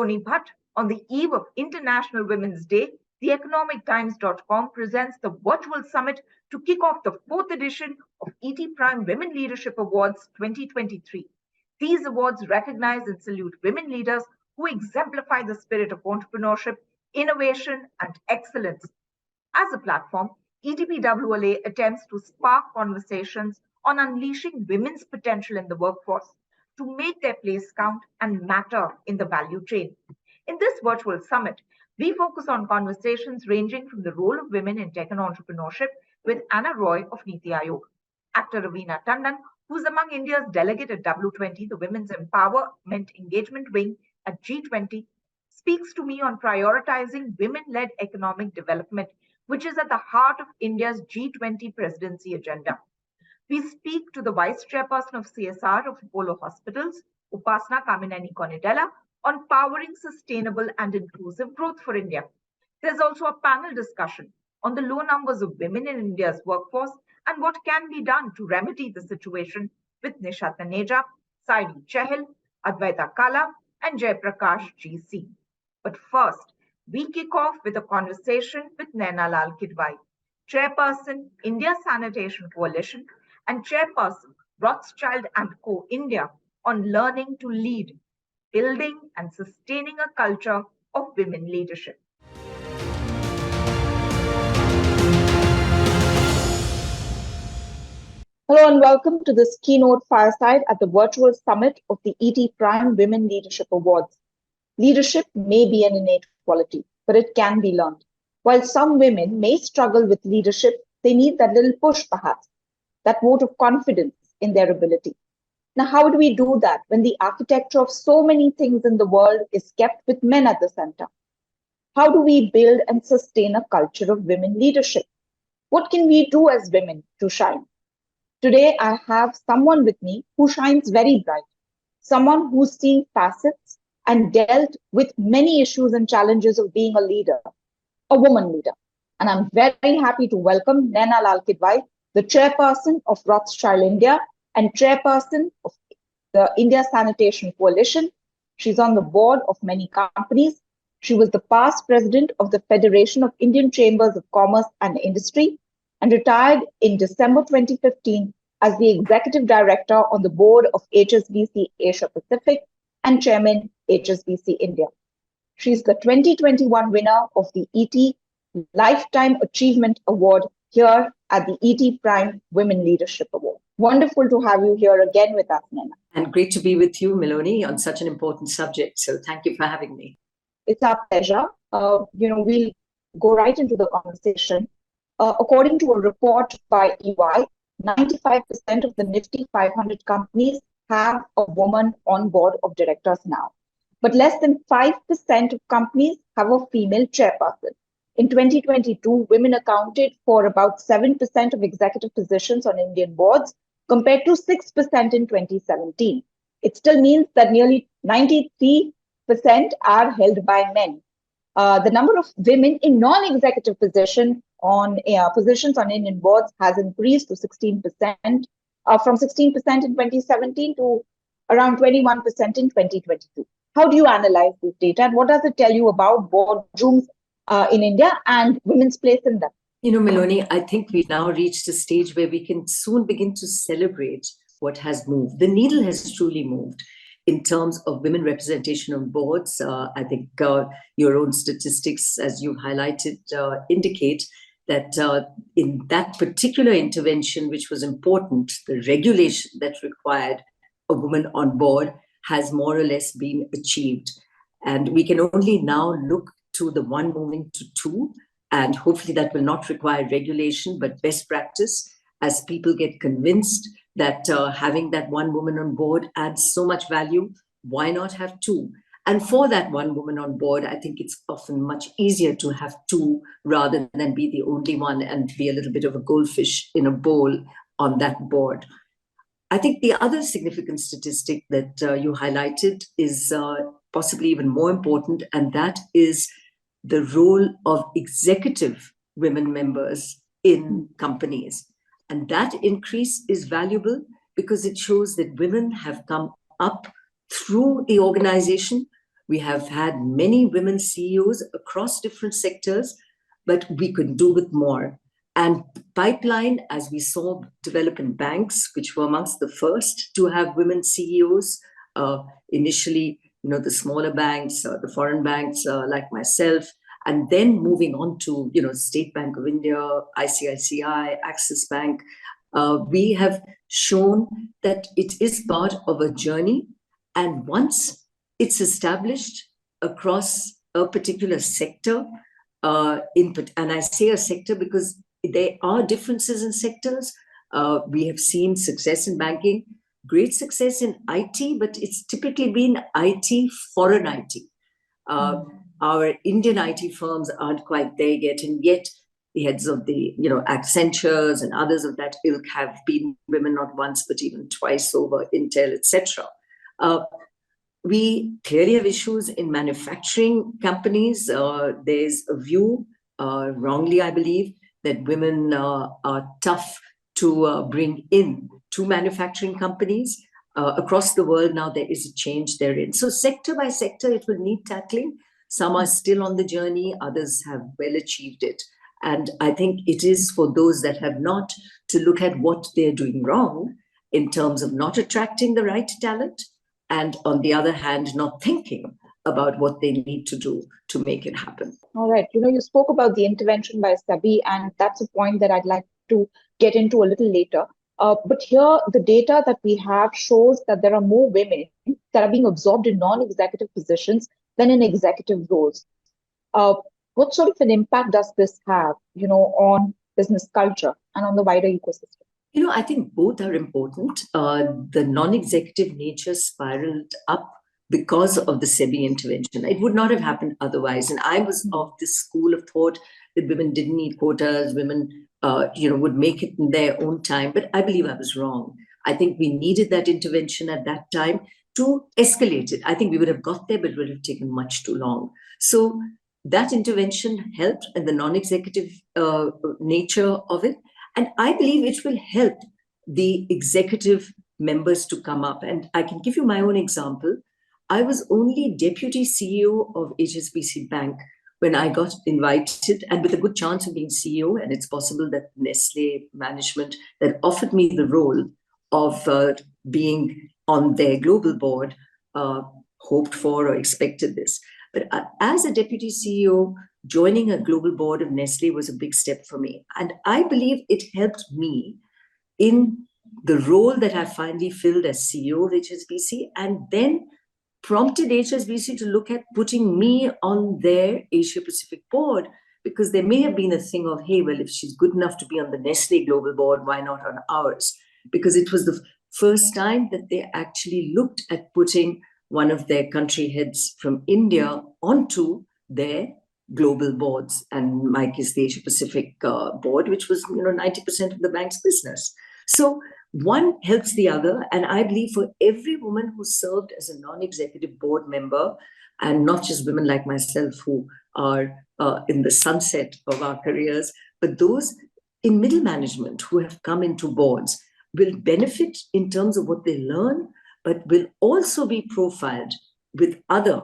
Meloni Bhatt, on the eve of International Women's Day, theeconomictimes.com presents the virtual summit to kick off the 4th edition of ET Prime Women Leadership Awards 2023. These awards recognize and salute women leaders who exemplify the spirit of entrepreneurship, innovation, and excellence. As a platform, ETPWLA attempts to spark conversations on unleashing women's potential in the workforce to make their place count and matter in the value chain. In this virtual summit, we focus on conversations ranging from the role of women in tech and entrepreneurship with Anna Roy of Niti Aayog, actor Raveena Tandon, who's among India's delegate at W20, the Women's Empowerment Engagement Wing at G20, speaks to me on prioritizing women-led economic development, which is at the heart of India's G20 presidency agenda. We speak to the Vice Chairperson of CSR of Apollo Hospitals, Upasana Kamineni Konidella, on powering sustainable and inclusive growth for India. There's also a panel discussion on the low numbers of women in India's workforce and what can be done to remedy the situation with Nisha Taneja, Saidi Chehel, Advaita Kala, and Jaiprakash GC. But first, we kick off with a conversation with Naina Lal Kidwai, Chairperson, India Sanitation Coalition, and Chairperson, Rothschild & Co. India, on learning to lead, building and sustaining a culture of women leadership. Hello and welcome to this keynote fireside at the virtual summit of the ET Prime Women Leadership Awards. Leadership may be an innate quality, but it can be learned. While some women may struggle with leadership, they need that little push perhaps, that vote of confidence in their ability. Now, how do we do that when the architecture of so many things in the world is kept with men at the center? How do we build and sustain a culture of women leadership? What can we do as women to shine? Today, I have someone with me who shines very bright, someone who's seen facets and dealt with many issues and challenges of being a leader, a woman leader. And I'm very happy to welcome Naina Lal Kidwai, the chairperson of Rothschild India and chairperson of the India Sanitation Coalition. She's on the board of many companies. She was the past president of the Federation of Indian Chambers of Commerce and Industry and retired in December 2015 as the executive director on the board of HSBC Asia Pacific and chairman HSBC India. She's the 2021 winner of the ET Lifetime Achievement Award here at the ET Prime Women Leadership Award. Wonderful to have you here again with us, Naina. And great to be with you, Meloni, on such an important subject. So thank you for having me. It's our pleasure. We'll go right into the conversation. According to a report by EY, 95% of the Nifty 500 companies have a woman on board of directors now. But less than 5% of companies have a female chairperson. In 2022, women accounted for about 7% of executive positions on Indian boards, compared to 6% in 2017. It still means that nearly 93% are held by men. The number of women in non-executive positions on Indian boards has increased to 16%, from 16% in 2017 to around 21% in 2022. How do you analyze this data, and what does it tell you about boardrooms in India and women's place in them? You know, Meloni, I think we've now reached a stage where we can soon begin to celebrate what has moved. The needle has truly moved in terms of women representation on boards. I think your own statistics, as you've highlighted, indicate that in that particular intervention, which was important, the regulation that required a woman on board has more or less been achieved. And we can only now look to the one moving to two, and hopefully that will not require regulation, but best practice as people get convinced that having that one woman on board adds so much value. Why not have two? And for that one woman on board, I think it's often much easier to have two rather than be the only one and be a little bit of a goldfish in a bowl on that board. I think the other significant statistic that you highlighted is possibly even more important, and that is the role of executive women members in companies. And that increase is valuable because it shows that women have come up through the organization We have had many women CEOs across different sectors, but we could do with more. And pipeline, as we saw develop in banks, which were amongst the first to have women CEOs, initially, the smaller banks, the foreign banks like myself, and then moving on to, State Bank of India, ICICI, Axis Bank. We have shown that it is part of a journey. And once it's established across a particular sector, and I say a sector because there are differences in sectors. We have seen success in banking, great success in IT, but it's typically been IT, foreign IT. Our Indian IT firms aren't quite there yet, and yet the heads of the, Accentures and others of that ilk have been women, not once, but even twice over, Intel, etc. We clearly have issues in manufacturing companies. There's a view, wrongly, I believe, that women are tough to bring in to manufacturing companies. Across the world now, there is a change therein. So sector by sector, it will need tackling. Some are still on the journey, others have well achieved it. And I think it is for those that have not to look at what they're doing wrong in terms of not attracting the right talent, and on the other hand, not thinking about what they need to do to make it happen. All right. You spoke about the intervention by SEBI, and that's a point that I'd like to get into a little later. But here, the data that we have shows that there are more women that are being absorbed in non-executive positions than in executive roles. What sort of an impact does this have, on business culture and on the wider ecosystem? I think both are important. The non-executive nature spiraled up because of the SEBI intervention. It would not have happened otherwise. And I was of this school of thought that women didn't need quotas, women, would make it in their own time. But I believe I was wrong. I think we needed that intervention at that time to escalate it. I think we would have got there, but it would have taken much too long. So that intervention helped in the non-executive nature of it. And I believe it will help the executive members to come up. And I can give you my own example. I was only deputy CEO of HSBC Bank when I got invited, and with a good chance of being CEO. And it's possible that Nestle management that offered me the role of being on their global board hoped for or expected this. But as a deputy CEO, joining a global board of Nestle was a big step for me. And I believe it helped me in the role that I finally filled as CEO of HSBC, and then prompted HSBC to look at putting me on their Asia Pacific board, because there may have been a thing of, hey, well, if she's good enough to be on the Nestle global board, why not on ours? Because it was the first time that they actually looked at putting one of their country heads from India onto their global boards. And my case, the Asia Pacific board, which was 90% of the bank's business. So one helps the other. And I believe for every woman who served as a non-executive board member, and not just women like myself who are in the sunset of our careers, but those in middle management who have come into boards will benefit in terms of what they learn, but will also be profiled with other,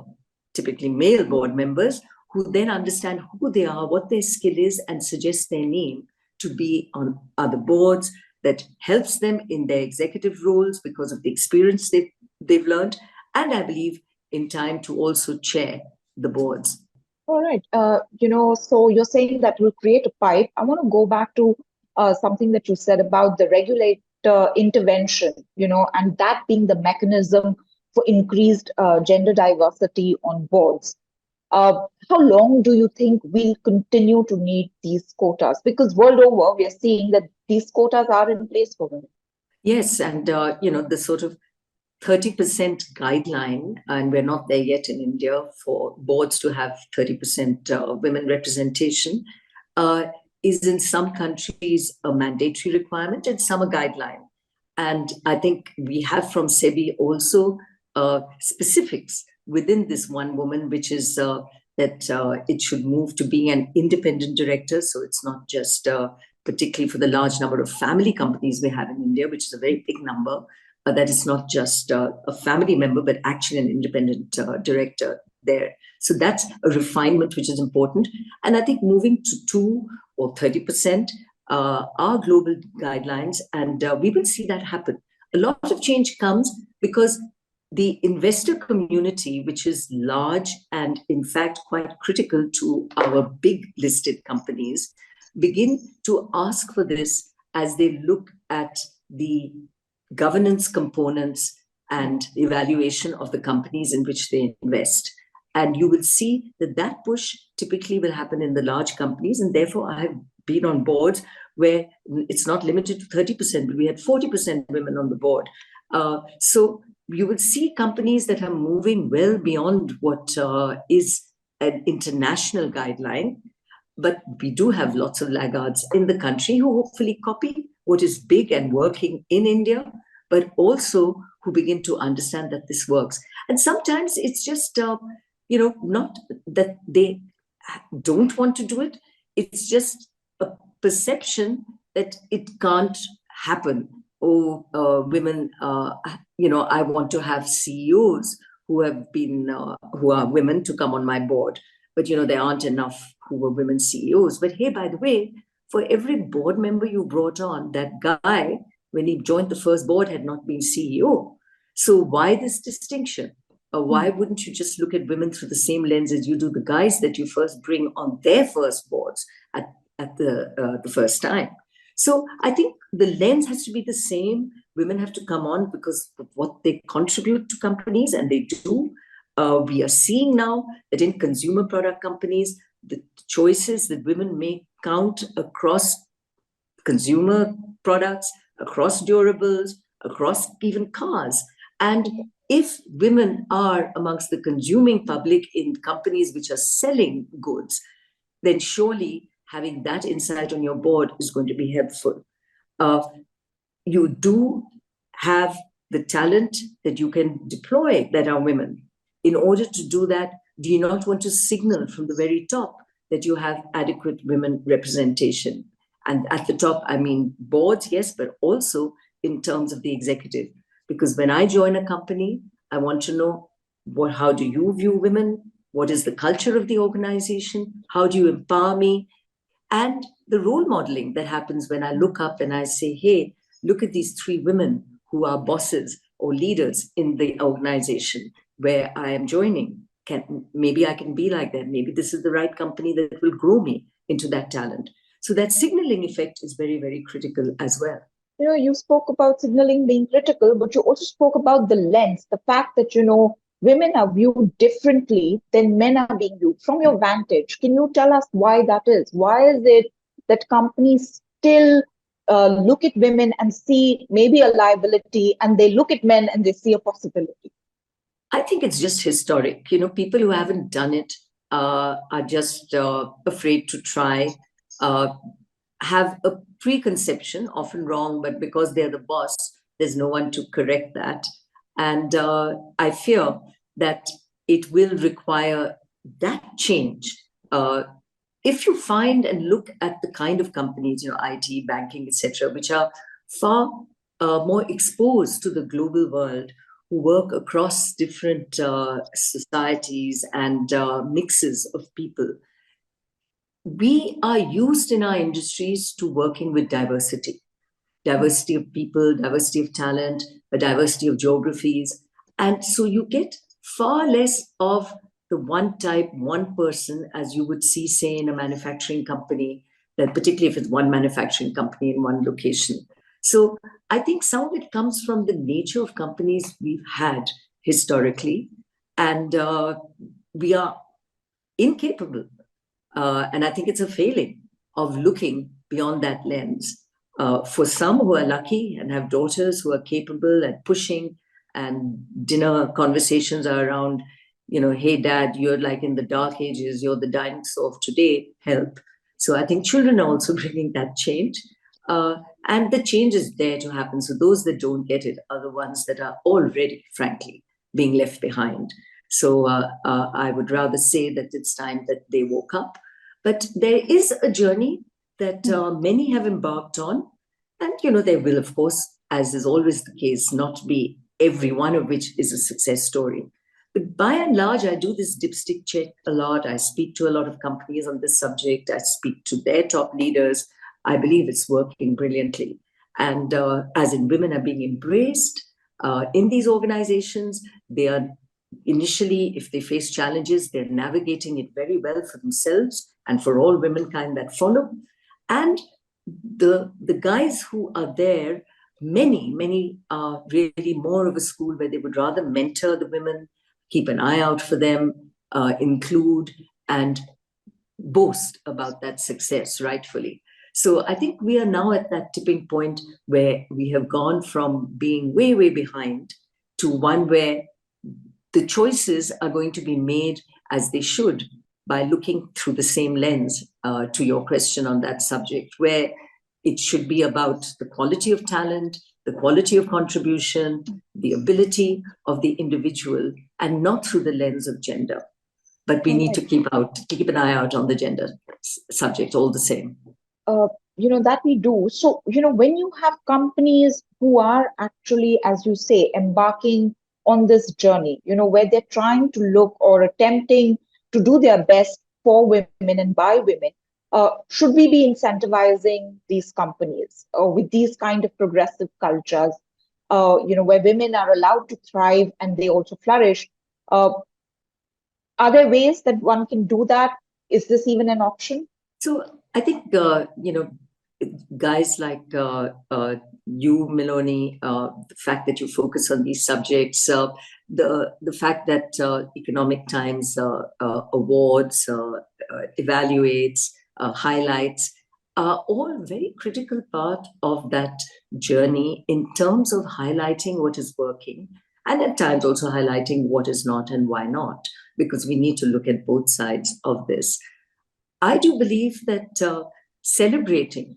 typically male board members, who then understand who they are, what their skill is, and suggest their name to be on other boards. That helps them in their executive roles because of the experience they've learned. And I believe in time to also chair the boards. All right. So you're saying that will create a pipe. I want to go back to something that you said about the regulator intervention, and that being the mechanism for increased gender diversity on boards. How long do you think we'll continue to need these quotas? Because world over, we are seeing that these quotas are in place for women. Yes, and the sort of 30% guideline, and we're not there yet in India, for boards to have 30% women representation, is in some countries a mandatory requirement and some a guideline. And I think we have from SEBI also specifics within this one woman, which is that it should move to being an independent director. So it's not just particularly for the large number of family companies we have in India, which is a very big number, that it's not just a family member, but actually an independent director. there. So that's a refinement which is important. And I think moving to 2 or 30% are global guidelines, and we will see that happen. A lot of change comes because the investor community, which is large and in fact quite critical to our big listed companies, begin to ask for this as they look at the governance components and evaluation of the companies in which they invest. And you will see that that push typically will happen in the large companies. And therefore, I have been on boards where it's not limited to 30%, but we had 40% women on the board. So you will see companies that are moving well beyond what is an international guideline. But we do have lots of laggards in the country who hopefully copy what is big and working in India, but also who begin to understand that this works. And sometimes it's just, not that they don't want to do it. It's just a perception that it can't happen. Oh, women, I want to have CEOs who are women to come on my board. But, there aren't enough who were women CEOs. But hey, by the way, for every board member you brought on, that guy, when he joined the first board, had not been CEO. So why this distinction? Why wouldn't you just look at women through the same lens as you do the guys that you first bring on their first boards at the first time? So I think the lens has to be the same. Women have to come on because of what they contribute to companies, and they do. We are seeing now that in consumer product companies, the choices that women make count across consumer products, across durables, across even cars. And if women are amongst the consuming public in companies which are selling goods, then surely having that insight on your board is going to be helpful. You do have the talent that you can deploy that are women. In order to do that, do you not want to signal from the very top that you have adequate women representation? And at the top, I mean boards, yes, but also in terms of the executive. Because when I join a company, I want to know how do you view women? What is the culture of the organization? How do you empower me? And the role modeling that happens when I look up and I say, hey, look at these 3 women who are bosses or leaders in the organization where I am joining. Maybe I can be like that. Maybe this is the right company that will grow me into that talent. So that signaling effect is very, very critical as well. You spoke about signaling being critical, but you also spoke about the lens, the fact that, women are viewed differently than men are being viewed. From your vantage, can you tell us why that is? Why is it that companies still look at women and see maybe a liability, and they look at men and they see a possibility? I think it's just historic. People who haven't done it are just afraid to try, have a preconception, often wrong, but because they're the boss, there's no one to correct that. And I fear that it will require that change. If you find and look at the kind of companies, IT, banking, etc., which are far more exposed to the global world, who work across different societies and mixes of people, we are used in our industries to working with diversity of people, diversity of talent, a diversity of geographies. And so you get far less of the one type, one person, as you would see, say, in a manufacturing company, that particularly if it's one manufacturing company in one location. So I think some of it comes from the nature of companies we've had historically, and we are incapable. And I think it's a failing of looking beyond that lens. For some who are lucky and have daughters who are capable and pushing, and dinner conversations are around, hey, dad, you're like in the dark ages, you're the dinosaur of today, help. So I think children are also bringing that change. And the change is there to happen. So those that don't get it are the ones that are already, frankly, being left behind. So I would rather say that it's time that they woke up. But there is a journey that many have embarked on. And, there will, of course, as is always the case, not be every one of which is a success story. But by and large, I do this dipstick check a lot. I speak to a lot of companies on this subject. I speak to their top leaders. I believe it's working brilliantly. And as in, women are being embraced in these organizations. They are initially, if they face challenges, they're navigating it very well for themselves and for all womankind that follow. And the guys who are there, many are really more of a school where they would rather mentor the women, keep an eye out for them, include and boast about that success rightfully. So I think we are now at that tipping point where we have gone from being way behind to one where the choices are going to be made as they should by looking through the same lens, to your question on that subject, where it should be about the quality of talent, the quality of contribution, the ability of the individual, and not through the lens of gender. But we need to keep an eye out on the gender subject all the same. That we do. So, when you have companies who are actually, as you say, embarking on this journey, where they're trying to look or attempting to do their best for women and by women, should we be incentivizing these companies with these kind of progressive cultures, where women are allowed to thrive and they also flourish? Are there ways that one can do that? Is this even an option? So I think, guys like you, Melanie, the fact that you focus on these subjects, the fact that Economic Times awards, evaluates, highlights, are all very critical part of that journey in terms of highlighting what is working and at times also highlighting what is not and why not, because we need to look at both sides of this. I do believe that celebrating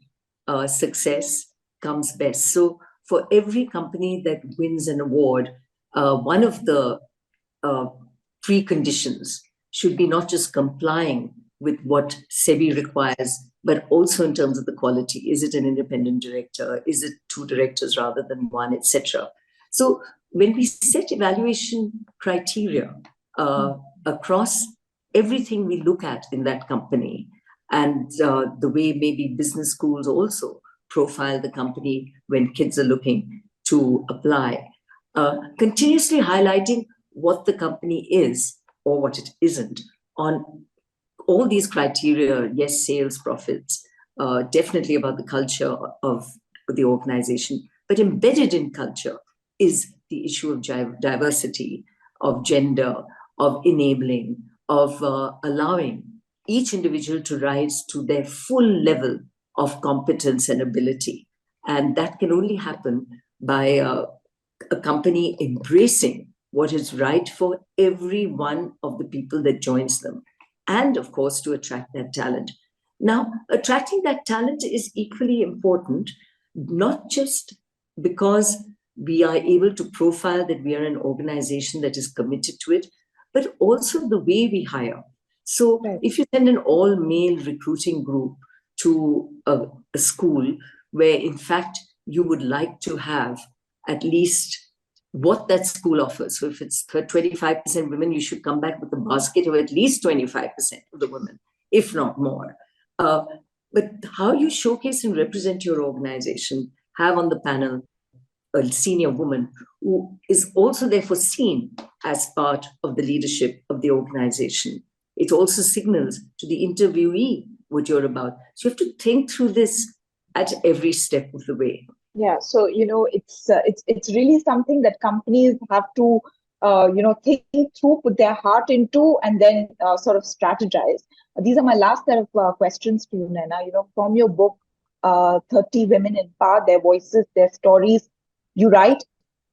success comes best. So for every company that wins an award, one of the preconditions should be not just complying with what SEBI requires, but also in terms of the quality. Is it an independent director? Is it two directors rather than one, etc.? So when we set evaluation criteria across everything we look at in that company, and the way maybe business schools also profile the company when kids are looking to apply, continuously highlighting what the company is or what it isn't on all these criteria. Yes, sales, profits, definitely about the culture of the organization, but embedded in culture is the issue of diversity, of gender, of enabling, of allowing each individual to rise to their full level of competence and ability. And that can only happen by a company embracing what is right for every one of the people that joins them. And of course, to attract that talent. Now, attracting that talent is equally important, not just because we are able to profile that we are an organization that is committed to it, but also the way we hire. So if you send an all-male recruiting group to a school where, in fact, you would like to have at least what that school offers. So if it's 25% women, you should come back with a basket of at least 25% of the women, if not more. But how you showcase and represent your organization, have on the panel a senior woman who is also therefore seen as part of the leadership of the organization. It also signals to the interviewee what you're about. So you have to think through this at every step of the way. Yeah, so it's really something that companies have to think through, put their heart into, and then sort of strategize. These are my last set of questions to you, Naina. From your book, 30 Women in Power, Their Voices, Their Stories, you write,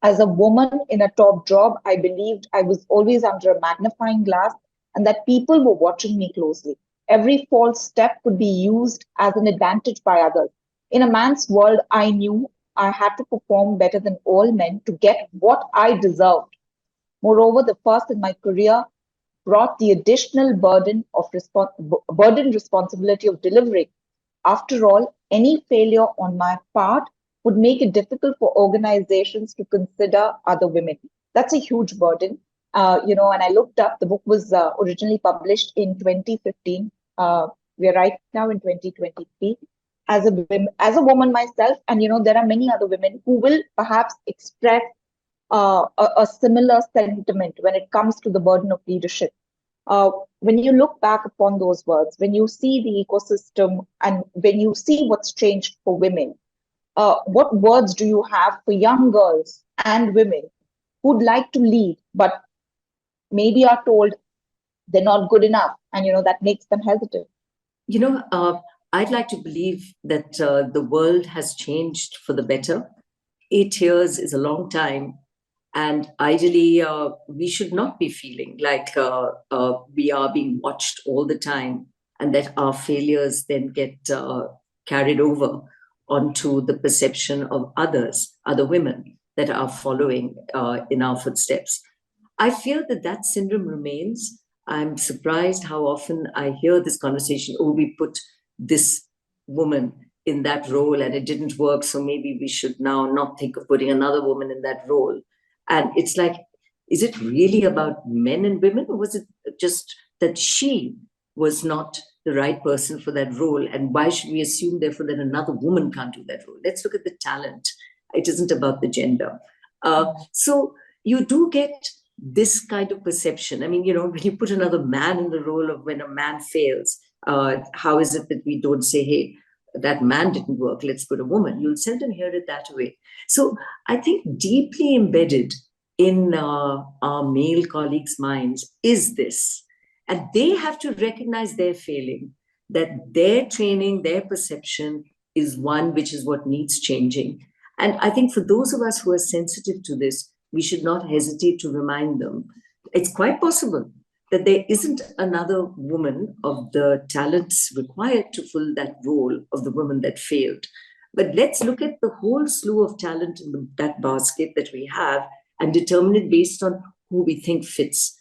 as a woman in a top job, I believed I was always under a magnifying glass and that people were watching me closely. Every false step could be used as an advantage by others. In a man's world, I knew I had to perform better than all men to get what I deserved. Moreover, the first in my career brought the additional burden responsibility of delivering. After all, any failure on my part would make it difficult for organizations to consider other women. That's a huge burden. And I looked up, the book was originally published in 2015. We're right now in 2023. As a woman myself, and there are many other women who will perhaps express a similar sentiment when it comes to the burden of leadership. When you look back upon those words, when you see the ecosystem and when you see what's changed for women, what words do you have for young girls and women who'd like to lead, but maybe are told they're not good enough, and that makes them hesitant? I'd like to believe that the world has changed for the better. 8 years is a long time. And ideally, we should not be feeling like we are being watched all the time and that our failures then get carried over onto the perception of others, other women that are following in our footsteps. I feel that syndrome remains. I'm surprised how often I hear this conversation, oh, we put this woman in that role and it didn't work, so maybe we should now not think of putting another woman in that role. And it's like, is it really about men and women, or was it just that she was not the right person for that role? And why should we assume, therefore, that another woman can't do that role? Let's look at the talent. It isn't about the gender. So you do get this kind of perception. I mean, when you put another man in the role of when a man fails, how is it that we don't say, hey, that man didn't work, let's put a woman? You'll seldom hear it that way. So I think deeply embedded in our male colleagues' minds is this. And they have to recognize their failing, that their training, their perception is one which is what needs changing. And I think for those of us who are sensitive to this, we should not hesitate to remind them. It's quite possible that there isn't another woman of the talents required to fill that role of the woman that failed. But let's look at the whole slew of talent in that basket that we have and determine it based on who we think fits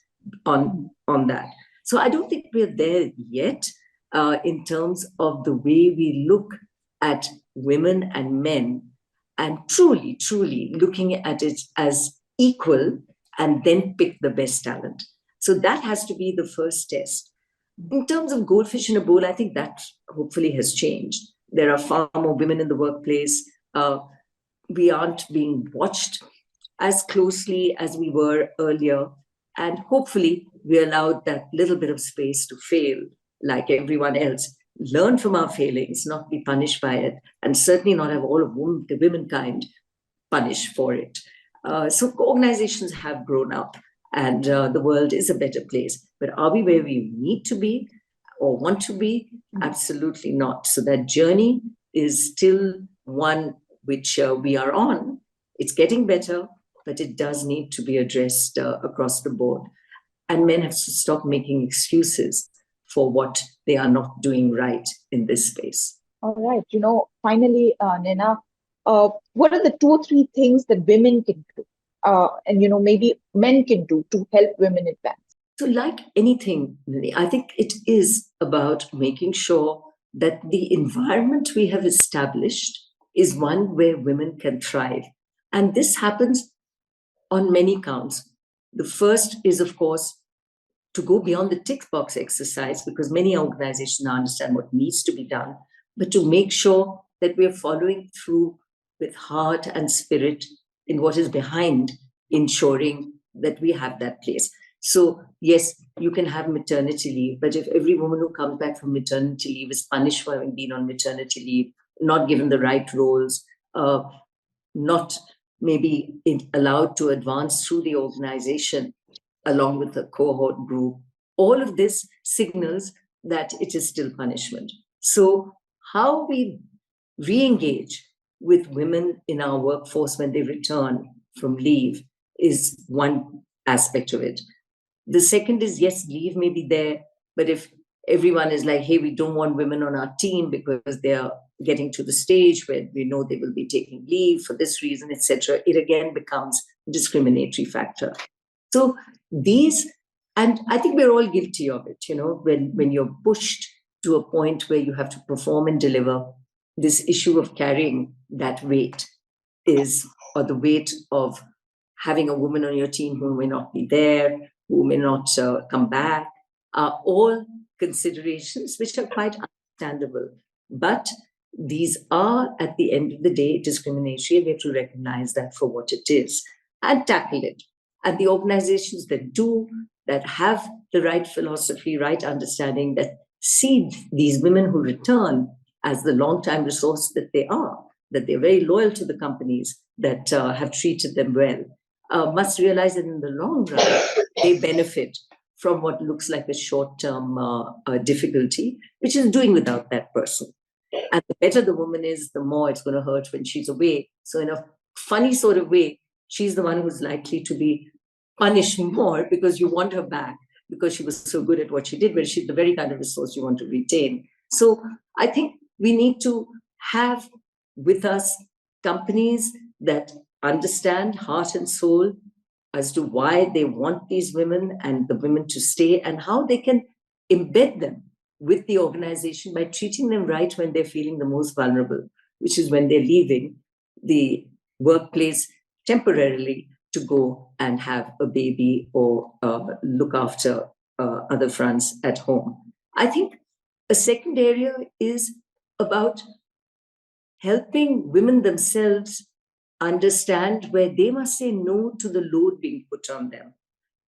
on that. So I don't think we're there yet in terms of the way we look at women and men and truly, truly looking at it as equal and then pick the best talent. So that has to be the first test. In terms of goldfish in a bowl, I think that hopefully has changed. There are far more women in the workplace. We aren't being watched as closely as we were earlier. And hopefully we allowed that little bit of space to fail like everyone else. Learn from our failings, not be punished by it, and certainly not have all of the womankind punished for it. So organizations have grown up and the world is a better place. But are we where we need to be or want to be? Absolutely not. So that journey is still one which we are on. It's getting better, but it does need to be addressed across the board. And men have to stop making excuses for what they are not doing right in this space. All right. Finally, Nina, what are the 2 or 3 things that women can do? And maybe men can do to help women advance? So like anything, I think it is about making sure that the environment we have established is one where women can thrive. And this happens on many counts. The first is, of course, to go beyond the tick box exercise, because many organizations now understand what needs to be done, but to make sure that we are following through with heart and spirit in what is behind ensuring that we have that place. So yes, you can have maternity leave, but if every woman who comes back from maternity leave is punished for having been on maternity leave, not given the right roles, not maybe allowed to advance through the organization along with the cohort group, all of this signals that it is still punishment. So how we re-engage with women in our workforce when they return from leave is one aspect of it. The second is, yes, leave may be there, but if everyone is like, hey, we don't want women on our team because they are getting to the stage where we know they will be taking leave for this reason, etc., it again becomes a discriminatory factor. So these, and I think we're all guilty of it, when you're pushed to a point where you have to perform and deliver, this issue of carrying that weight or the weight of having a woman on your team who may not be there, who may not come back, are all considerations which are quite understandable. But these are, at the end of the day, discriminatory, and we have to recognize that for what it is and tackle it. And the organizations that do, that have the right philosophy, right understanding, that see these women who return as the long-time resource that they are, that they're very loyal to the companies that have treated them well, must realize that in the long run, they benefit from what looks like a short-term difficulty, which is doing without that person. And the better the woman is, the more it's going to hurt when she's away. So in a funny sort of way, she's the one who's likely to be punished more because you want her back because she was so good at what she did, but she's the very kind of resource you want to retain. So I think we need to have with us companies that understand heart and soul as to why they want these women and the women to stay, and how they can embed them with the organization by treating them right when they're feeling the most vulnerable, which is when they're leaving the workplace temporarily to go and have a baby or look after other fronts at home. I think a second area is about helping women themselves understand where they must say no to the load being put on them.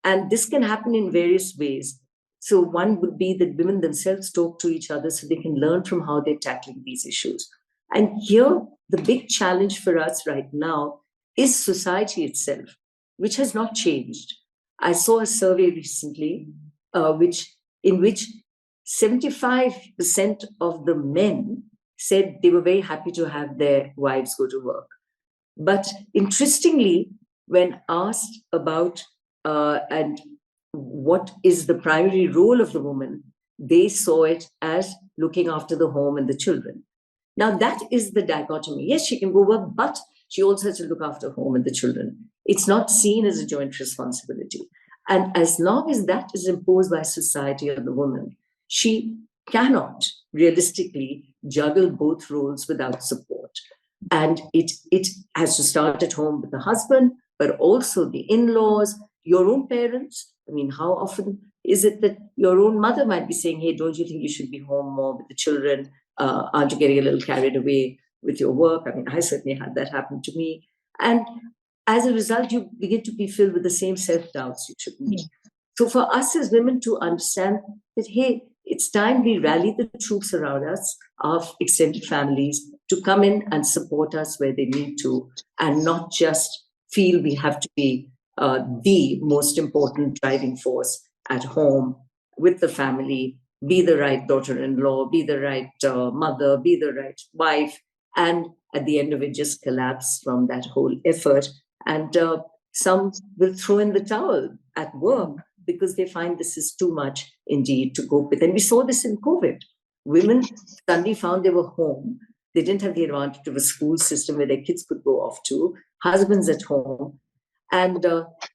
And this can happen in various ways. So one would be that women themselves talk to each other so they can learn from how they're tackling these issues. And here, the big challenge for us right now is society itself, which has not changed. I saw a survey recently in which 75% of the men said they were very happy to have their wives go to work. But interestingly, when asked about and what is the primary role of the woman, they saw it as looking after the home and the children. Now that is the dichotomy. Yes, she can go work, but she also has to look after home and the children. It's not seen as a joint responsibility. And as long as that is imposed by society on the woman, she cannot realistically juggle both roles without support. And it has to start at home with the husband, but also the in-laws, your own parents. I mean, how often is it that your own mother might be saying, hey, don't you think you should be home more with the children? Aren't you getting a little carried away with your work? I mean, I certainly had that happen to me. And as a result, you begin to be filled with the same self-doubts you should be. So for us as women to understand that, hey, it's time we rally the troops around us, our extended families, to come in and support us where they need to, and not just feel we have to be the most important driving force at home with the family, be the right daughter-in-law, be the right mother, be the right wife, and at the end of it just collapse from that whole effort. And some will throw in the towel at work because they find this is too much indeed to cope with. And we saw this in COVID. Women suddenly found they were home. They didn't have the advantage of a school system where their kids could go off to, husbands at home. And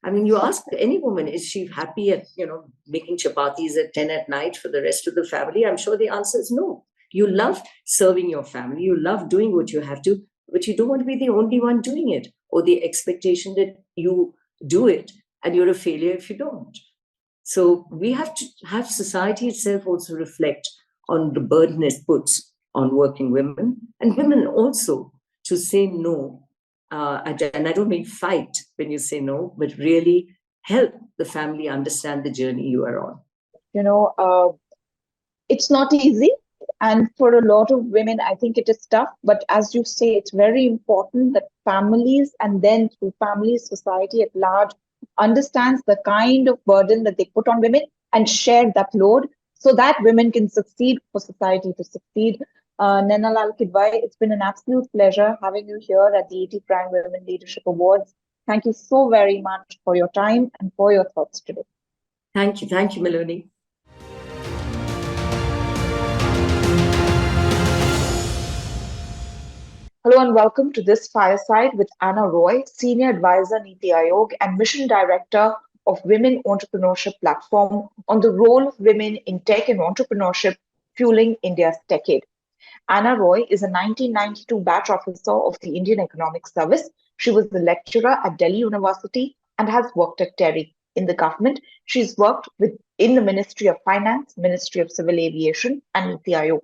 I mean, you ask any woman, is she happy at, making chapatis at 10 at night for the rest of the family? I'm sure the answer is no. You love serving your family. You love doing what you have to, but you don't want to be the only one doing it, or the expectation that you do it and you're a failure if you don't. So we have to have society itself also reflect on the burden it puts on working women, and women also to say no. And I don't mean fight when you say no, but really help the family understand the journey you are on. It's not easy. And for a lot of women, I think it is tough. But as you say, it's very important that families, and then through families, society at large, understands the kind of burden that they put on women and share that load so that women can succeed, for society to succeed. Naina Lal Kidwai, it's been an absolute pleasure having you here at the ET Prime Women Leadership Awards. Thank you so very much for your time and for your thoughts today. Thank you, Melanie. Hello and welcome to this fireside with Anna Roy, Senior Advisor, Niti Aayog and Mission Director of Women Entrepreneurship Platform, on the role of women in tech and entrepreneurship fueling India's decade. Anna Roy is a 1992 batch officer of the Indian Economic Service She was a lecturer at Delhi University and has worked at TERI in the government. She's worked in the Ministry of Finance, Ministry of Civil Aviation, and Niti Aayog.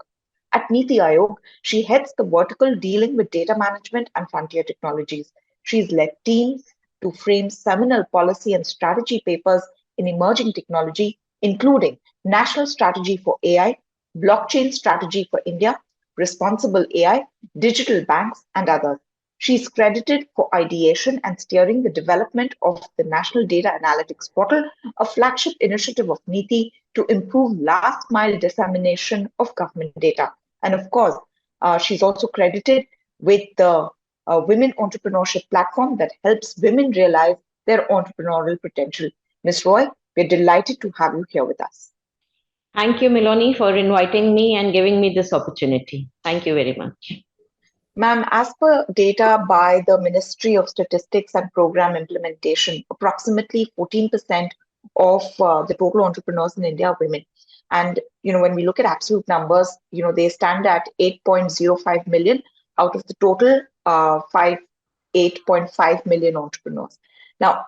At Niti Aayog, she heads the vertical dealing with data management and frontier technologies. She's led teams to frame seminal policy and strategy papers in emerging technology, including National Strategy for AI, Blockchain Strategy for India, Responsible AI, Digital Banks, and others. She is credited for ideation and steering the development of the National Data Analytics Portal, a flagship initiative of NITI to improve last mile dissemination of government data. And of course, she's also credited with the Women Entrepreneurship Platform that helps women realize their entrepreneurial potential. Ms. Roy, we're delighted to have you here with us. Thank you, Miloni, for inviting me and giving me this opportunity. Thank you very much. Ma'am, as per data by the Ministry of Statistics and Program Implementation, approximately 14% of the total entrepreneurs in India are women. And, when we look at absolute numbers, they stand at 8.05 million out of the total 8.5 million entrepreneurs. Now,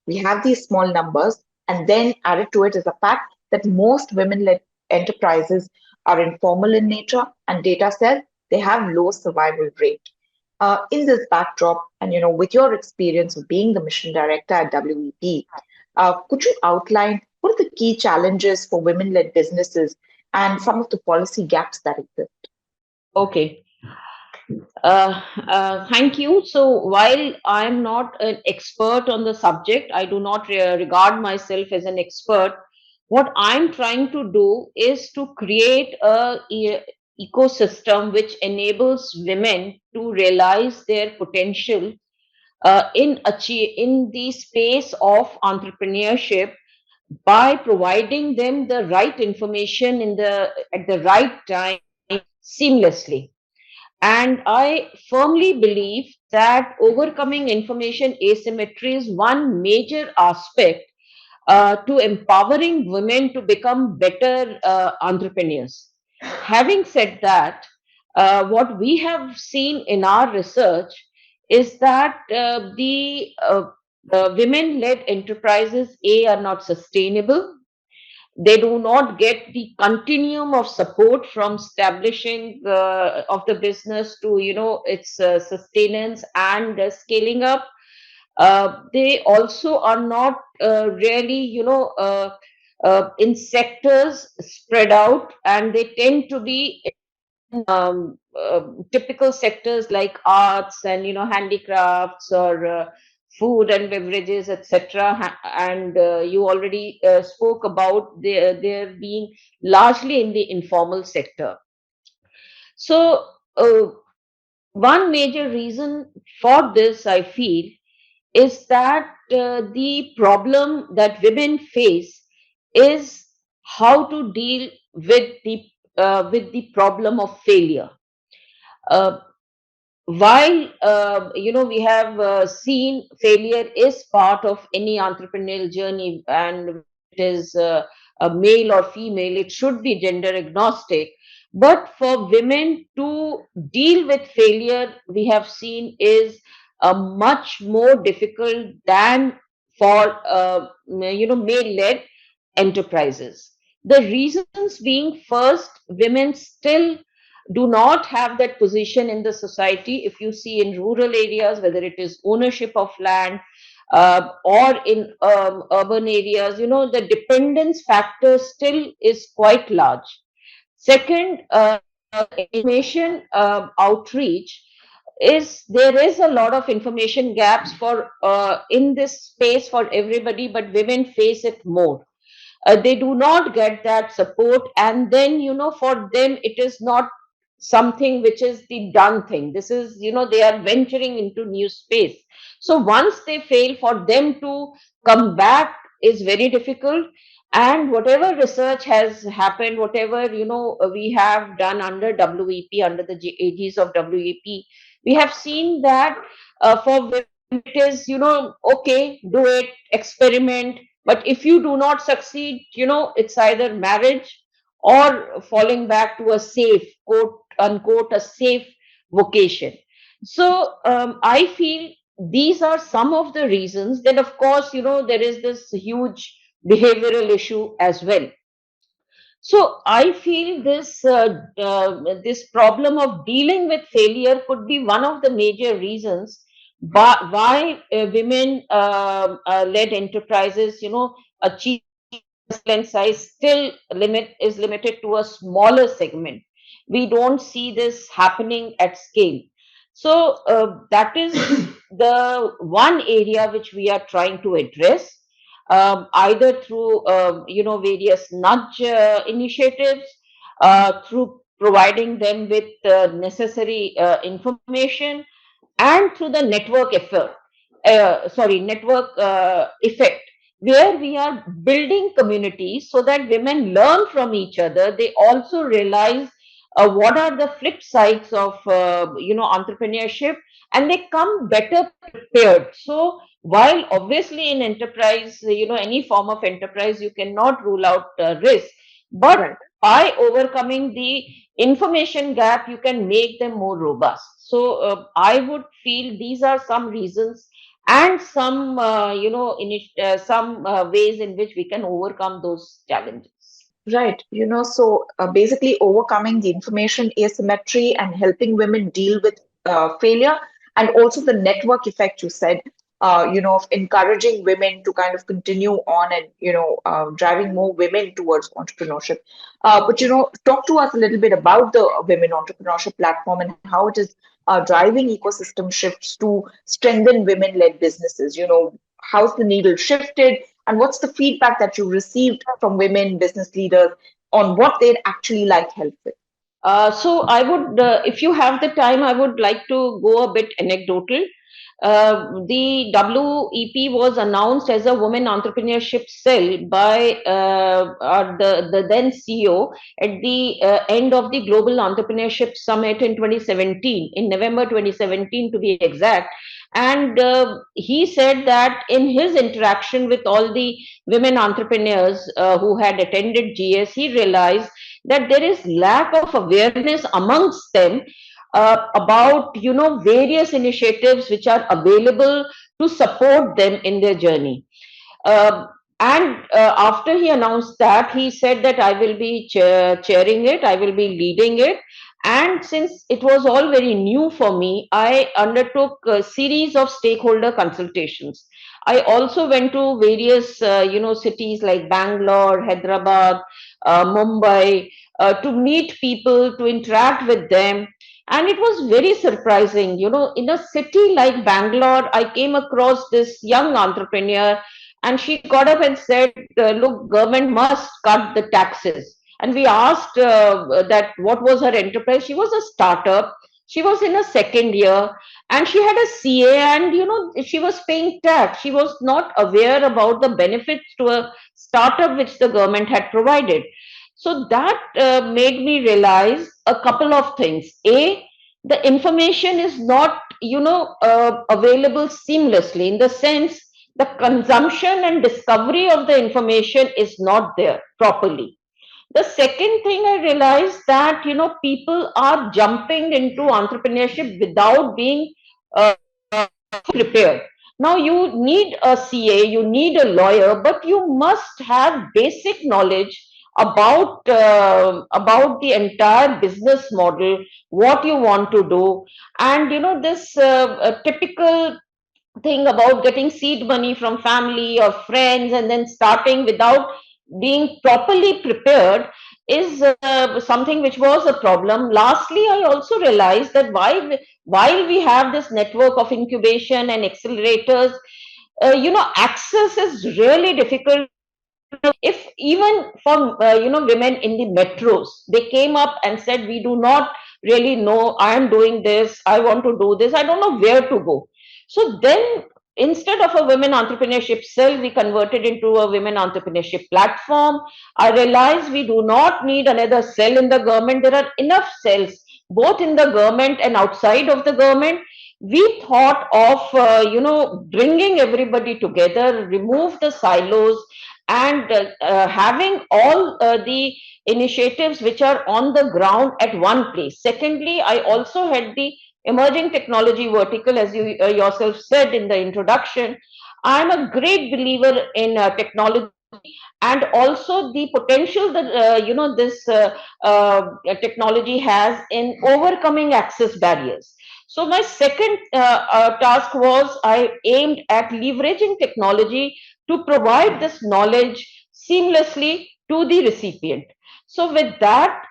we have these small numbers, and then added to it is the fact that most women-led enterprises are informal in nature, and data says they have low survival rate. In this backdrop, and with your experience of being the mission director at WEP, could you outline what are the key challenges for women-led businesses and some of the policy gaps that exist? Okay. Thank you. So while I'm not an expert on the subject, I do not regard myself as an expert. What I'm trying to do is to create a ecosystem which enables women to realize their potential in the space of entrepreneurship by providing them the right information at the right time seamlessly. And I firmly believe that overcoming information asymmetry is one major aspect to empowering women to become better entrepreneurs. Having said that, what we have seen in our research is that the women led enterprises, are not sustainable. They do not get the continuum of support from establishing of the business to its sustenance and scaling up. They also are not really in sectors spread out, and they tend to be typical sectors like arts and handicrafts or food and beverages, etc. And you already spoke about their being largely in the informal sector. So one major reason for this, I feel, is that the problem that women face is how to deal with the problem of failure. Uh, while we have seen failure is part of any entrepreneurial journey, and it is a male or female, it should be gender agnostic. But for women to deal with failure, we have seen is much more difficult than for male-led enterprises. The reasons being, first, women still do not have that position in the society. If you see in rural areas, whether it is ownership of land or in urban areas, the dependence factor still is quite large. Second, information outreach is there is a lot of information gaps for in this space for everybody, but women face it more. They do not get that support, and then for them it is not something which is the done thing. This is they are venturing into new space. So once they fail, for them to come back is very difficult. And whatever research has happened, whatever we have done under WEP, under the aegis of WEP, we have seen that for women it is okay, do it, experiment. But if you do not succeed, it's either marriage or falling back to a safe, quote unquote, a safe vocation. So I feel these are some of the reasons. Then, of course, there is this huge behavioral issue as well. So I feel this problem of dealing with failure could be one of the major reasons why women led enterprises, achieve and size still is limited to a smaller segment. We don't see this happening at scale. So that is the one area which we are trying to address, either through various nudge initiatives, through providing them with necessary information, and through the network effect, where we are building communities so that women learn from each other. They also realize what are the flip sides of entrepreneurship, and they come better prepared. So while obviously in enterprise, any form of enterprise, you cannot rule out risk, but Right. by overcoming the information gap, you can make them more robust. So I would feel these are some reasons, and some some ways in which we can overcome those challenges. Right. So basically overcoming the information asymmetry and helping women deal with failure, and also the network effect you said, of encouraging women to kind of continue on and, driving more women towards entrepreneurship. But, talk to us a little bit about the women entrepreneurship platform and how it is driving ecosystem shifts to strengthen women-led businesses. How's the needle shifted? And what's the feedback that you received from women business leaders on what they'd actually like help with? So I would, if you have the time, I would like to go a bit anecdotal. The WEP was announced as a women entrepreneurship cell by the then CEO at the end of the Global Entrepreneurship Summit in 2017, in November 2017 to be exact. And he said that in his interaction with all the women entrepreneurs who had attended GS, he realized that there is lack of awareness amongst them about various initiatives which are available to support them in their journey. And after he announced that, he said that I will be chairing it, I will be leading it. And since it was all very new for me, I undertook a series of stakeholder consultations. I also went to various, cities like Bangalore, Hyderabad, Mumbai, to meet people, to interact with them. And it was very surprising. In a city like Bangalore, I came across this young entrepreneur, and she got up and said, look, government must cut the taxes. And we asked that what was her enterprise. She was a startup. She was in a second year, and she had a CA, and she was paying tax. She was not aware about the benefits to a startup which the government had provided. So that made me realize a couple of things. A, the information is not, available seamlessly, in the sense the consumption and discovery of the information is not there properly. The second thing I realized that, people are jumping into entrepreneurship without being uh, prepared. Now you need a CA, you need a lawyer, but you must have basic knowledge about the entire business model, what you want to do, and this typical thing about getting seed money from family or friends and then starting without being properly prepared is something which was a problem. Lastly, I also realized that while we have this network of incubation and accelerators, access is really difficult. If even for women in the metros, they came up and said, we do not really know, I am doing this, I want to do this, I don't know where to go. So then, instead of a women entrepreneurship cell, we converted into a women entrepreneurship platform. I realized we do not need another cell in the government. There are enough cells both in the government and outside of the government. We thought of bringing everybody together, remove the silos, and having all the initiatives which are on the ground at one place. Secondly, I also had the emerging technology vertical, as you yourself said in the introduction, I'm a great believer in technology and also the potential that this technology has in overcoming access barriers. So my second task was I aimed at leveraging technology to provide this knowledge seamlessly to the recipient. So with that,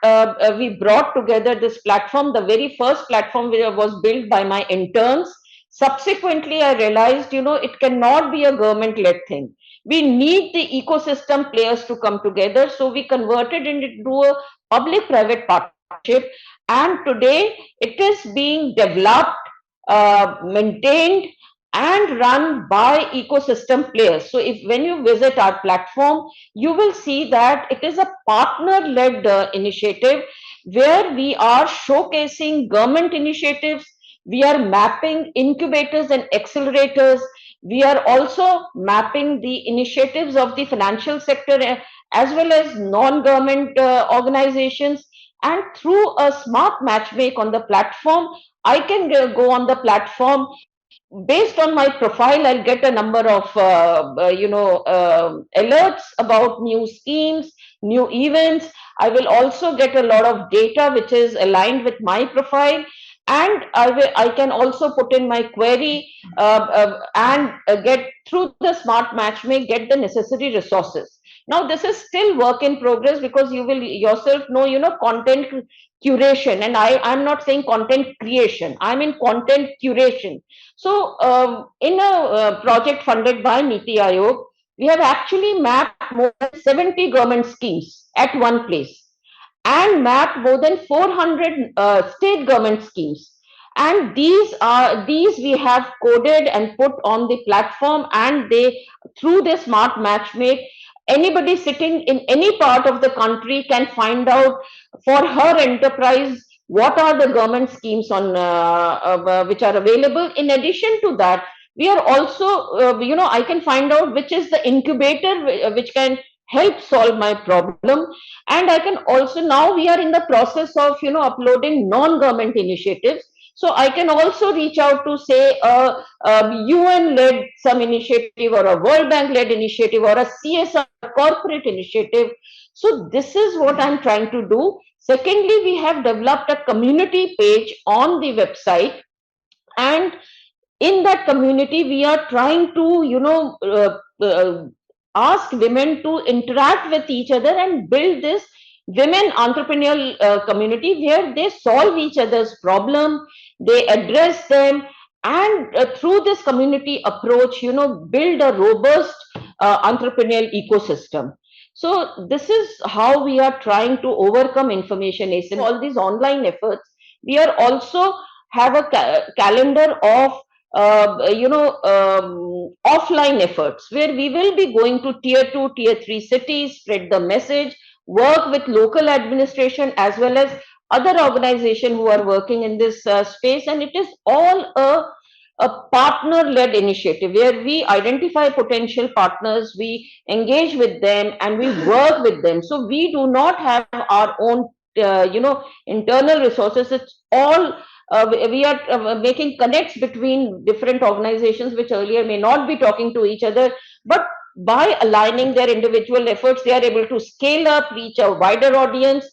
we brought together this platform. The very first platform was built by my interns. Subsequently, I realized, it cannot be a government-led thing. We need the ecosystem players to come together. So we converted it into a public-private partnership. And today it is being developed, maintained, and run by ecosystem players. So if when you visit our platform, you will see that it is a partner-led initiative where we are showcasing government initiatives, we are mapping incubators and accelerators, we are also mapping the initiatives of the financial sector as well as non-government organizations. And through a smart matchmake on the platform, I can go on the platform. Based on my profile, I'll get a number of alerts about new schemes, new events. I will also get a lot of data which is aligned with my profile, and I can also put in my query and get through the smart matchmake, get the necessary resources. Now this is still work in progress, because you will yourself know, content curation, and I'm not saying content creation, I'm in content curation. So, in a project funded by Niti Aayog, we have actually mapped more than 70 government schemes at one place and mapped more than 400 state government schemes. And these we have coded and put on the platform, and they, through the smart matchmake, anybody sitting in any part of the country can find out for her enterprise what are the government schemes on which are available. In addition to that, we are also I can find out which is the incubator which can help solve my problem. And I can also, now we are in the process of uploading non government initiatives, so I can also reach out to, say, a UN led some initiative, or a World Bank led initiative, or a CSR corporate initiative. So this is what I'm trying to do. Secondly, we have developed a community page on the website, and in that community we are trying to ask women to interact with each other and build this women entrepreneurial community where they solve each other's problem, they address them, and through this community approach, build a robust entrepreneurial ecosystem. So this is how we are trying to overcome information asymmetry. All these online efforts, we are also have a calendar of offline efforts where we will be going to tier 2, tier 3 cities, spread the message, work with local administration as well as other organizations who are working in this space. And it is all a partner-led initiative where we identify potential partners, we engage with them, and we work with them. So we do not have our own internal resources. It's all we are making connects between different organizations which earlier may not be talking to each other, but by aligning their individual efforts, they are able to scale up, reach a wider audience,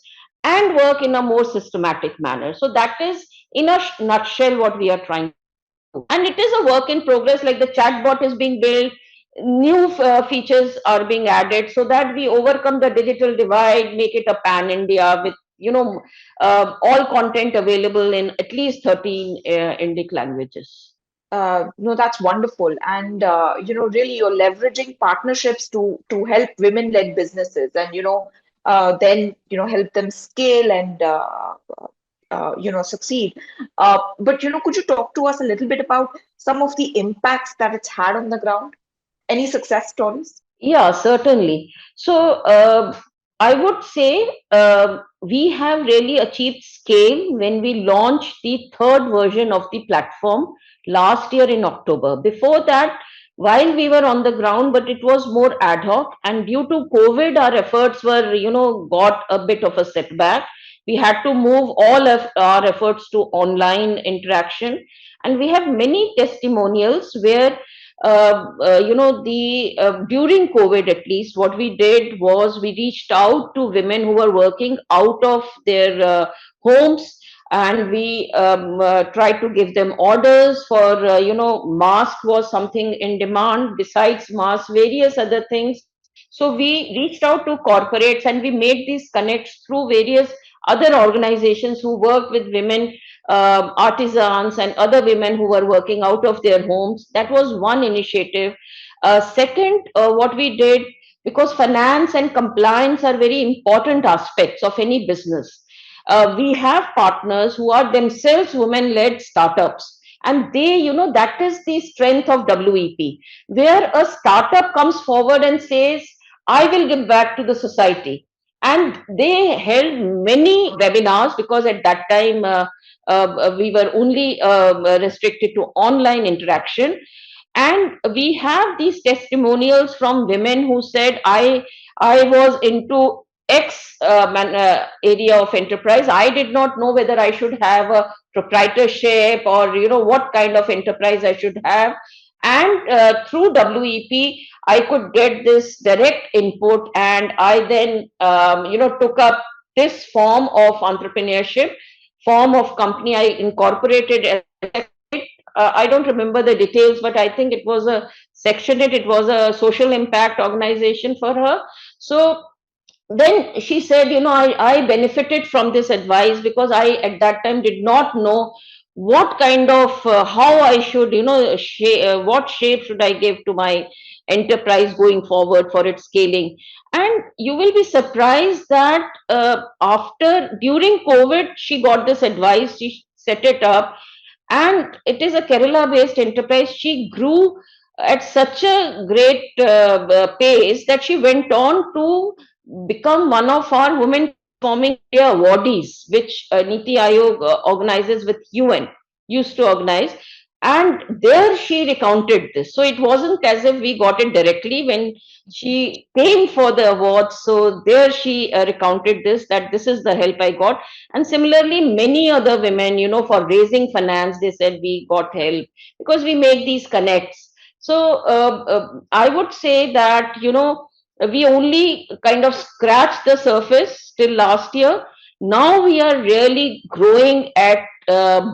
and work in a more systematic manner. So that is in a nutshell what we are trying to do. And it is a work in progress, like the chatbot is being built, new features are being added so that we overcome the digital divide, make it a pan India with all content available in at least 13 Indic languages. No, that's wonderful. And really you're leveraging partnerships to help women-led businesses, and then help them scale and succeed. But could you talk to us a little bit about some of the impacts that it's had on the ground? Any success stories? Yeah, certainly. So I would say we have really achieved scale when we launched the third version of the platform last year in October. Before that, while we were on the ground, but it was more ad hoc, and due to COVID, our efforts were, got a bit of a setback. We had to move all of our efforts to online interaction, and we have many testimonials where the during COVID, at least, what we did was we reached out to women who were working out of their homes, and we tried to give them orders for mask was something in demand, besides mask, various other things. So we reached out to corporates and we made these connects through various other organizations who work with women, artisans and other women who were working out of their homes. That was one initiative. Second, what we did, because finance and compliance are very important aspects of any business, we have partners who are themselves women-led startups, and they, that is the strength of WEP, where a startup comes forward and says, I will give back to the society. And they held many webinars, because at that time we were only restricted to online interaction. And we have these testimonials from women who said, I was into X area of enterprise. I did not know whether I should have a proprietorship or what kind of enterprise I should have. And through WEP, I could get this direct input, and I then took up this form of entrepreneurship, form of company. I incorporated. I don't remember the details, but I think it was a section. It was a social impact organization for her. So then she said, I benefited from this advice, because I at that time did not know what kind of how I should, what shape should I give to my enterprise going forward for its scaling. And you will be surprised that after during COVID, she got this advice, she set it up, and it is a Kerala based enterprise. She grew at such a great pace that she went on to become one of our women transforming India awardees, which Niti Aayog organizes with UN, used to organize. And there she recounted this. So it wasn't as if we got it directly when she came for the awards. So there she recounted this, that this is the help I got. And similarly, many other women, for raising finance, they said we got help, because we make these connects. So I would say that, we only kind of scratched the surface till last year. Now we are really growing at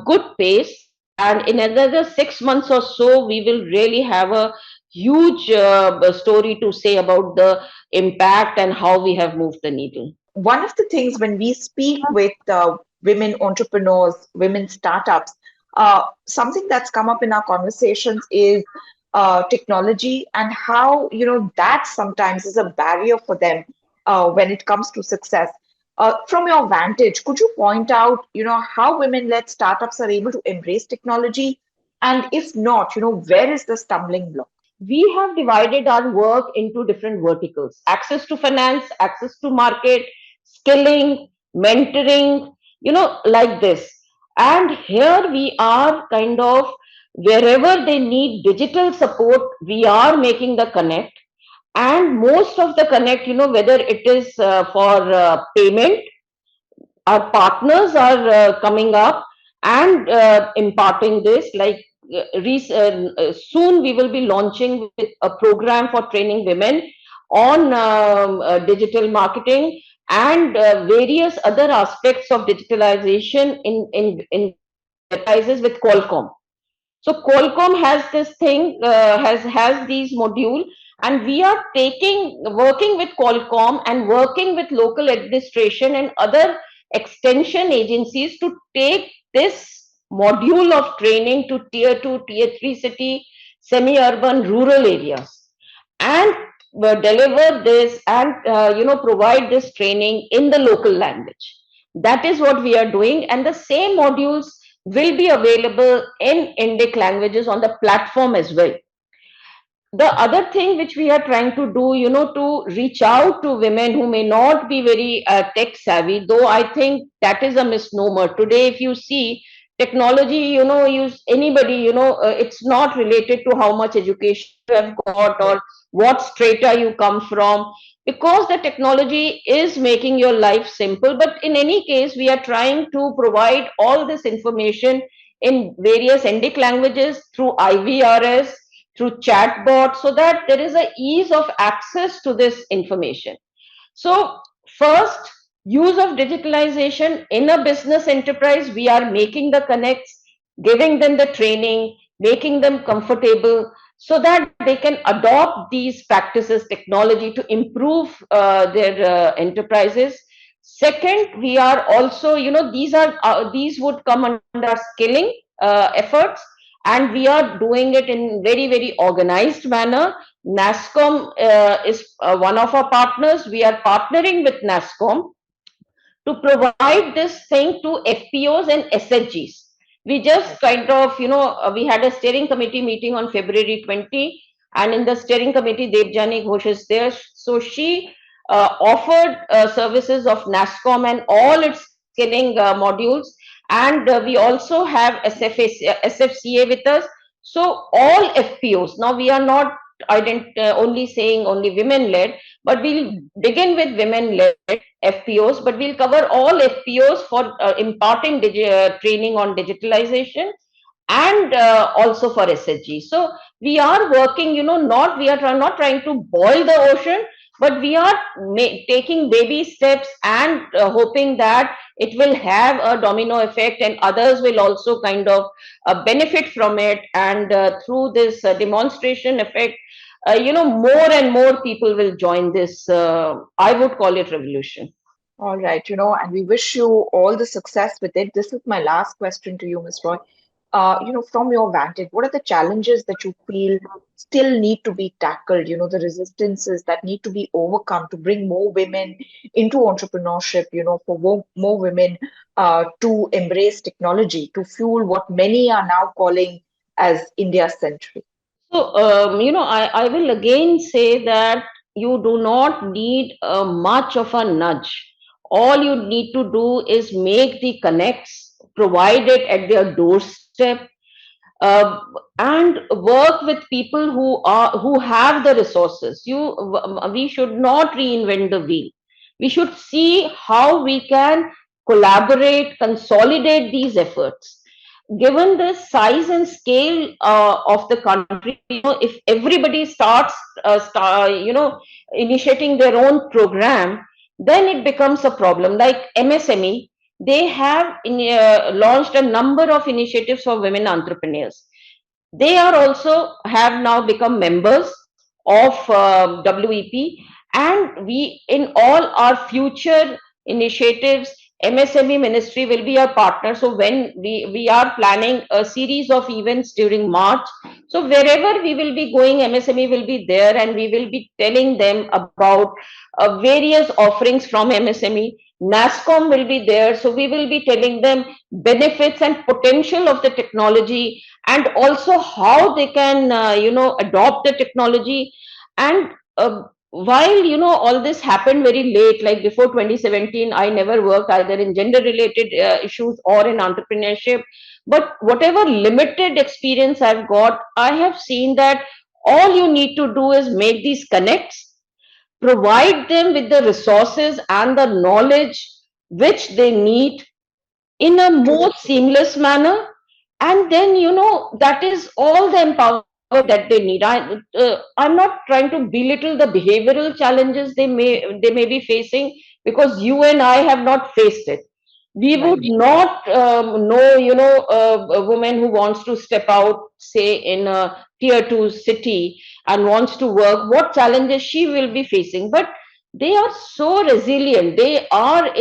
good pace, and in another 6 months or so, we will really have a huge story to say about the impact and how we have moved the needle. One of the things when we speak with women entrepreneurs, women startups, something that's come up in our conversations is technology, and how that sometimes is a barrier for them when it comes to success. From your vantage, could you point out how women-led startups are able to embrace technology, and if not, where is the stumbling block? We have divided our work into different verticals: access to finance, access to market, skilling, mentoring, like this. And here we are kind of, wherever they need digital support, we are making the connect. And most of the connect, whether it is for payment, our partners are coming up and imparting this. Like soon we will be launching with a program for training women on digital marketing and various other aspects of digitalization in enterprises with Qualcomm. So Qualcomm has this thing, has these module, and we are working with Qualcomm and working with local administration and other extension agencies to take this module of training to tier 2, tier 3 city, semi-urban, rural areas, and deliver this and provide this training in the local language. That is what we are doing, and the same modules will be available in Indic languages on the platform as well. The other thing which we are trying to do, to reach out to women who may not be very tech savvy, though I think that is a misnomer. Today, if you see, technology, use anybody, it's not related to how much education you have got or what strata you come from, because the technology is making your life simple. But in any case, we are trying to provide all this information in various Indic languages through IVRS, through chatbot, so that there is a ease of access to this information. So first, use of digitalization in a business enterprise, we are making the connects, giving them the training, making them comfortable so that they can adopt these practices, technology to improve their enterprises. Second, we are also, these would come under skilling efforts, and we are doing it in very, very organized manner. NASSCOM is one of our partners. We are partnering with NASSCOM to provide this thing to FPOs and SHGs. We just kind of, we had a steering committee meeting on February 20, and in the steering committee, Devjani Ghosh is there. So she offered services of NASSCOM and all its skilling modules. And we also have SFCA with us. So all FPOs, now we are not only saying only women led, but we'll begin with women led FPOs, but we'll cover all FPOs for imparting training on digitalization, and also for SHG. So we are working, we are not trying to boil the ocean, but we are taking baby steps and hoping that it will have a domino effect and others will also kind of benefit from it. And through this demonstration effect, more and more people will join this, I would call it revolution. All right, and we wish you all the success with it. This is my last question to you, Ms. Roy. From your vantage, what are the challenges that you feel still need to be tackled? The resistances that need to be overcome to bring more women into entrepreneurship, for more women to embrace technology, to fuel what many are now calling as India's century. So, I will again say that you do not need much of a nudge. All you need to do is make the connects, provide it at their doorstep, uh, and work with people who have the resources. We should not reinvent the wheel. We should see how we can collaborate, consolidate these efforts. Given the size and scale of the country, if everybody starts initiating their own program, then it becomes a problem. Like MSME, they have launched a number of initiatives for women entrepreneurs. They are also have now become members of WEP, and we in all our future initiatives, MSME ministry will be our partner. So when we are planning a series of events during March, so wherever we will be going, MSME will be there, and we will be telling them about various offerings from MSME. NASSCOM will be there, so we will be telling them benefits and potential of the technology, and also how they can adopt the technology. And while all this happened very late, like before 2017, I never worked either in gender related issues or in entrepreneurship, but whatever limited experience I've got, I have seen that all you need to do is make these connects, provide them with the resources and the knowledge which they need in a more seamless manner, and then that is all the empowerment that they need. I'm not trying to belittle the behavioral challenges they may be facing, because you and I have not faced it. We would not know, a woman who wants to step out, say in a tier 2 city, and wants to work, what challenges she will be facing. But they are so resilient, they are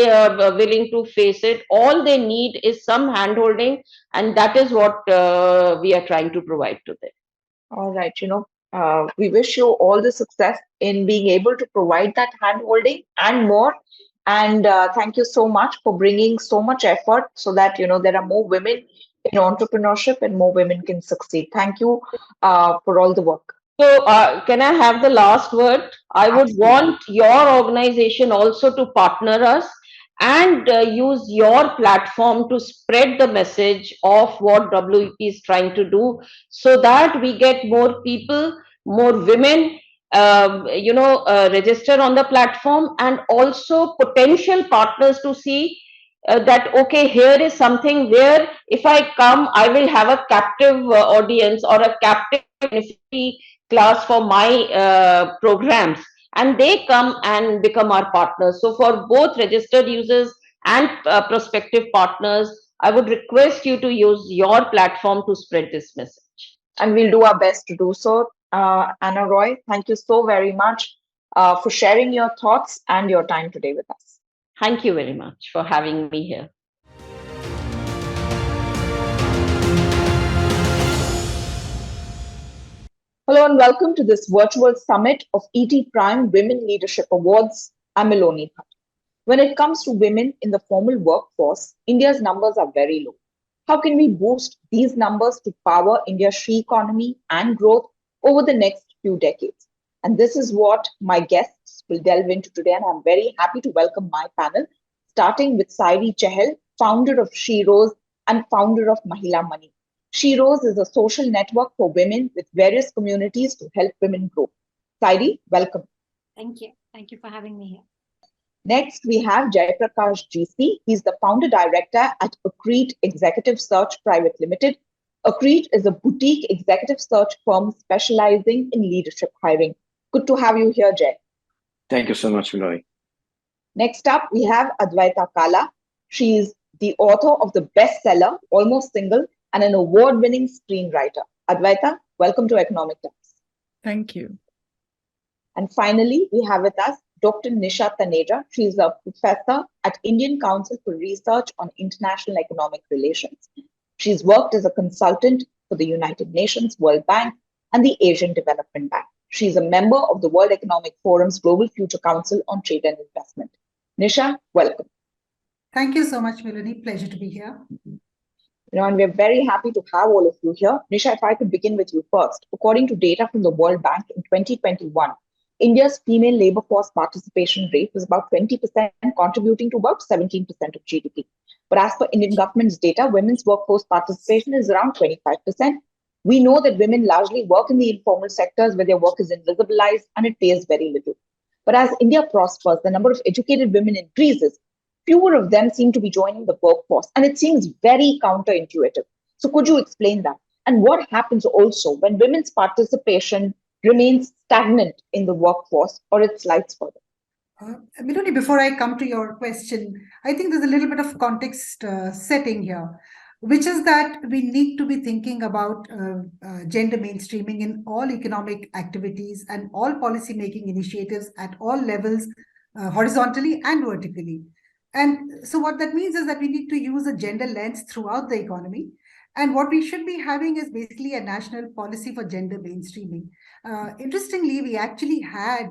willing to face it. All they need is some hand holding, and that is what we are trying to provide to them. All right, we wish you all the success in being able to provide that hand holding and more. And thank you so much for bringing so much effort so that there are more women in entrepreneurship and more women can succeed. Thank you for all the work. So, can I have the last word? I would Absolutely. want your organization also to partner us and use your platform to spread the message of what WEP is trying to do, so that we get more people, more women, register on the platform, and also potential partners to see that, okay, here is something where if I come, I will have a captive audience or a captive beneficiary class for my programs, and they come and become our partners. So for both registered users and prospective partners, I would request you to use your platform to spread this message. And we'll do our best to do so. Anna Roy, thank you so very much for sharing your thoughts and your time today with us. Thank you very much for having me here. Hello and welcome to this virtual summit of ET Prime Women Leadership Awards. I'm Miloni Bhatt. When it comes to women in the formal workforce, India's numbers are very low. How can we boost these numbers to power India's she economy and growth over the next few decades? And this is what my guests will delve into today. And I'm very happy to welcome my panel, starting with Sairi Chahal, founder of She Rose and founder of Mahila Money. She Rose is a social network for women with various communities to help women grow. Sairi, welcome. Thank you. Thank you for having me here. Next, we have Jayaprakash GC. He's the founder director at Accrete Executive Search Private Limited. Accrete is a boutique executive search firm specializing in leadership hiring. Good to have you here, Jay. Thank you so much, Miloni. Next up, we have Advaita Kala. She is the author of the bestseller, Almost Single, and an award-winning screenwriter. Advaita, welcome to Economic Times. Thank you. And finally, we have with us Dr. Nisha Taneja. She is a professor at Indian Council for Research on International Economic Relations. She's worked as a consultant for the United Nations, World Bank, and the Asian Development Bank. She's a member of the World Economic Forum's Global Future Council on Trade and Investment. Nisha, welcome. Thank you so much, Miloni. Pleasure to be here. And we're very happy to have all of you here. Nisha, if I could begin with you first. According to data from the World Bank in 2021, India's female labor force participation rate was about 20%, contributing to about 17% of GDP. But as per Indian government's data, women's workforce participation is around 25%. We know that women largely work in the informal sectors where their work is invisibilized and it pays very little. But as India prospers, the number of educated women increases. Fewer of them seem to be joining the workforce, and it seems very counterintuitive. So could you explain that? And what happens also when women's participation remains stagnant in the workforce or it slides further? Miloni, before I come to your question, I think there's a little bit of context setting here, which is that we need to be thinking about gender mainstreaming in all economic activities and all policy-making initiatives at all levels, horizontally and vertically. And so what that means is that we need to use a gender lens throughout the economy. And what we should be having is basically a national policy for gender mainstreaming. Interestingly, we actually had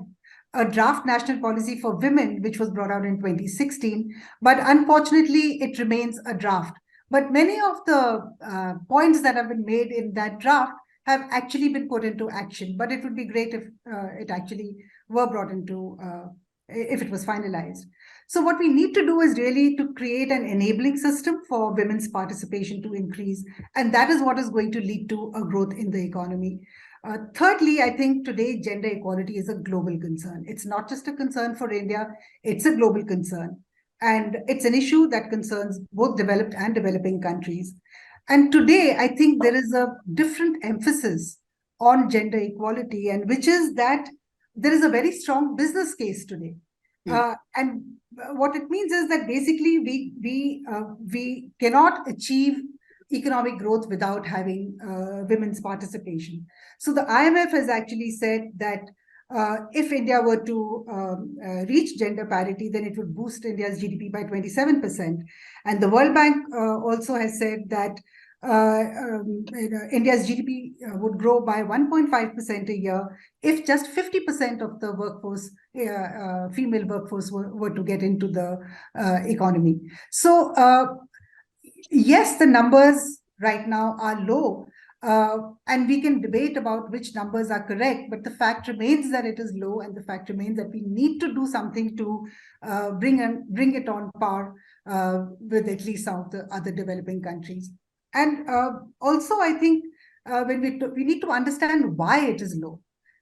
a draft national policy for women, which was brought out in 2016, but unfortunately, it remains a draft. But many of the points that have been made in that draft have actually been put into action. But it would be great if it actually were brought into, if it was finalized. So what we need to do is really to create an enabling system for women's participation to increase. And that is what is going to lead to a growth in the economy. Thirdly, I think today gender equality is a global concern. It's not just a concern for India, it's a global concern. And it's an issue that concerns both developed and developing countries. And today, I think there is a different emphasis on gender equality, and which is that there is a very strong business case today. And what it means is that basically we cannot achieve economic growth without having women's participation. So the IMF has actually said that if India were to reach gender parity, then it would boost India's GDP by 27%. And the World Bank also has said that India's GDP would grow by 1.5% a year if just 50% of the workforce, female workforce, were to get into the economy. So yes, the numbers right now are low, And we can debate about which numbers are correct, but the fact remains that it is low, and the fact remains that we need to do something to bring it on par with at least some of the other developing countries. And also, I think when we need to understand why it is low.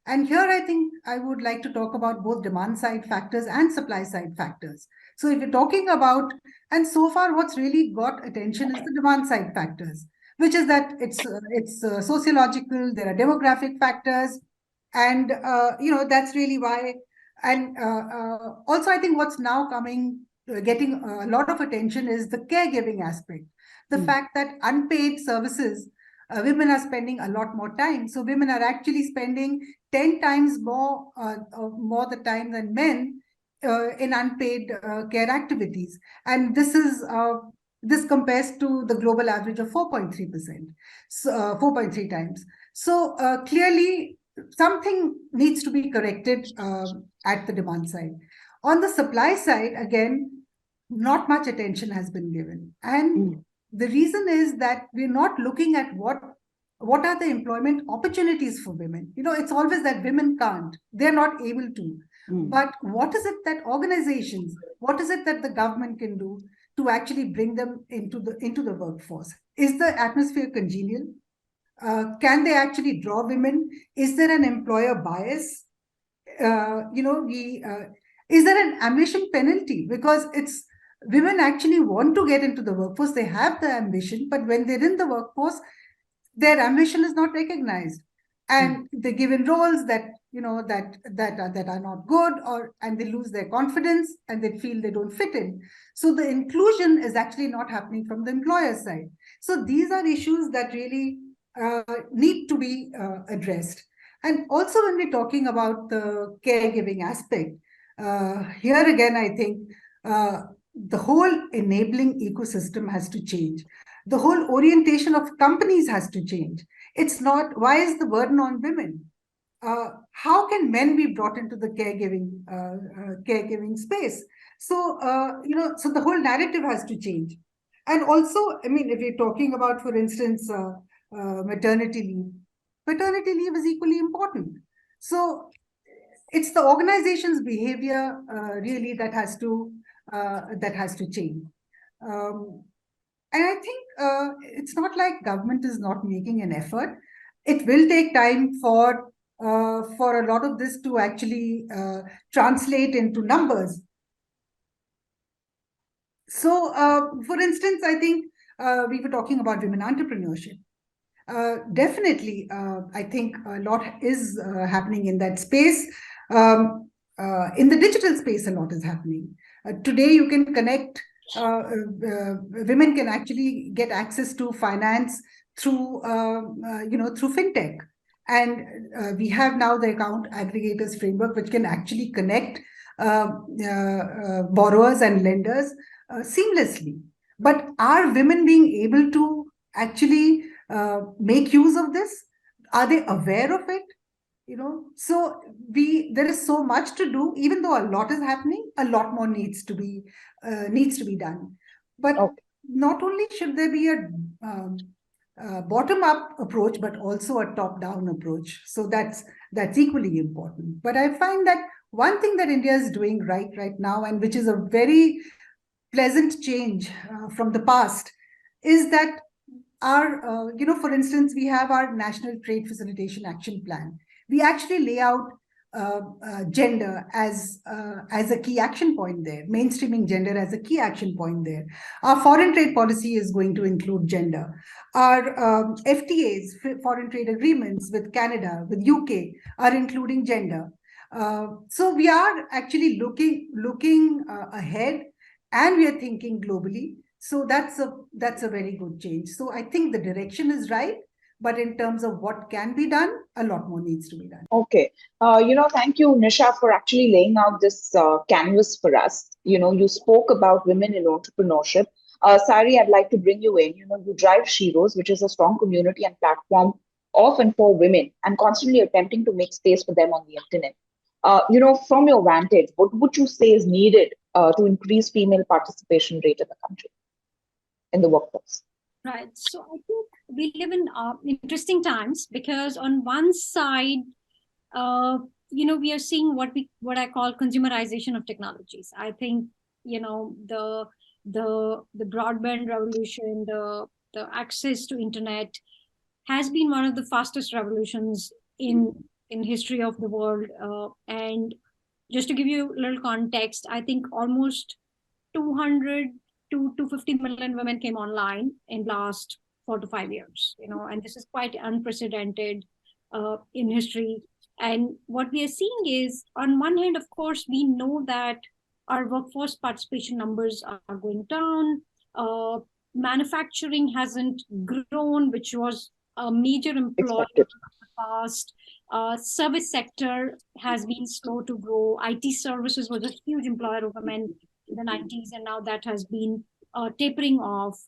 And here, I think I would like to talk about both demand side factors and supply side factors. So if you're talking about, and so far what's really got attention is the demand side factors, which is that it's sociological, there are demographic factors, and that's really why. And also, I think what's now getting a lot of attention is the caregiving aspect. The fact that unpaid services, women are spending a lot more time. So women are actually spending 10 times more the time than men in unpaid care activities. And this compares to the global average of 4.3%, so 4.3 times. So clearly, something needs to be corrected at the demand side. On the supply side, again, not much attention has been given. And the reason is that we're not looking at what are the employment opportunities for women. It's always that women can't, they're not able to. But what is it that organizations, what is it that the government can do to actually bring them into the workforce? Is the atmosphere congenial? Can they actually draw women? Is there an employer bias? Is there an ambition penalty? Because women actually want to get into the workforce. They have the ambition, but when they're in the workforce, their ambition is not recognized, and they're given roles that are not good, and they lose their confidence, and they feel they don't fit in. So the inclusion is actually not happening from the employer side. So these are issues that really need to be addressed. And also, when we're talking about the caregiving aspect, here again, I think the whole enabling ecosystem has to change. The whole orientation of companies has to change. It's not, why is the burden on women? How can men be brought into the caregiving space? So, so the whole narrative has to change. And also, I mean, if you're talking about, for instance, maternity leave is equally important. So it's the organization's behavior really that has to change. And I think it's not like government is not making an effort. It will take time for a lot of this to actually translate into numbers. So, for instance, I think we were talking about women entrepreneurship. Definitely, I think a lot is happening in that space. In the digital space, a lot is happening. Today, you can connect. Women can actually get access to finance through fintech, and we have now the account aggregators framework, which can actually connect borrowers and lenders seamlessly. But are women being able to actually make use of this? Are they aware of it? So there is so much to do. Even though a lot is happening, a lot more needs to be done. But not only should there be a bottom-up approach, but also a top-down approach. So that's equally important. But I find that one thing that India is doing right now, and which is a very pleasant change from the past, is that our, for instance, we have our National Trade Facilitation Action Plan. We actually lay out gender as a key action point there, mainstreaming gender as a key action point there. Our foreign trade policy is going to include gender. Our FTAs, foreign trade agreements with Canada, with UK, are including gender. So we are actually looking ahead, and we are thinking globally. So that's a very good change. So I think the direction is right. But in terms of what can be done, a lot more needs to be done. Okay. Thank you, Nisha, for actually laying out this canvas for us. You spoke about women in entrepreneurship. Sari, I'd like to bring you in. You drive Sheroes, which is a strong community and platform of and for women, and constantly attempting to make space for them on the internet. From your vantage, what would you say is needed to increase female participation rate in the country, in the workforce? Right. So I think we live in interesting times because on one side, uh, we are seeing what I call consumerization of technologies. I think the broadband revolution, the access to internet has been one of the fastest revolutions in history of the world. And just to give you a little context, I think almost 200 to 250 million women came online in last 4 to 5 years, and this is quite unprecedented in history. And what we are seeing is, on one hand, of course, we know that our workforce participation numbers are going down. Manufacturing hasn't grown, which was a major employer in Expected. the past. Service sector has been slow to grow. IT services was a huge employer of women in the 90s, and now that has been tapering off.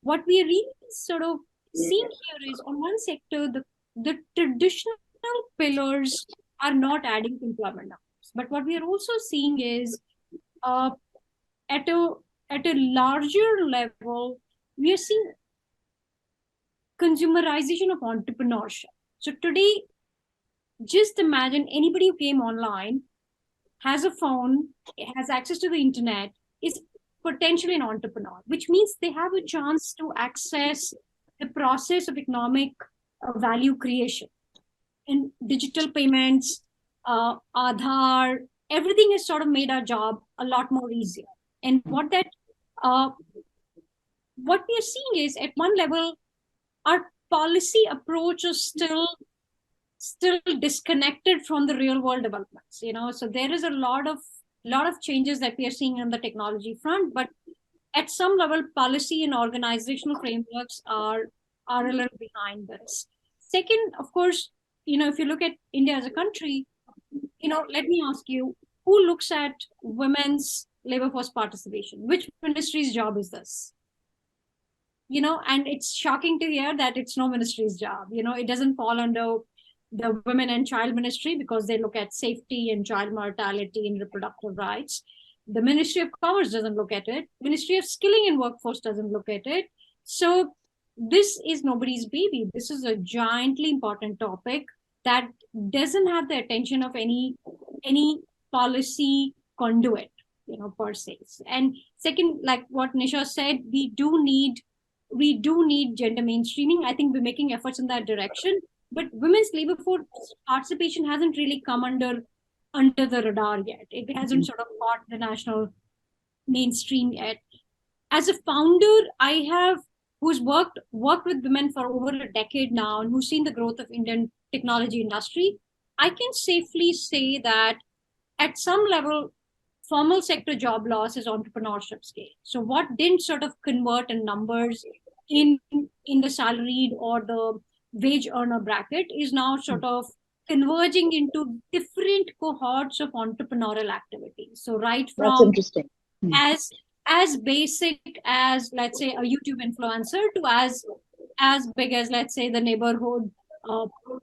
What we are really sort of seeing here is, on one sector, the traditional pillars are not adding to employment numbers. But what we are also seeing is, uh, at a larger level, we are seeing consumerization of entrepreneurship. So today, just imagine anybody who came online, has a phone, has access to the internet, is potentially an entrepreneur, which means they have a chance to access the process of economic value creation. In digital payments, Aadhaar, everything has sort of made our job a lot more easier. And what we are seeing is, at one level, our policy approach is still disconnected from the real world developments. So there is a lot of changes that we are seeing on the technology front, but at some level, policy and organizational frameworks are a little behind this. Second, of course, if you look at India as a country, let me ask you, who looks at women's labor force participation? Which ministry's job is this? And it's shocking to hear that it's no ministry's job. It doesn't fall under the women and child ministry, because they look at safety and child mortality and reproductive rights. The Ministry of Commerce doesn't look at it. Ministry of Skilling and Workforce doesn't look at it. So this is nobody's baby. This is a giantly important topic that doesn't have the attention of any policy conduit, per se. And second, like what Nisha said, we do need gender mainstreaming. I think we're making efforts in that direction, but women's labor force participation hasn't really come under the radar yet. It hasn't sort of caught the national mainstream yet. As a founder, who's worked with women for over a decade now, and who's seen the growth of Indian technology industry, I can safely say that at some level, formal sector job loss is entrepreneurship scale. So what didn't sort of convert in numbers in the salaried or the wage earner bracket is now sort of converging into different cohorts of entrepreneurial activities. So right That's from interesting. as basic as, let's say, a YouTube influencer, to as big as, let's say, the neighborhood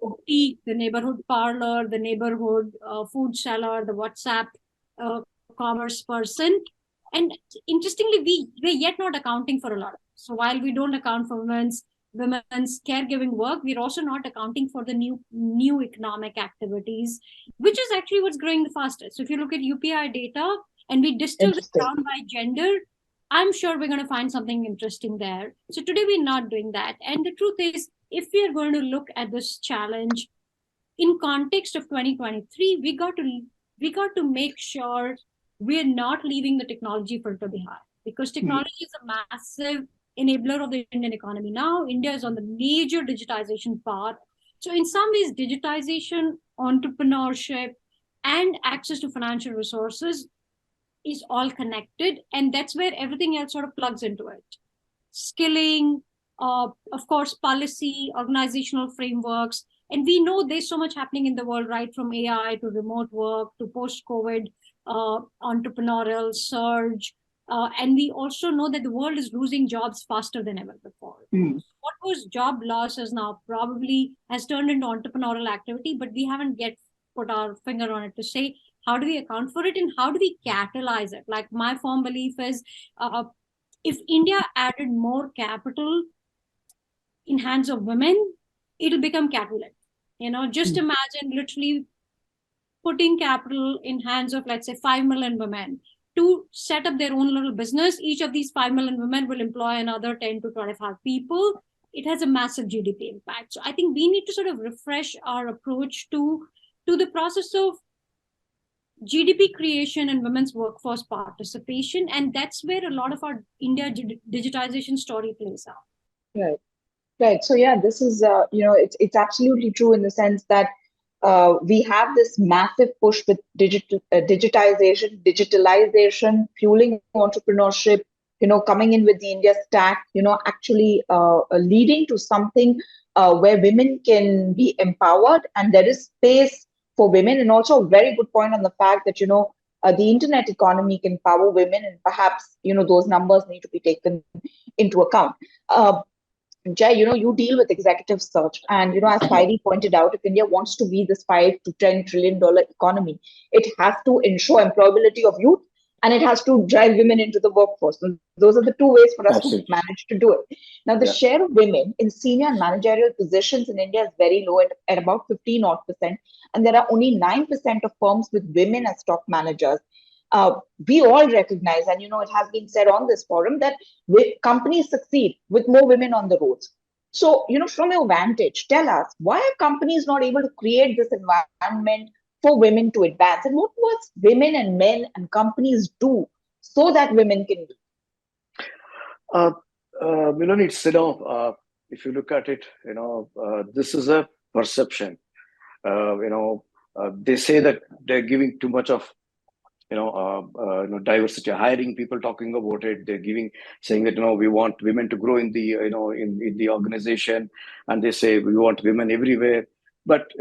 boutique, the neighborhood parlor, the neighborhood food seller, the WhatsApp commerce person. And interestingly, we're yet not accounting for a lot of it. So while we don't account for women's caregiving work, we're also not accounting for the new economic activities, which is actually what's growing the fastest. So if you look at UPI data and we distill it down by gender, I'm sure we're going to find something interesting there. So today we're not doing that. And the truth is, if we are going to look at this challenge in context of 2023, we got to make sure we're not leaving the technology filter behind, because technology is a massive enabler of the Indian economy. Now, India is on the major digitization path. So in some ways, digitization, entrepreneurship, and access to financial resources is all connected. And that's where everything else sort of plugs into it. Skilling, of course, policy, organizational frameworks. And we know there's so much happening in the world, right from AI to remote work to post-COVID entrepreneurial surge. And we also know that the world is losing jobs faster than ever before. What was job loss is now probably has turned into entrepreneurial activity, but we haven't yet put our finger on it to say, how do we account for it and how do we catalyze it? Like, my firm belief is, if India added more capital in hands of women, it'll become capital. Just imagine literally putting capital in hands of, let's say, 5 million women to set up their own little business. Each of these 5 million women will employ another 10 to 25 people. It has a massive GDP impact. So I think we need to sort of refresh our approach to the process of GDP creation and women's workforce participation. And that's where a lot of our India digitization story plays out. Right. Right. So yeah, this is it's absolutely true in the sense that we have this massive push with digitalization, fueling entrepreneurship, coming in with the India Stack, actually leading to something where women can be empowered and there is space for women. And also a very good point on the fact that, the internet economy can power women, and perhaps, those numbers need to be taken into account. Jai, you deal with executive search, and as Heidi pointed out, if India wants to be this $5 to $10 trillion economy, it has to ensure employability of youth, and it has to drive women into the workforce. And those are the two ways for us to manage to do it. Now, the share of women in senior and managerial positions in India is very low at about 15%, and there are only 9% of firms with women as top managers. We all recognize, and it has been said on this forum, that companies succeed with more women on the roads. So, from your vantage, tell us, why are companies not able to create this environment for women to advance? And what must women and men and companies do so that women can do? Milani, it's, if you look at it, this is a perception. They say that they're giving too much of diversity, hiring people talking about it. They're saying that we want women to grow in the in the organization, and they say we want women everywhere. But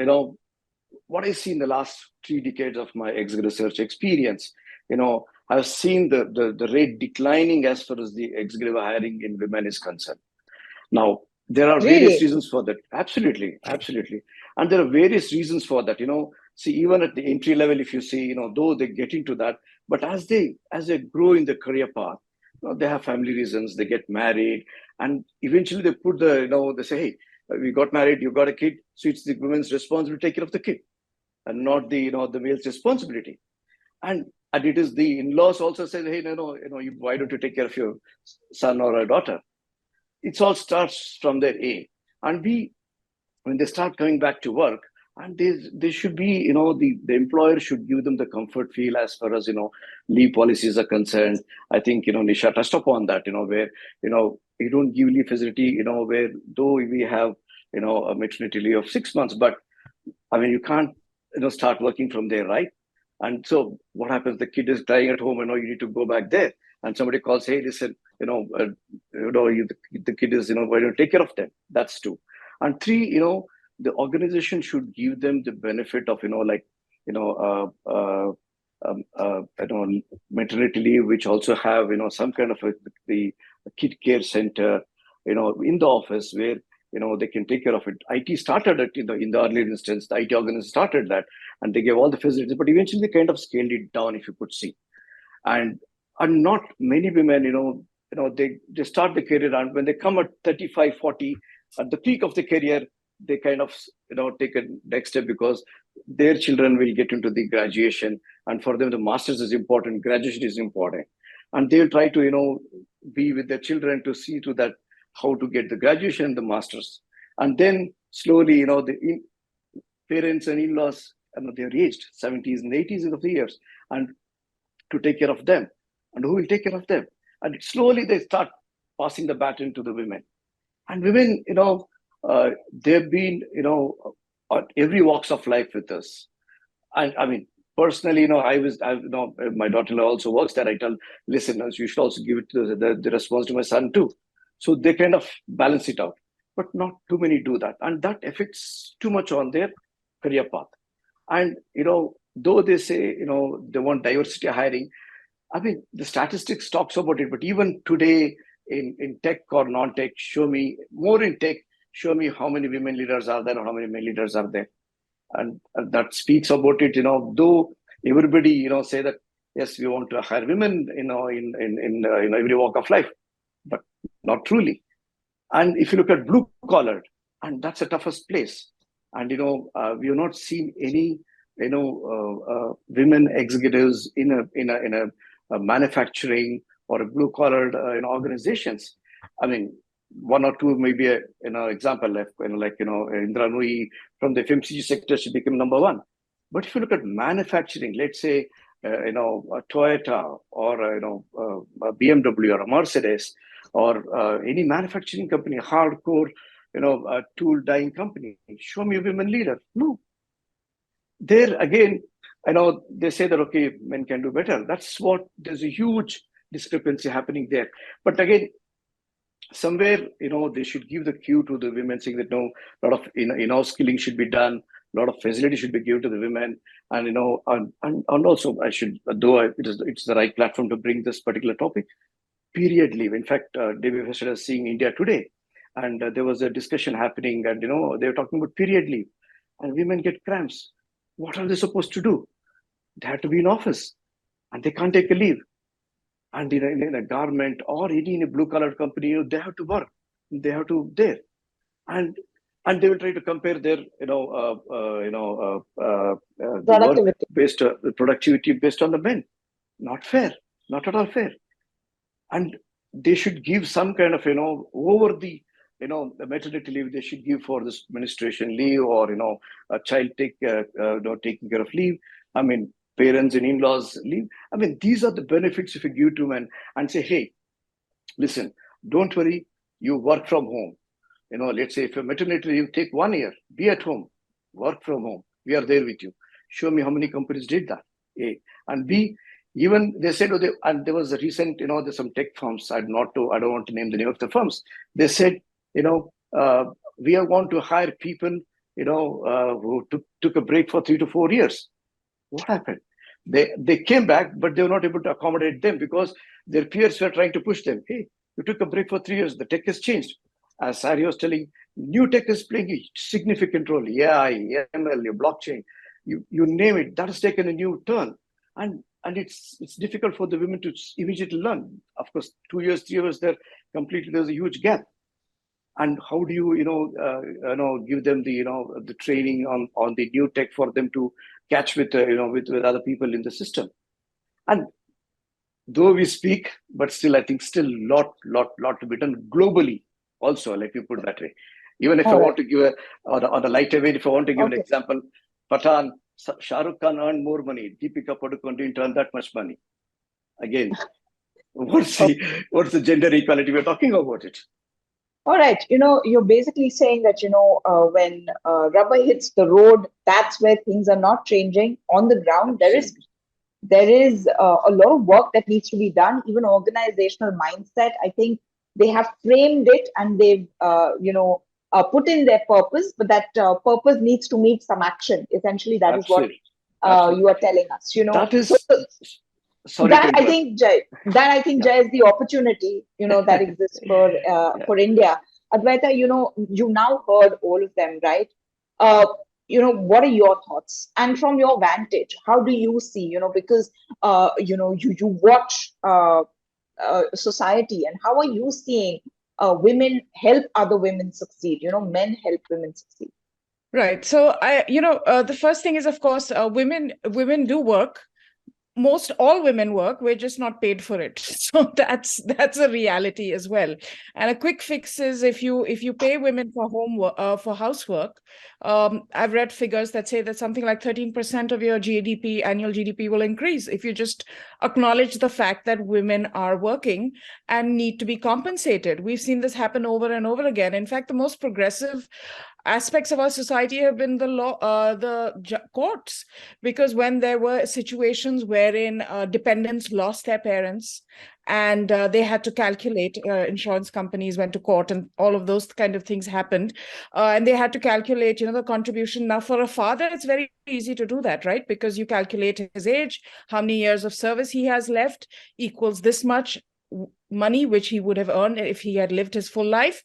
what I see in the last 3 decades of my executive search experience, I've seen the rate declining as far as the executive hiring in women is concerned. Now there are various reasons for that. Absolutely, and there are various reasons for that. See, even at the entry level, if you see, though they get into that, but as they grow in the career path, they have family reasons, they get married, and eventually they put they say, hey, we got married, you got a kid, so it's the woman's responsibility to take care of the kid, and not the the male's responsibility. And it is the in-laws also say, hey, why don't you take care of your son or a daughter? It all starts from their A, and B, when they start coming back to work. And they should be, the employer should give them the comfort feel as far as, leave policies are concerned. I think, Nisha touched upon that, where, you don't give leave facility, where though we have, a maternity leave of 6 months, but I mean, you can't, start working from there, right? And so what happens? The kid is dying at home, you need to go back there. And somebody calls, hey, listen, the kid is, why don't you take care of them? That's 2. And 3, the organization should give them the benefit of, maternity leave, which also have, some kind of the kid care center, in the office where, they can take care of it. IT started it in the earlier instance. The IT organization started that, and they gave all the facilities, but eventually they kind of scaled it down, if you could see. And not many women, they start the career, and when they come at 35, 40, at the peak of the career, they kind of take a next step because their children will get into the graduation, and for them the master's is important, graduation is important, and they'll try to be with their children to see to that how to get the graduation and the master's. And then slowly the parents and in-laws, they're aged 70s and 80s of the years, and to take care of them, and who will take care of them? And slowly they start passing the baton to the women. And women, they've been, at every walks of life with us. And I mean, personally, my daughter-in-law also works there. I tell, listen, you should also give it to the response to my son too. So they kind of balance it out, but not too many do that. And that affects too much on their career path. And, though they say, they want diversity hiring, I mean, the statistics talks about it, but even today in tech or non-tech, show me more in tech, show me how many women leaders are there or how many men leaders are there. And that speaks about it, though everybody, say that, yes, we want to hire women, in every walk of life, but not truly. And if you look at blue collar, and that's the toughest place. And we have not seen any women executives in a manufacturing or a blue collar organizations. I mean, one or two maybe example like Indra Nui from the FMCG sector, she became number one. But if you look at manufacturing, let's say a Toyota or a BMW or a Mercedes or any manufacturing company, hardcore a tool dyeing company, show me a women leader. No. There again, they say that okay, men can do better. That's what there's a huge discrepancy happening there. But again, somewhere they should give the cue to the women, saying that no, a lot of in-house skilling should be done, a lot of facility should be given to the women, and and also I should, though it's the right platform to bring this particular topic, period leave. In fact, David Hester is seeing India Today, and there was a discussion happening, and they were talking about period leave, and women get cramps. What are they supposed to do? They have to be in office, and they can't take a leave. And in a garment or in a blue collar company, they have to work. They have to there, and they will try to compare their Productivity. based productivity based on the men. Not fair. Not at all fair. And they should give some kind of over the the maternity leave they should give for this menstruation leave, or a child taking care of leave. I mean, parents and in-laws leave. I mean, these are the benefits if you give to men and say, hey, listen, don't worry, you work from home. Let's say if you're maternity leave, take 1 year, be at home, work from home. We are there with you. Show me how many companies did that. A. And B, even they said, and there was a recent, there's some tech firms, I don't want to name the name of the firms. They said, we are going to hire people, who took a break for 3 to 4 years. What happened? They came back, but they were not able to accommodate them because their peers were trying to push them. Hey, you took a break for 3 years. The tech has changed. As Sari was telling, new tech is playing a significant role. AI, ML, your blockchain, you name it. That has taken a new turn, and it's difficult for the women to immediately learn. Of course, 2 years, 3 years, there's a huge gap. And how do you give them the training on the new tech for them to catch with with other people in the system? And though we speak, but still I think still lot to be done globally also, let me put it that way. Even if I want to give on a lighter way, if I want to give an example, Pathan, Shah Rukh Khan earned more money, Deepika Padukone didn't earn that much money. Again, what's the gender equality? We're talking about it. All right, you're basically saying that, when rubber hits the road, that's where things are not changing. On the ground, there is a lot of work that needs to be done, even organizational mindset. I think they have framed it and they've, put in their purpose, but that purpose needs to meet some action. Essentially, that is what you are telling us, That is... Sorry, I think, Jai, is the opportunity, that exists for India. Advaita, you now heard all of them, right? What are your thoughts? And from your vantage, how do you see, because, you watch society, and how are you seeing women help other women succeed? Men help women succeed. Right. So the first thing is, of course, women do work. Most all women work, we're just not paid for it. So that's a reality as well. And a quick fix is if you pay women for homework, for housework, I've read figures that say that something like 13% of your annual GDP will increase if you just acknowledge the fact that women are working and need to be compensated. We've seen this happen over and over again. In fact, the most progressive aspects of our society have been the law, the courts, because when there were situations wherein dependents lost their parents and they had to calculate, insurance companies went to court and all of those kind of things happened, and they had to calculate, the contribution. Now, for a father, it's very easy to do that, right? Because you calculate his age, how many years of service he has left equals this much money, which he would have earned if he had lived his full life.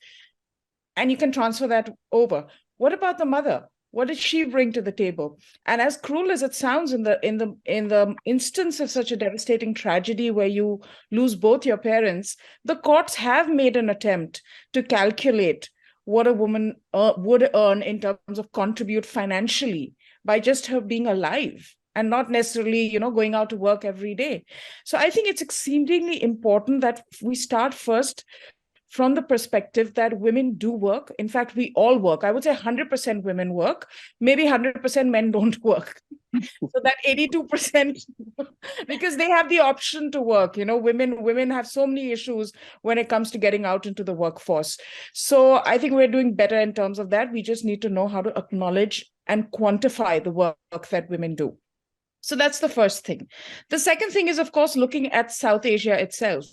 And you can transfer that over. What about the mother? What did she bring to the table? And as cruel as it sounds, in the instance of such a devastating tragedy where you lose both your parents, the courts have made an attempt to calculate what a woman would earn in terms of contribute financially by just her being alive and not necessarily, going out to work every day. So I think it's exceedingly important that we start first from the perspective that women do work. In fact, we all work. I would say 100% women work, maybe 100% men don't work. So that 82%, because they have the option to work. Women have so many issues when it comes to getting out into the workforce. So I think we're doing better in terms of that. We just need to know how to acknowledge and quantify the work that women do. So that's the first thing. The second thing is, of course, looking at South Asia itself.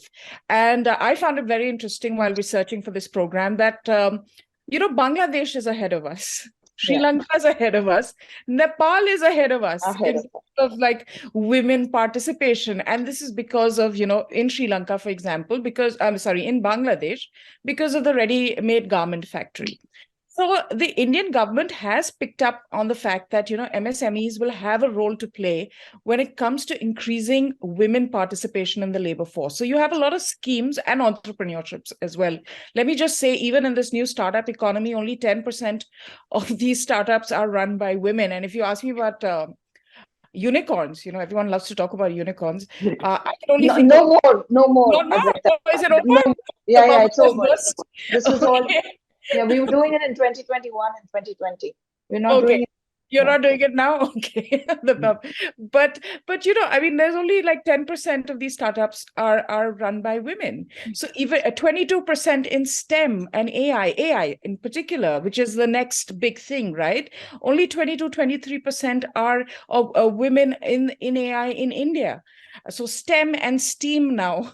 And I found it very interesting while researching for this program that, Bangladesh is ahead of us. Sri Lanka is ahead of us. Nepal is ahead of us in terms of like women participation. And this is because of, in Sri Lanka, for example, in Bangladesh, because of the ready-made garment factory. So the Indian government has picked up on the fact that, MSMEs will have a role to play when it comes to increasing women participation in the labor force. So you have a lot of schemes and entrepreneurships as well. Let me just say, even in this new startup economy, only 10% of these startups are run by women. And if you ask me about unicorns, everyone loves to talk about unicorns. I can only think no more. No, is it over? No, yeah, it's over. Burst. This was all. Yeah, we were doing it in 2021 and 2020. We're not doing it. You're not doing it now? Okay. But there's only like 10% of these startups are run by women. So even 22% in STEM and AI in particular, which is the next big thing, right? Only 23% are of women in AI in India. So STEM and STEAM now,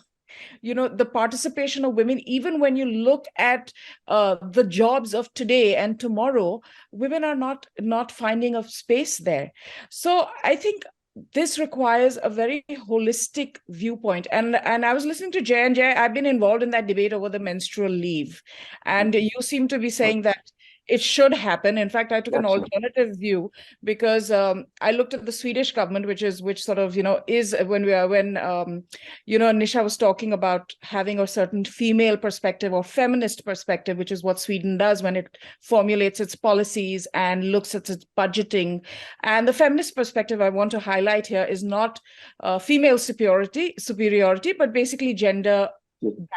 the participation of women, even when you look at the jobs of today and tomorrow, women are not finding a space there. So I think this requires a very holistic viewpoint. And I was listening to Jay, and Jay, I've been involved in that debate over the menstrual leave. And you seem to be saying that it should happen. In fact, I took an alternative view because I looked at the Swedish government, which is when Nisha was talking about having a certain female perspective or feminist perspective, which is what Sweden does when it formulates its policies and looks at its budgeting. And the feminist perspective I want to highlight here is not female superiority, but basically gender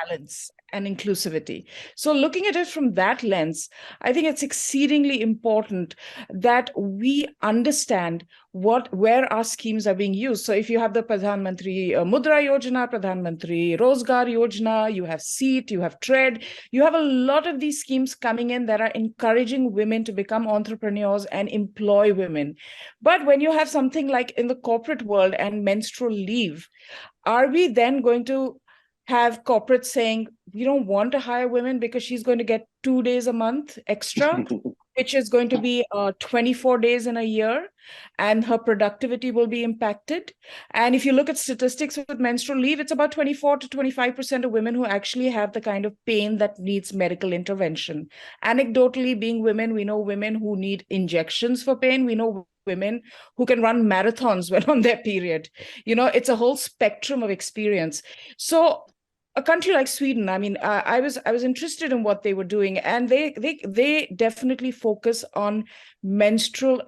balance and inclusivity. So looking at it from that lens, I think it's exceedingly important that we understand where our schemes are being used. So if you have the Pradhan Mantri Mudra Yojana, Pradhan Mantri Rozgar Yojana, you have SEAT, you have TREAD, you have a lot of these schemes coming in that are encouraging women to become entrepreneurs and employ women. But when you have something like in the corporate world and menstrual leave, are we then going to have corporates saying, we don't want to hire women because she's going to get 2 days a month extra, which is going to be 24 days in a year, and her productivity will be impacted. And if you look at statistics with menstrual leave, it's about 24 to 25% of women who actually have the kind of pain that needs medical intervention. Anecdotally, being women, we know women who need injections for pain. We know women who can run marathons when on their period. It's a whole spectrum of experience. So a country like Sweden, I was interested in what they were doing, and they definitely focus on menstrually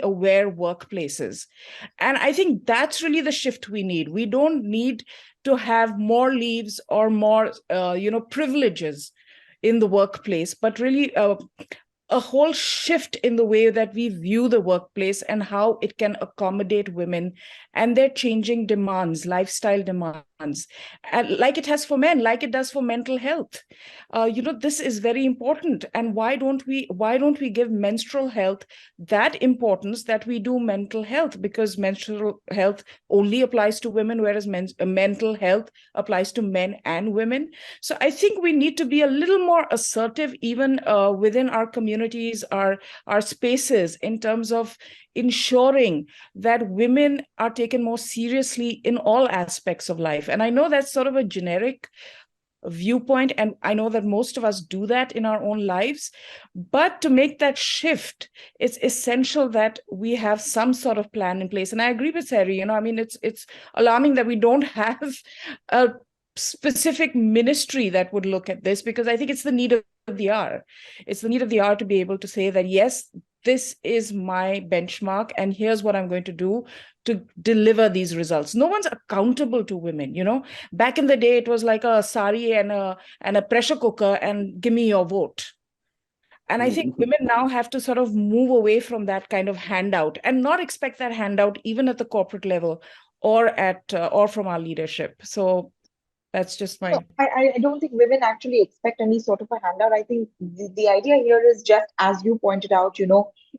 aware workplaces. And I think that's really the shift we need. We don't need to have more leaves or more privileges in the workplace, but really a whole shift in the way that we view the workplace and how it can accommodate women and their changing demands, lifestyle demands, and like it has for men, like it does for mental health. This is very important. And why don't we give menstrual health that importance that we do mental health? Because menstrual health only applies to women, whereas mental health applies to men and women. So I think we need to be a little more assertive, even within our communities, our spaces, in terms of ensuring that women are taken more seriously in all aspects of life. And I know that's sort of a generic viewpoint, and I know that most of us do that in our own lives, but to make that shift, it's essential that we have some sort of plan in place. And I agree with Sari, I mean, it's alarming that we don't have a specific ministry that would look at this, because I think it's the need of the hour. It's the need of the hour to be able to say that, yes, this is my benchmark, and here's what I'm going to do to deliver these results. No one's accountable to women. Back in the day, it was like a sari and a pressure cooker, and give me your vote. And I think women now have to sort of move away from that kind of handout and not expect that handout even at the corporate level or from our leadership. So that's just my... So I don't think women actually expect any sort of a handout. I think the idea here is just, as you pointed out,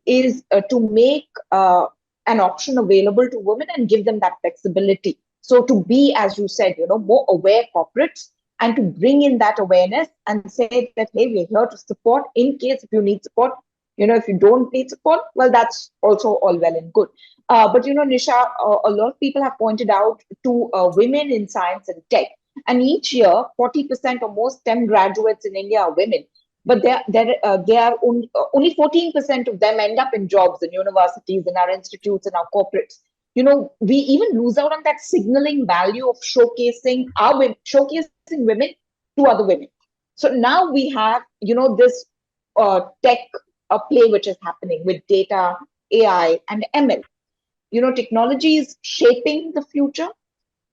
is to make an option available to women and give them that flexibility. So to be, as you said, more aware corporates, and to bring in that awareness and say that, hey, we're here to support in case if you need support. If you don't need support, well, that's also all well and good. But, Nisha, a lot of people have pointed out to women in science and tech. And each year, 40% or more STEM graduates in India are women. But only 14% of them end up in jobs in universities, in our institutes, in our corporates. We even lose out on that signaling value of showcasing women to other women. So now we have, this tech play which is happening with data, AI, and ML. Technology is shaping the future.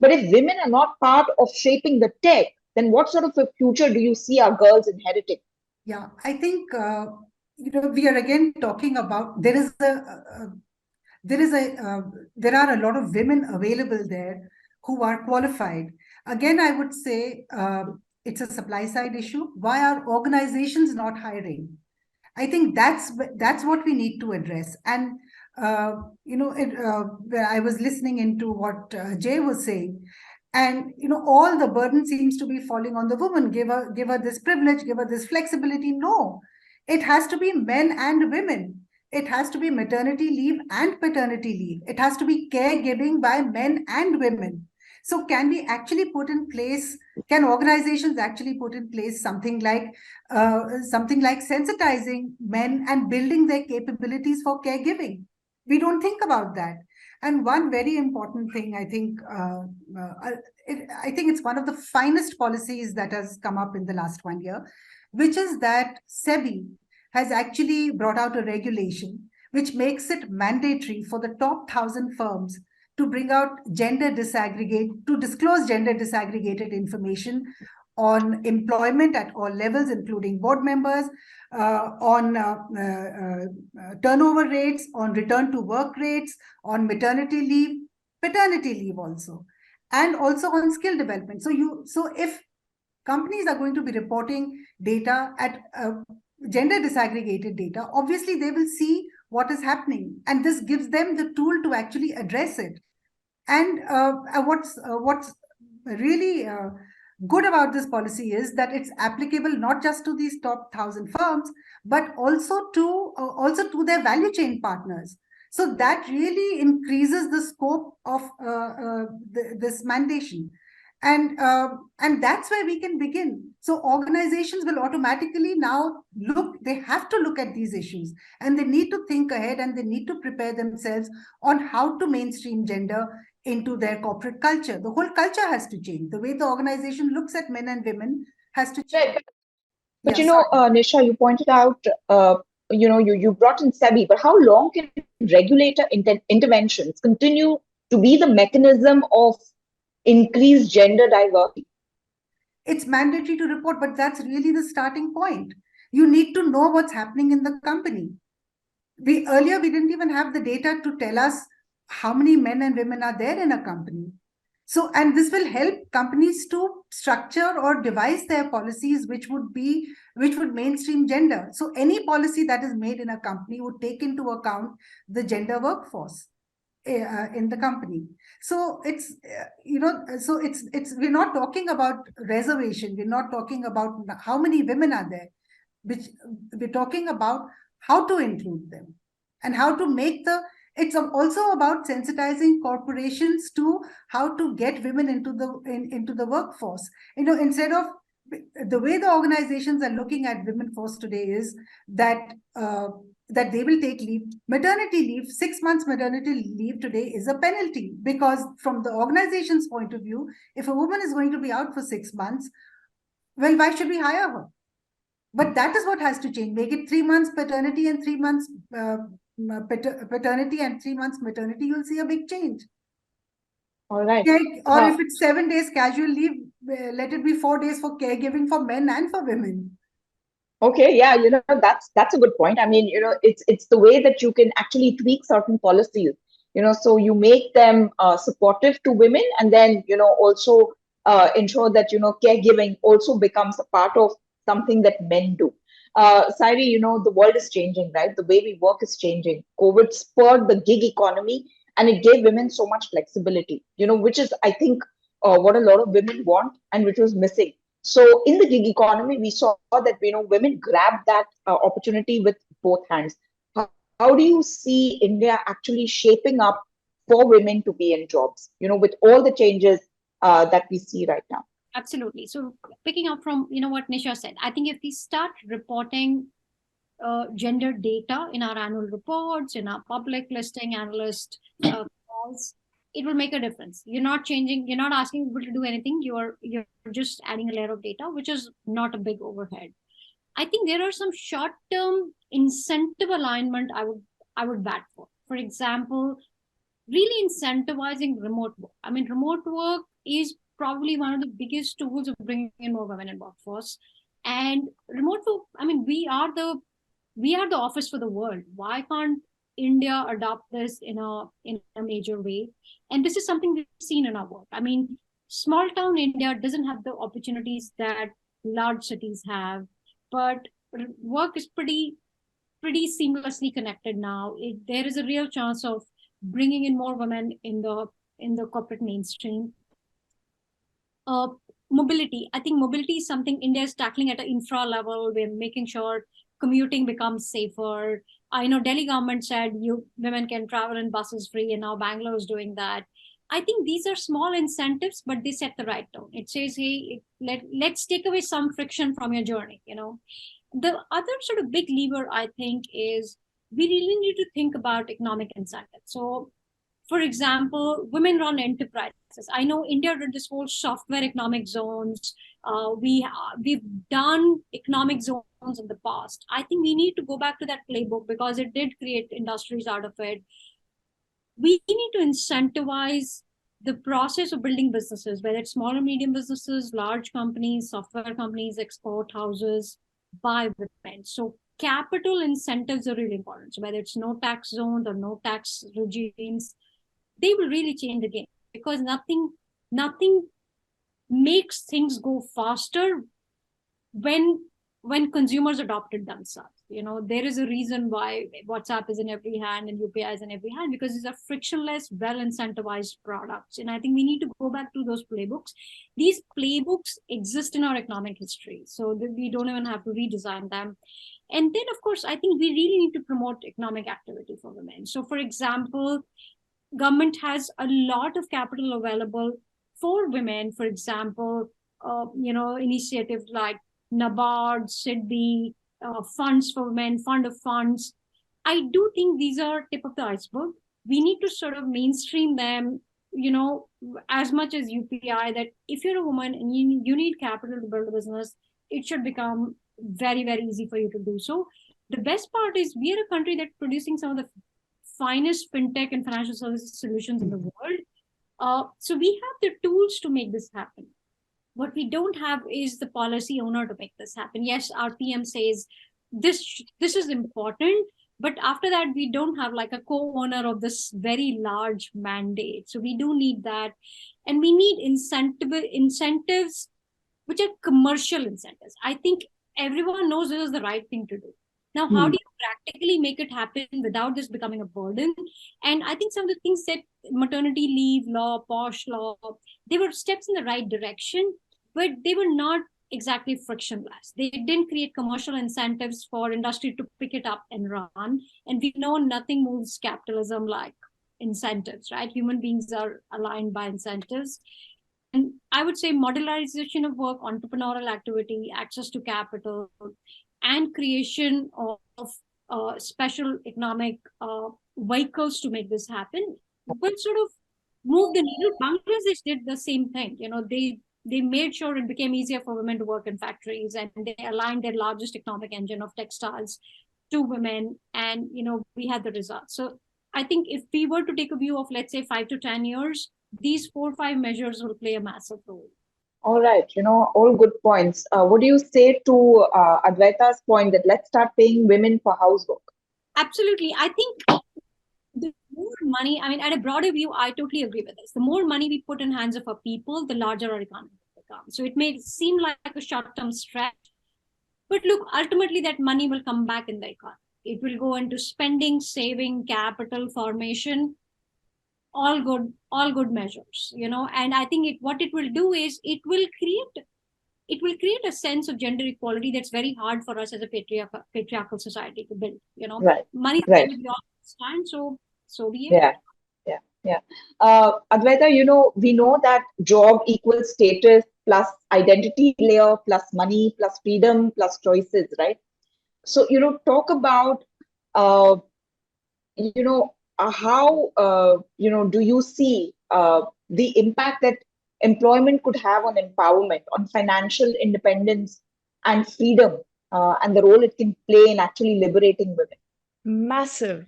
But if women are not part of shaping the tech, then what sort of a future do you see our girls inheriting? Yeah, I think, we are again talking about, there are a lot of women available there who are qualified. Again, I would say it's a supply side issue. Why are organizations not hiring? I think that's what we need to address. And I was listening into what Jay was saying, and all the burden seems to be falling on the woman. Give her this privilege, give her this flexibility. No, it has to be men and women. It has to be maternity leave and paternity leave. It has to be caregiving by men and women. So can organizations actually put in place something like sensitizing men and building their capabilities for caregiving? We don't think about that. And one very important thing, I think it's one of the finest policies that has come up in the last 1 year, which is that SEBI has actually brought out a regulation which makes it mandatory for the top 1,000 firms to disclose gender disaggregated information on employment at all levels, including board members, on turnover rates, on return to work rates, on maternity leave, paternity leave also, and also on skill development. So if companies are going to be reporting data at gender disaggregated data, obviously they will see what is happening, and this gives them the tool to actually address it. And what's really good about this policy is that it's applicable not just to these top 1,000 firms, but also to their value chain partners. So that really increases the scope of this mandation. And that's where we can begin. So organizations will automatically now they have to look at these issues, and they need to think ahead, and they need to prepare themselves on how to mainstream gender into their corporate culture. The whole culture has to change. The way the organization looks at men and women has to change. But Nisha, you pointed out, you brought in SEBI, but how long can regulator interventions continue to be the mechanism of increased gender diversity? It's mandatory to report, but that's really the starting point. You need to know what's happening in the company. Earlier, we didn't even have the data to tell us how many men and women are there in a company. So, and this will help companies to structure or devise their policies which would mainstream gender. So any policy that is made in a company would take into account the gender workforce in the company. So it's we're not talking about reservation. We're not talking about how many women are there. We're talking about how to include them and how to make it's also about sensitizing corporations to how to get women into the workforce. Instead of the way the organizations are looking at women force today is that that they will take leave, maternity leave. 6 months maternity leave today is a penalty, because from the organization's point of view, if a woman is going to be out for 6 months, well, why should we hire her? But that is what has to change. Make it 3 months paternity and 3 months paternity and 3 months maternity. You'll see a big change. All right. Or if it's 7 days casual leave, let it be 4 days for caregiving for men and for women. Okay, yeah, that's a good point. I mean, it's the way that you can actually tweak certain policies, so you make them supportive to women, and then, also ensure that, caregiving also becomes a part of something that men do. Sairi, the world is changing, right? The way we work is changing. COVID spurred the gig economy, and it gave women so much flexibility, which is, I think, what a lot of women want and which was missing. So in the gig economy, we saw that, women grabbed that opportunity with both hands. How do you see India actually shaping up for women to be in jobs, with all the changes that we see right now? Absolutely. So picking up from, what Nisha said, I think if we start reporting gender data in our annual reports, in our public listing analyst calls, it will make a difference. You're not changing, you're not asking people to do anything. You're just adding a layer of data, which is not a big overhead. I think there are some short-term incentive alignment I would bat for. For example, really incentivizing remote work. I mean, remote work is probably one of the biggest tools of bringing in more women in workforce. And remote work, I mean, we are the office for the world. Why can't India adopt this in a major way? And this is something we've seen in our work. I mean, small town India doesn't have the opportunities that large cities have, but work is pretty seamlessly connected now. There is a real chance of bringing in more women in the corporate mainstream. Mobility. I think mobility is something India is tackling at an infra level. We're making sure commuting becomes safer. I know Delhi government said women can travel in buses free, and now Bangalore is doing that. I think these are small incentives, but they set the right tone. It says, hey, let's take away some friction from your journey. The other sort of big lever, I think, is we really need to think about economic incentives. So, for example, women-run enterprises. I know India did this whole software economic zones. We've done economic zones in the past. I think we need to go back to that playbook because it did create industries out of it. We need to incentivize the process of building businesses, whether it's small or medium businesses, large companies, software companies, export houses, by women. So capital incentives are really important. So whether it's no tax zones or no tax regimes, they will really change the game, because nothing makes things go faster when consumers adopt it themselves. There is a reason why WhatsApp is in every hand and UPI is in every hand, because these are frictionless, well incentivized products. And I think we need to go back to those playbooks. These playbooks exist in our economic history, so that we don't even have to redesign them. And then, of course, I think we really need to promote economic activity for women. So, for example, government has a lot of capital available for women. For example, initiatives like NABARD, SIDBI, funds for women, fund of funds. I do think these are tip of the iceberg. We need to sort of mainstream them, as much as UPI, that if you're a woman and you need capital to build a business, it should become very, very easy for you to do so. The best part is we are a country that's producing some of the finest fintech and financial services solutions in the world. So we have the tools to make this happen. What we don't have is the policy owner to make this happen. Yes, our PM says this is important, but after that, we don't have like a co-owner of this very large mandate. So we do need that. And we need incentives, which are commercial incentives. I think everyone knows this is the right thing to do. Now, how do you practically make it happen without this becoming a burden? And I think some of the things that maternity leave law, POSH law, they were steps in the right direction, but they were not exactly frictionless. They didn't create commercial incentives for industry to pick it up and run. And we know nothing moves capitalism like incentives, right? Human beings are aligned by incentives. I would say modularization of work, entrepreneurial activity, access to capital, and creation of special economic vehicles to make this happen will sort of move the needle. Bangladesh did the same thing. They made sure it became easier for women to work in factories, and they aligned their largest economic engine of textiles to women, and we had the results. So I think if we were to take a view of, let's say, 5 to 10 years, these 4 or 5 measures will play a massive role. All right, all good points. What do you say to Advaita's point that let's start paying women for housework? Absolutely. I think the more money, at a broader view, I totally agree with this. The more money we put in hands of our people, the larger our economy will become. So it may seem like a short-term stretch, but look, ultimately that money will come back in the economy. It will go into spending, saving, capital formation, all good measures, and I think what it will do is it will create a sense of gender equality that's very hard for us as a patriarchal society to build. Right. Money is right. we all understand, so be it. Yeah. Advaita, we know that job equals status plus identity layer plus money plus freedom plus choices, right? So, talk about, how, do you see the impact that employment could have on empowerment, on financial independence and freedom, and the role it can play in actually liberating women? Massive.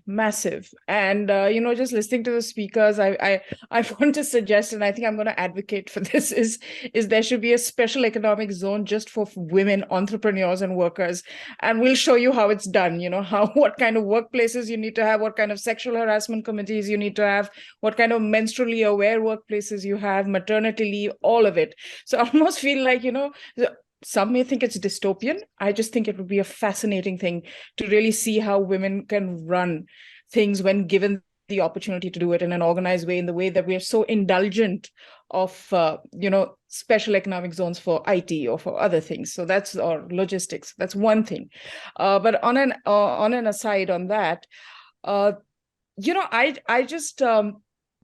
And just listening to the speakers, I want to suggest, and I think I'm going to advocate for this, is there should be a special economic zone just for women entrepreneurs and workers, and we'll show you how it's done. What kind of workplaces you need to have, what kind of sexual harassment committees you need to have, what kind of menstrually aware workplaces you have, maternity leave, all of it. So I almost feel like, some may think it's dystopian. I just think it would be a fascinating thing to really see how women can run things when given the opportunity to do it in an organized way, in the way that we are so indulgent of, special economic zones for IT or for other things. So that's, or logistics. That's one thing. But on an aside on that, I just,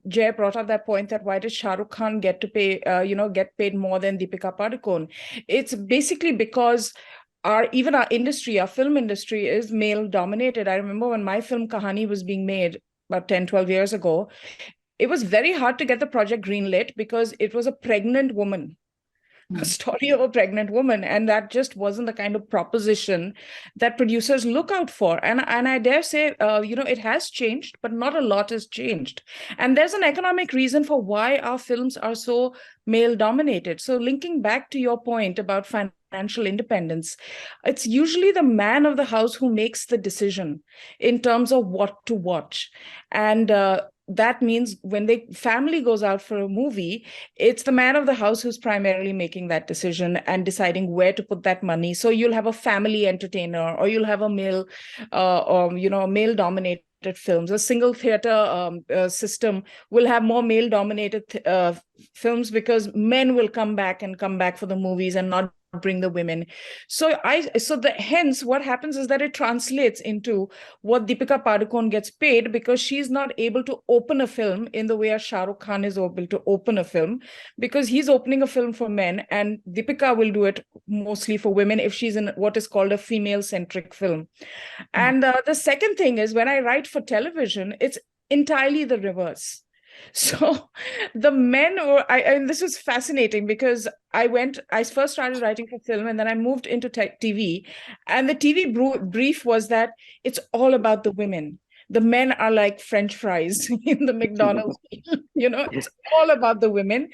Jay brought up that point that why did Shah Rukh Khan get to pay, get paid more than Deepika Padukone? It's basically because our industry, our film industry, is male dominated. I remember when my film Kahani was being made about 10, 12 years ago, it was very hard to get the project greenlit because it was a pregnant woman. A story of a pregnant woman, and that just wasn't the kind of proposition that producers look out for. And I dare say, it has changed, but not a lot has changed. And there's an economic reason for why our films are so male dominated. So linking back to your point about financial independence, it's usually the man of the house who makes the decision in terms of what to watch. And that means when the family goes out for a movie, it's the man of the house who's primarily making that decision and deciding where to put that money. So you'll have a family entertainer, or you'll have a male, male dominated films. A single theater system will have more male dominated films because men will come back for the movies and not bring the women. Hence what happens is that it translates into what Deepika Padukone gets paid, because she's not able to open a film in the way a Shah Rukh Khan is able to open a film, because he's opening a film for men, and Deepika will do it mostly for women if she's in what is called a female-centric film. And the second thing is, when I write for television, it's entirely the reverse. So the men, and this was fascinating because I first started writing for film, and then I moved into TV, and the TV brief was that it's all about the women. The men are like French fries in the McDonald's. It's all about the women,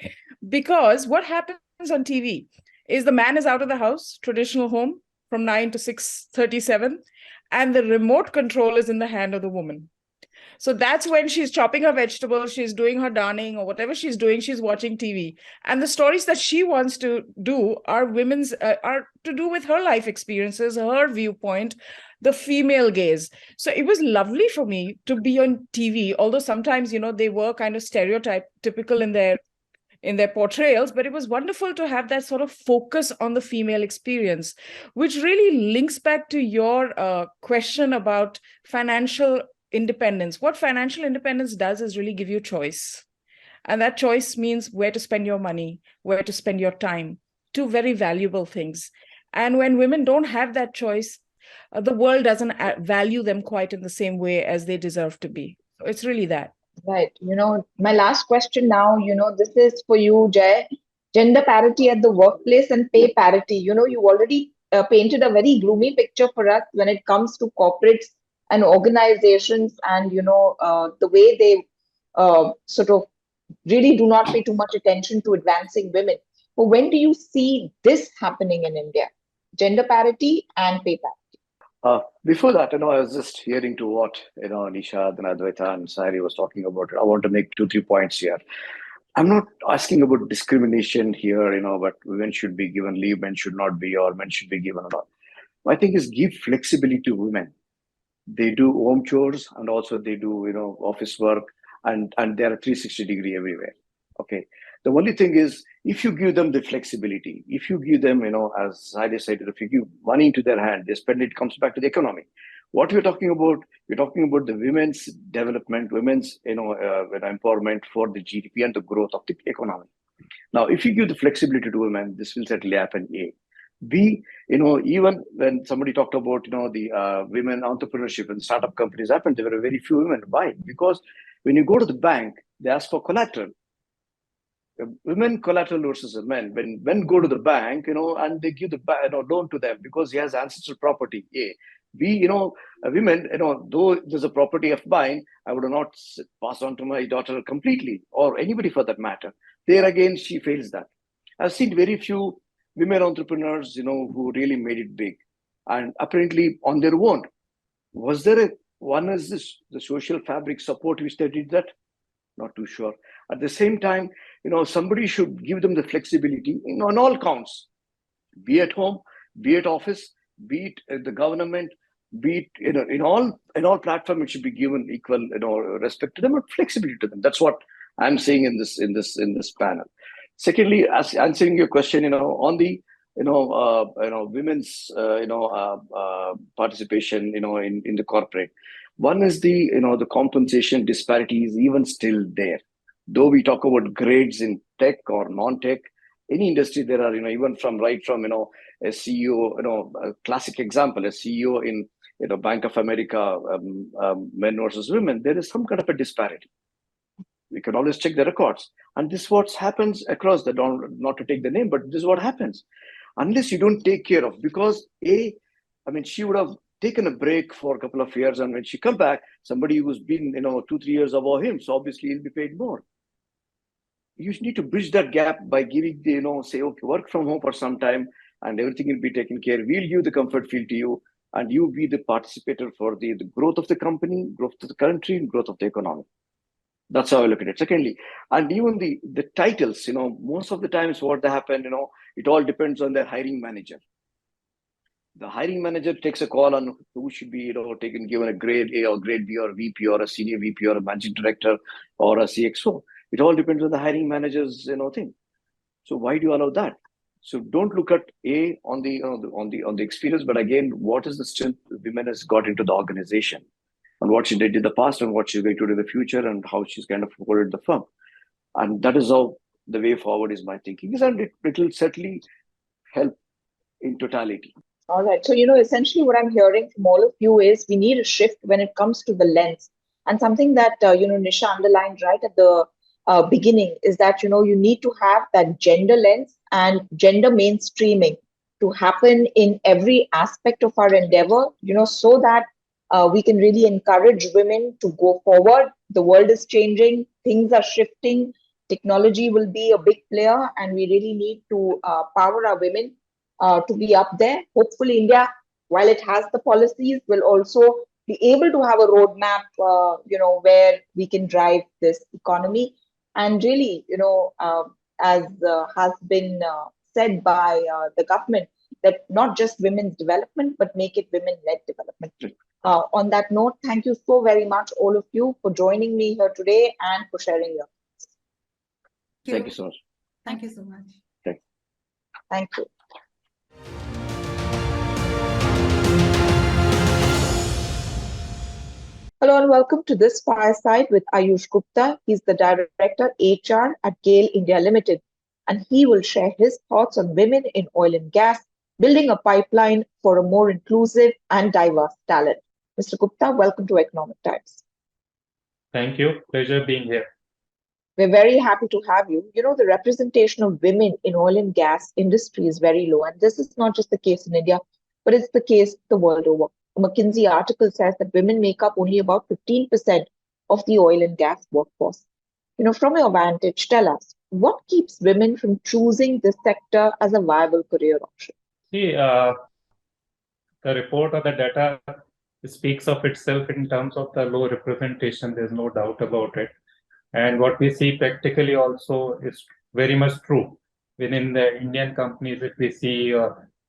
because what happens on TV is the man is out of the house, traditional home, from 9 to 6:37, and the remote control is in the hand of the woman. So that's when she's chopping her vegetables, she's doing her darning, or whatever she's doing, she's watching TV. And the stories that she wants to do are are to do with her life experiences, her viewpoint, the female gaze. So it was lovely for me to be on TV, although sometimes, they were kind of stereotypical in their portrayals, but it was wonderful to have that sort of focus on the female experience, which really links back to your question about financial independence. What financial independence does is really give you choice. And that choice means where to spend your money, where to spend your time, two very valuable things. And when women don't have that choice, the world doesn't value them quite in the same way as they deserve to be. So it's really that. Right. My last question now, this is for you, Jay. Gender parity at the workplace and pay parity. You already painted a very gloomy picture for us when it comes to corporates and organizations and, the way they sort of really do not pay too much attention to advancing women. But when do you see this happening in India? Gender parity and pay parity. Before that, I was just hearing to what, Nishad and Advaita and Sari was talking about. I want to make 2-3 points here. I'm not asking about discrimination here, but women should be given leave, men should not be, or men should be given or not. My thing is give flexibility to women. They do home chores and also they do, office work and they're 360-degree everywhere. Okay. The only thing is, if you give them the flexibility, if you give them, as I said, if you give money into their hand, they spend it, comes back to the economy. What we're talking about, the women's development, women's, empowerment for the GDP and the growth of the economy. Now, if you give the flexibility to women, this will certainly happen. A. B, even when somebody talked about, the women entrepreneurship and startup companies happened, there were very few women. Why? Because when you go to the bank, they ask for collateral. Women collateral versus men. When men go to the bank, and they give the loan to them because he has ancestral property. A. B, women, though there's a property of mine, I would not pass on to my daughter completely, or anybody for that matter. There again, she fails that. I've seen very few women entrepreneurs, who really made it big, and apparently on their own. Was there the social fabric support which they did that? Not too sure. At the same time, somebody should give them the flexibility on all counts, be at home, be at office, be it at the government, be it in all platforms, it should be given equal respect to them and flexibility to them. That's what I'm saying in this panel. Secondly, as answering your question, on the women's participation in the corporate. One is the compensation disparity is even still there. Though we talk about grades in tech or non-tech, any industry there are even from a CEO, a classic example, a CEO in Bank of America, men versus women, there is some kind of a disparity. We can always check the records, and this is what happens across the not to take the name, but this is what happens unless you don't take care of, because she would have taken a break for a couple of years, and when she come back, somebody who's been 2-3 years above him, so obviously he'll be paid more. You need to bridge that gap by giving the say, okay, work from home for some time and everything will be taken care. We'll give the comfort feel to you, and you be the participator for the growth of the company, growth of the country, and growth of the economy. That's how I look at it. Secondly, and even the titles, most of the times what they happen, it all depends on their hiring manager. The hiring manager takes a call on who should be, given a grade A or grade B or VP or a senior VP or a managing director or a CXO. It all depends on the hiring manager's, thing. So why do you allow that? So don't look at on the experience, but again, what is the strength women has got into the organization, and what she did in the past, and what she's going to do in the future, and how she's kind of holding the firm. And that is how the way forward is my thinking, and it will certainly help in totality. All right. So, essentially what I'm hearing from all of you is we need a shift when it comes to the lens. And something that, Nisha underlined right at the beginning is that, you need to have that gender lens and gender mainstreaming to happen in every aspect of our endeavor, so that we can really encourage women to go forward. The world is changing, things are shifting, technology will be a big player, and we really need to power our women to be up there. Hopefully, India, while it has the policies, will also be able to have a roadmap, where we can drive this economy. And really, as has been said by the government, that not just women's development, but make it women-led development. On that note, thank you so very much, all of you, for joining me here today and for sharing your thoughts. Thank you so much. Thank you so much. Thank you. Hello. all, welcome to this fireside with Ayush Gupta. He's the Director HR at GAIL India Limited, and he will share his thoughts on women in oil and gas, building a pipeline for a more inclusive and diverse talent. Mr. Gupta, welcome to Economic Times. Thank you. Pleasure being here. We're very happy to have you. You know, the representation of women in oil and gas industry is very low, and this is not just the case in India, but it's the case the world over. A McKinsey article says that women make up only about 15% of the oil and gas workforce. You know, from your vantage, tell us, what keeps women from choosing this sector as a viable career option? See, the report or the data speaks of itself in terms of the low representation. There's no doubt about it. And what we see practically also is very much true. Within the Indian companies, if we see,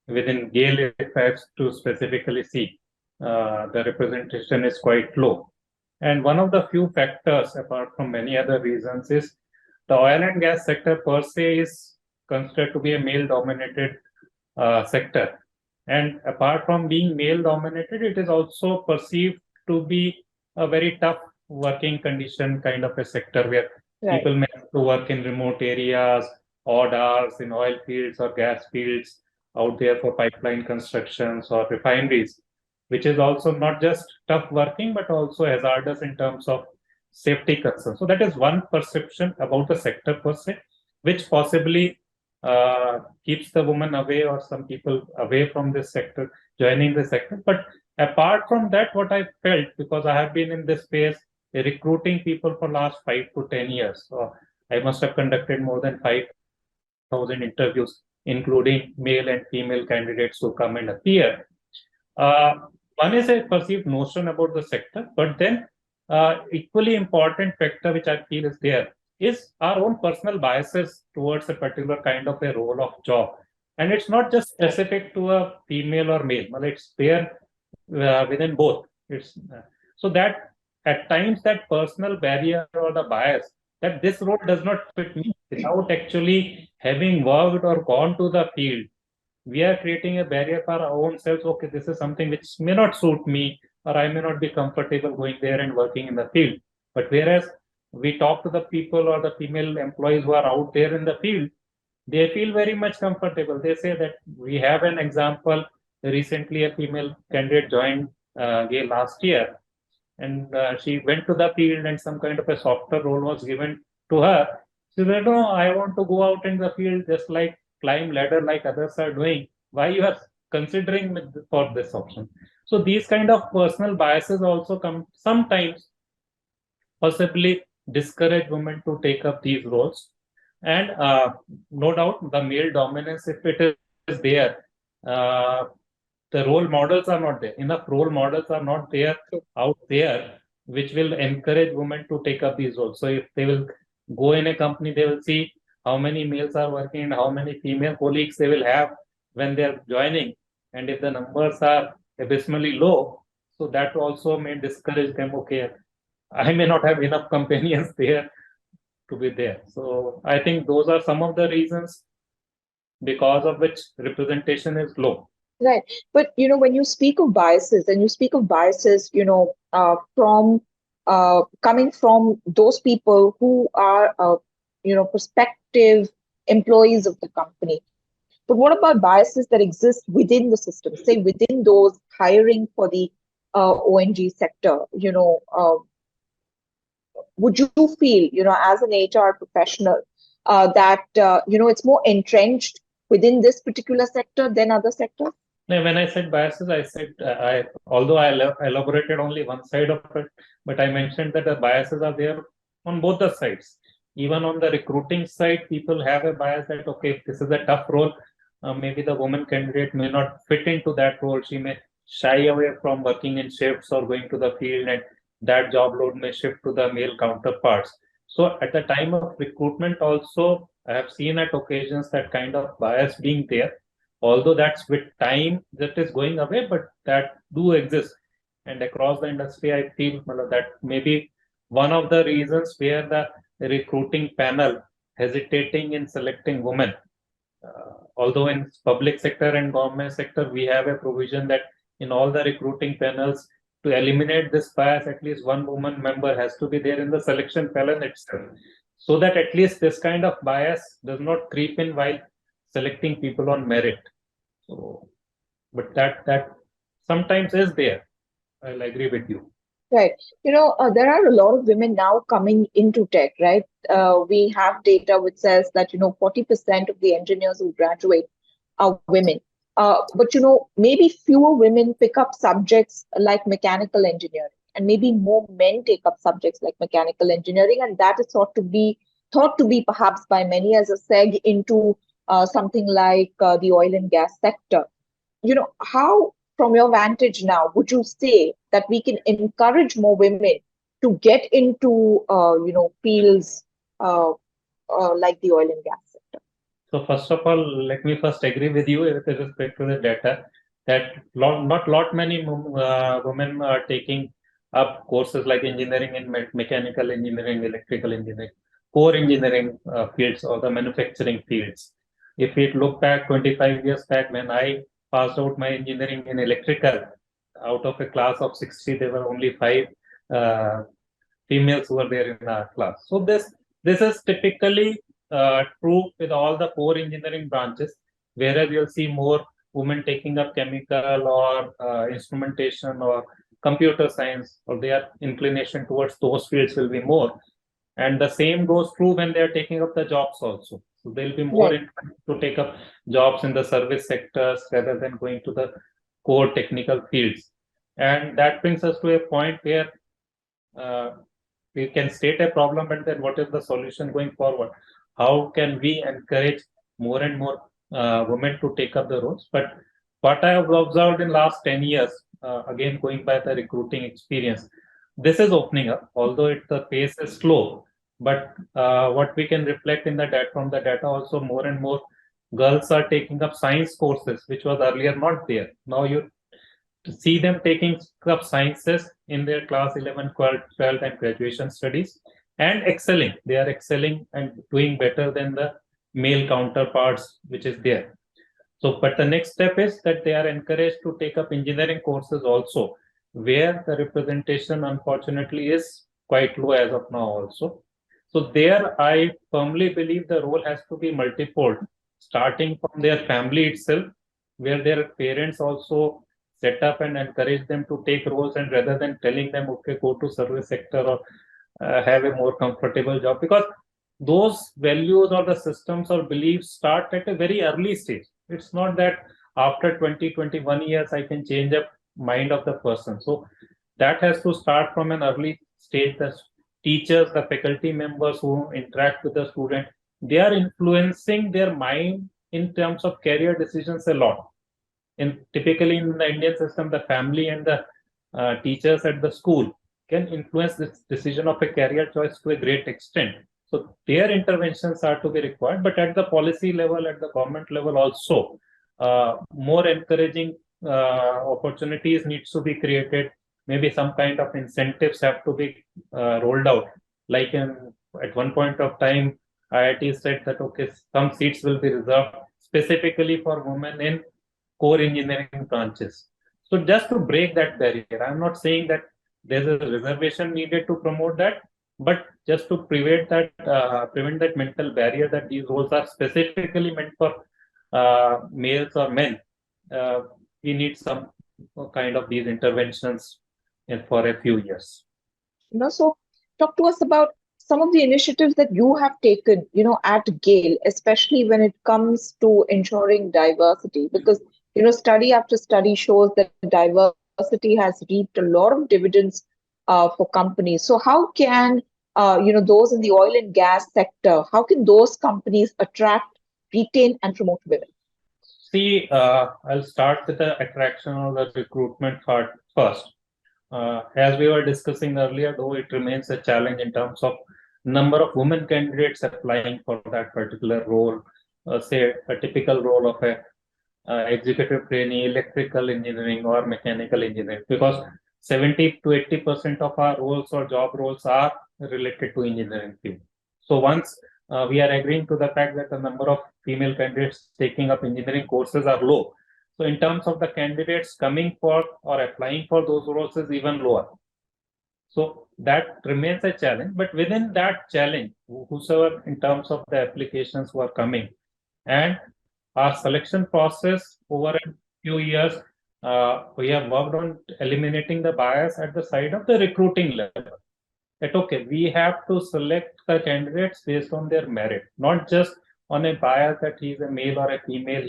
within GAIL, if I have to specifically see, the representation is quite low. And one of the few factors, apart from many other reasons, is the oil and gas sector per se is considered to be a male-dominated sector. And apart from being male-dominated, it is also perceived to be a very tough working condition kind of a sector where people may have to work in remote areas, odd hours in oil fields or gas fields, out there for pipeline constructions or refineries, which is also not just tough working, but also hazardous in terms of safety concerns. So that is one perception about the sector per se, which possibly keeps the woman away or some people away from this sector, joining the sector. But apart from that, what I felt, because I have been in this space recruiting people for last 5 to 10 years, so I must have conducted more than 5,000 interviews, including male and female candidates who come and appear. One is a perceived notion about the sector, but then equally important factor which I feel is there is our own personal biases towards a particular kind of a role of job. And it's not just specific to a female or male, but it's there within both. So that at times that personal barrier or the bias that this role does not fit me, without actually having worked or gone to the field, we are creating a barrier for our own selves. Okay, this is something which may not suit me, or I may not be comfortable going there and working in the field. But whereas we talk to the people or the female employees who are out there in the field, they feel very much comfortable. They say that we have an example. Recently, a female candidate joined GAIL last year, and she went to the field and some kind of a softer role was given to her. She said, no, I want to go out in the field just like climb ladder like others are doing. Why you are considering for this option? So these kind of personal biases also come sometimes possibly discourage women to take up these roles. And no doubt the male dominance, if it is there, the role models are not there. Enough role models are not there out there, which will encourage women to take up these roles. So if they will go in a company, they will see how many males are working and how many female colleagues they will have when they're joining. And if the numbers are abysmally low, so that also may discourage them. Okay, I may not have enough companions there to be there. So I think those are some of the reasons because of which representation is low. Right. But, you know, when you speak of biases, and you speak of biases, you know, from coming from those people who are, you know, prospective employees of the company. But what about biases that exist within the system, say within those hiring for the ONG sector? You know, would you feel, you know, as an HR professional, that, you know, it's more entrenched within this particular sector than other sectors? When I said biases, I said, although I elaborated only one side of it, but I mentioned that the biases are there on both the sides. Even on the recruiting side, people have a bias that, okay, if this is a tough role, maybe the woman candidate may not fit into that role. She may shy away from working in shifts or going to the field, and that job load may shift to the male counterparts. So at the time of recruitment also, I have seen at occasions that kind of bias being there. Although that's with time that is going away, but that do exist. And across the industry, I feel that maybe one of the reasons where the recruiting panel hesitating in selecting women. Although in public sector and government sector, we have a provision that in all the recruiting panels, to eliminate this bias, at least one woman member has to be there in the selection panel itself, so that at least this kind of bias does not creep in while selecting people on merit. So, but that sometimes is there. I'll agree with you. Right. There are a lot of women now coming into tech, right? We have data which says that, 40% of the engineers who graduate are women. But, maybe fewer women pick up subjects like mechanical engineering, and maybe more men take up subjects like mechanical engineering. And that is thought to be perhaps by many as a seg into something like the oil and gas sector. How, from your vantage now, would you say that we can encourage more women to get into, fields like the oil and gas sector? So first of all, let me first agree with you with respect to the data that not many women are taking up courses like engineering and mechanical engineering, electrical engineering, core engineering fields or the manufacturing fields. If we look back 25 years back when I passed out my engineering in electrical, out of a class of 60, there were only 5 females who were there in our class. So this is typically true with all the core engineering branches, whereas you'll see more women taking up chemical or instrumentation or computer science, or their inclination towards those fields will be more. And the same goes true when they are taking up the jobs also. So they'll be more inclined to take up jobs in the service sectors rather than going to the core technical fields. And that brings us to a point where we can state a problem, and then what is the solution going forward? How can we encourage more and more women to take up the roles? But what I have observed in last 10 years, again going by the recruiting experience, this is opening up, although the pace is slow. But what we can reflect in the data from the data also, more and more girls are taking up science courses, which was earlier not there. Now you see them taking up sciences in their class 11, 12, and graduation studies and excelling. They are excelling and doing better than the male counterparts, which is there. So, but the next step is that they are encouraged to take up engineering courses also, where the representation unfortunately is quite low as of now also. So there I firmly believe the role has to be multifold, starting from their family itself, where their parents also set up and encourage them to take roles, and rather than telling them, okay, go to service sector or have a more comfortable job, because those values or the systems or beliefs start at a very early stage. It's not that after 20-21 years I can change the mind of the person. So that has to start from an early stage. The teachers, the faculty members who interact with the student, they are influencing their mind in terms of career decisions a lot. And typically in the Indian system, the family and the teachers at the school can influence this decision of a career choice to a great extent. So their interventions are to be required, but at the policy level, at the government level also, more encouraging opportunities needs to be created. Maybe some kind of incentives have to be rolled out. Like at one point of time, IIT said that, okay, some seats will be reserved specifically for women in core engineering branches. So just to break that barrier, I'm not saying that there's a reservation needed to promote that, but just to prevent that mental barrier that these roles are specifically meant for males or men, we need some kind of these interventions for a few years. So talk to us about some of the initiatives that you have taken, at GAIL, especially when it comes to ensuring diversity, because, study after study shows that diversity has reaped a lot of dividends for companies. So how can, those in the oil and gas sector, how can those companies attract, retain, and promote women? See, I'll start with the attraction or the recruitment part first. As we were discussing earlier, though it remains a challenge in terms of number of women candidates applying for that particular role, say a typical role of a executive trainee, electrical engineering or mechanical engineering, because 70 to 80% of our roles or job roles are related to engineering field. So once we are agreeing to the fact that the number of female candidates taking up engineering courses are low, So in terms of the candidates coming for or applying for those roles is even lower. So that remains a challenge, but within that challenge, whosoever in terms of the applications who are coming, and our selection process over a few years, we have worked on eliminating the bias at the side of the recruiting level. That okay, we have to select the candidates based on their merit, not just on a bias that he is a male or a female,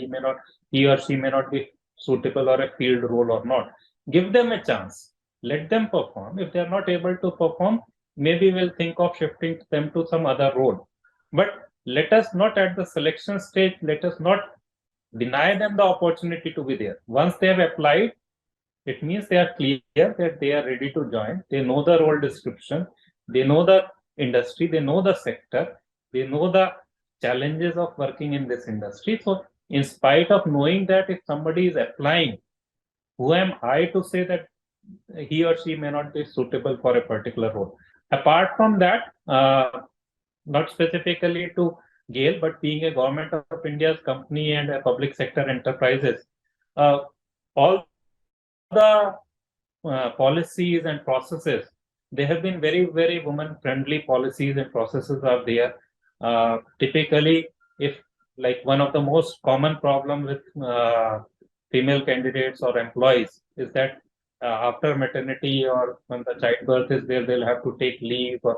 he or she may not be suitable or a field role or not. Give them a chance. Let them perform. If they are not able to perform, maybe we'll think of shifting them to some other role. But let us not at the selection stage, let us not deny them the opportunity to be there. Once they have applied, it means they are clear that they are ready to join. They know the role description, they know the industry, they know the sector, they know the challenges of working in this industry. So in spite of knowing that if somebody is applying, who am I to say that he or she may not be suitable for a particular role? Apart from that, not specifically to GAIL, but being a government of India's company and a public sector enterprises, all the policies and processes, they have been very, very woman-friendly policies and processes are there. Typically, if like one of the most common problem with female candidates or employees is that after maternity or when the childbirth is there, they'll have to take leave, or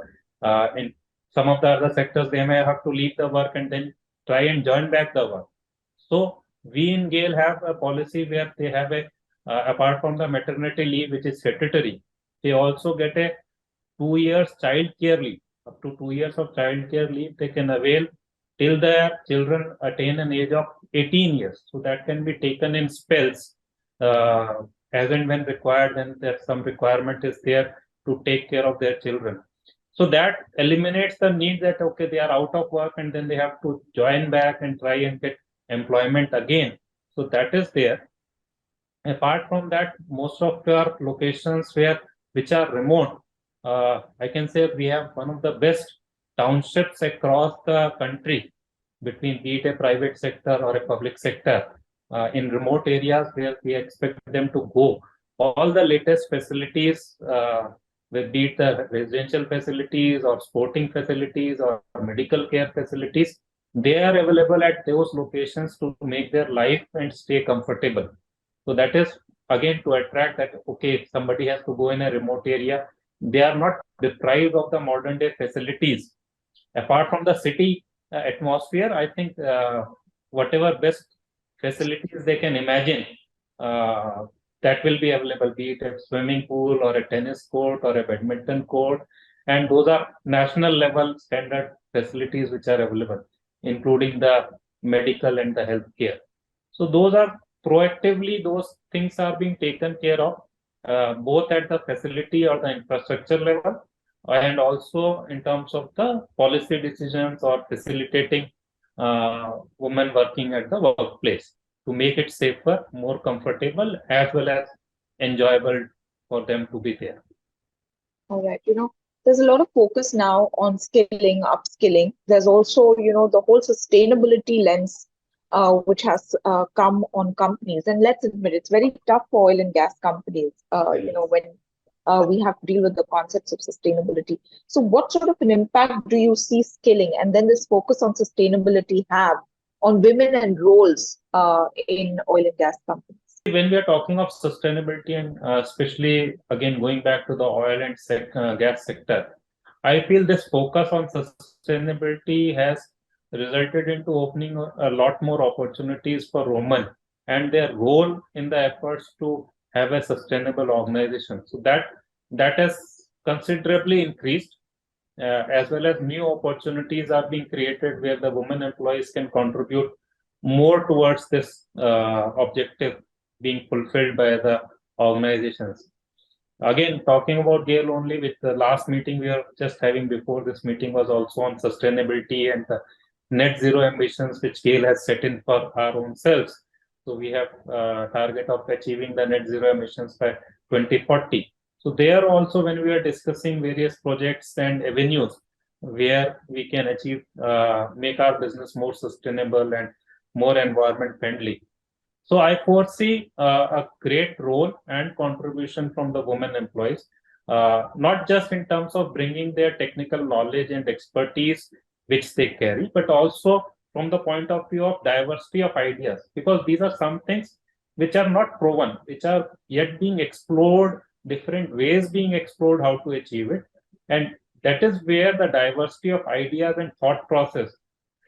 in some of the other sectors, they may have to leave the work and then try and join back the work. So we in GAIL have a policy where they have a, apart from the maternity leave, which is statutory, they also get a 2 years child care leave. Up to 2 years of child care leave they can avail till their children attain an age of 18 years. So that can be taken in spells as and when required, and that some requirement is there to take care of their children. So that eliminates the need that, okay, they are out of work and then they have to join back and try and get employment again. So that is there. Apart from that, most of our locations which are remote, I can say we have one of the best townships across the country, between be it a private sector or a public sector, in remote areas where we expect them to go. All the latest facilities, be it the residential facilities or sporting facilities or medical care facilities, they are available at those locations to make their life and stay comfortable. So that is again to attract that, okay, if somebody has to go in a remote area, they are not deprived of the modern day facilities. Apart from the city atmosphere, I think whatever best facilities they can imagine, that will be available, be it a swimming pool or a tennis court or a badminton court. And those are national level standard facilities which are available, including the medical and the healthcare. So those are proactively, those things are being taken care of, both at the facility or the infrastructure level, and also in terms of the policy decisions or facilitating women working at the workplace to make it safer, more comfortable, as well as enjoyable for them to be there. All right. There's a lot of focus now on skilling, upskilling. There's also, the whole sustainability lens, which has come on companies. And let's admit, it's very tough for oil and gas companies, when we have to deal with the concepts of sustainability. So what sort of an impact do you see skilling and then this focus on sustainability have on women and roles in oil and gas companies? When we are talking of sustainability, and especially again going back to the oil and gas sector, I feel this focus on sustainability has resulted into opening a lot more opportunities for women and their role in the efforts to have a sustainable organization. So that has considerably increased, as well as new opportunities are being created where the women employees can contribute more towards this objective being fulfilled by the organizations. Again, talking about GAIL only, with the last meeting we were just having before this meeting was also on sustainability and the net zero ambitions which GAIL has set in for our own selves. So we have a target of achieving the net zero emissions by 2040. So there also, when we are discussing various projects and avenues where we can achieve, make our business more sustainable and more environment friendly. So I foresee a great role and contribution from the women employees, not just in terms of bringing their technical knowledge and expertise which they carry, but also from the point of view of diversity of ideas, because these are some things which are not proven, which are yet being explored, different ways being explored how to achieve it. And that is where the diversity of ideas and thought process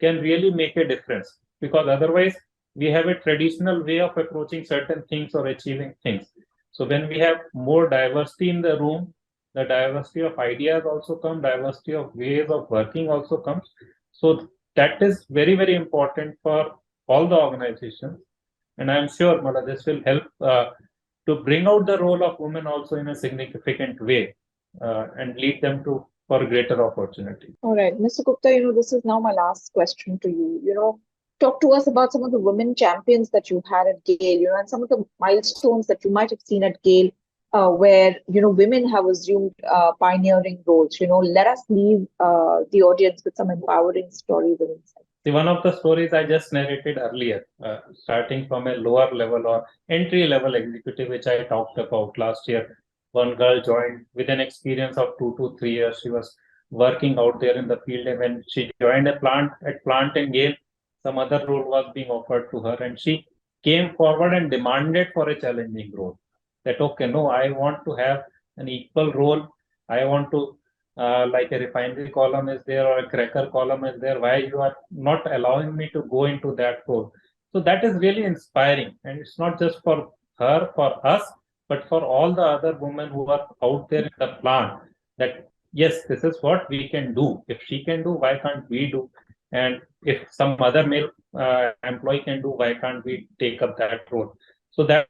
can really make a difference, because otherwise we have a traditional way of approaching certain things or achieving things. So when we have more diversity in the room, the diversity of ideas also come, diversity of ways of working also comes. So that is very, very important for all the organizations. And I'm sure, Mala, this will help to bring out the role of women also in a significant way and lead them to for greater opportunity. All right, Mr. Gupta, this is now my last question to you. Talk to us about some of the women champions that you had at GAIL, and some of the milestones that you might have seen at GAIL, where, women have assumed pioneering roles. Let us leave the audience with some empowering stories and insights. See, one of the stories I just narrated earlier, starting from a lower level or entry level executive, which I talked about last year. One girl joined with an experience of 2 to 3 years. She was working out there in the field, and when she joined a plant in GAIL, some other role was being offered to her, and she came forward and demanded for a challenging role. That, okay, no, I want to have an equal role. I want to, like a refinery column is there or a cracker column is there, why you are not allowing me to go into that role? So that is really inspiring, and it's not just for her, for us, but for all the other women who are out there in the plant, that yes, this is what we can do. If she can do, why can't we do? And if some other male employee can do, why can't we take up that role? So that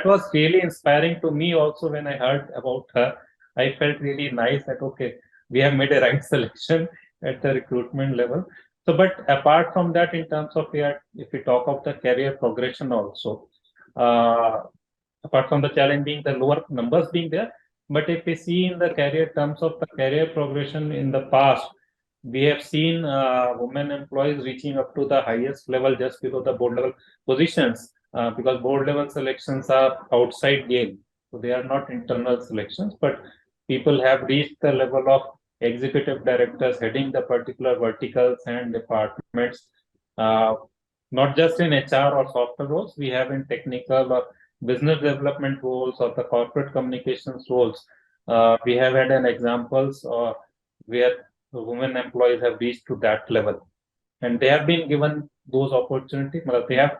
was really inspiring to me also. When I heard about her, I felt really nice that, okay, we have made a right selection at the recruitment level. So, but apart from that, in terms of if we talk of the career progression also, apart from the challenge being the lower numbers being there, but if we see in the career terms of the career progression in the past, we have seen women employees reaching up to the highest level just below the board level positions, because board level selections are outside GAIL, so they are not internal selections, but people have reached the level of executive directors heading the particular verticals and departments, not just in HR or software roles. We have in technical or business development roles or the corporate communications roles. We have had an examples where women employees have reached to that level, and they have been given those opportunities. They have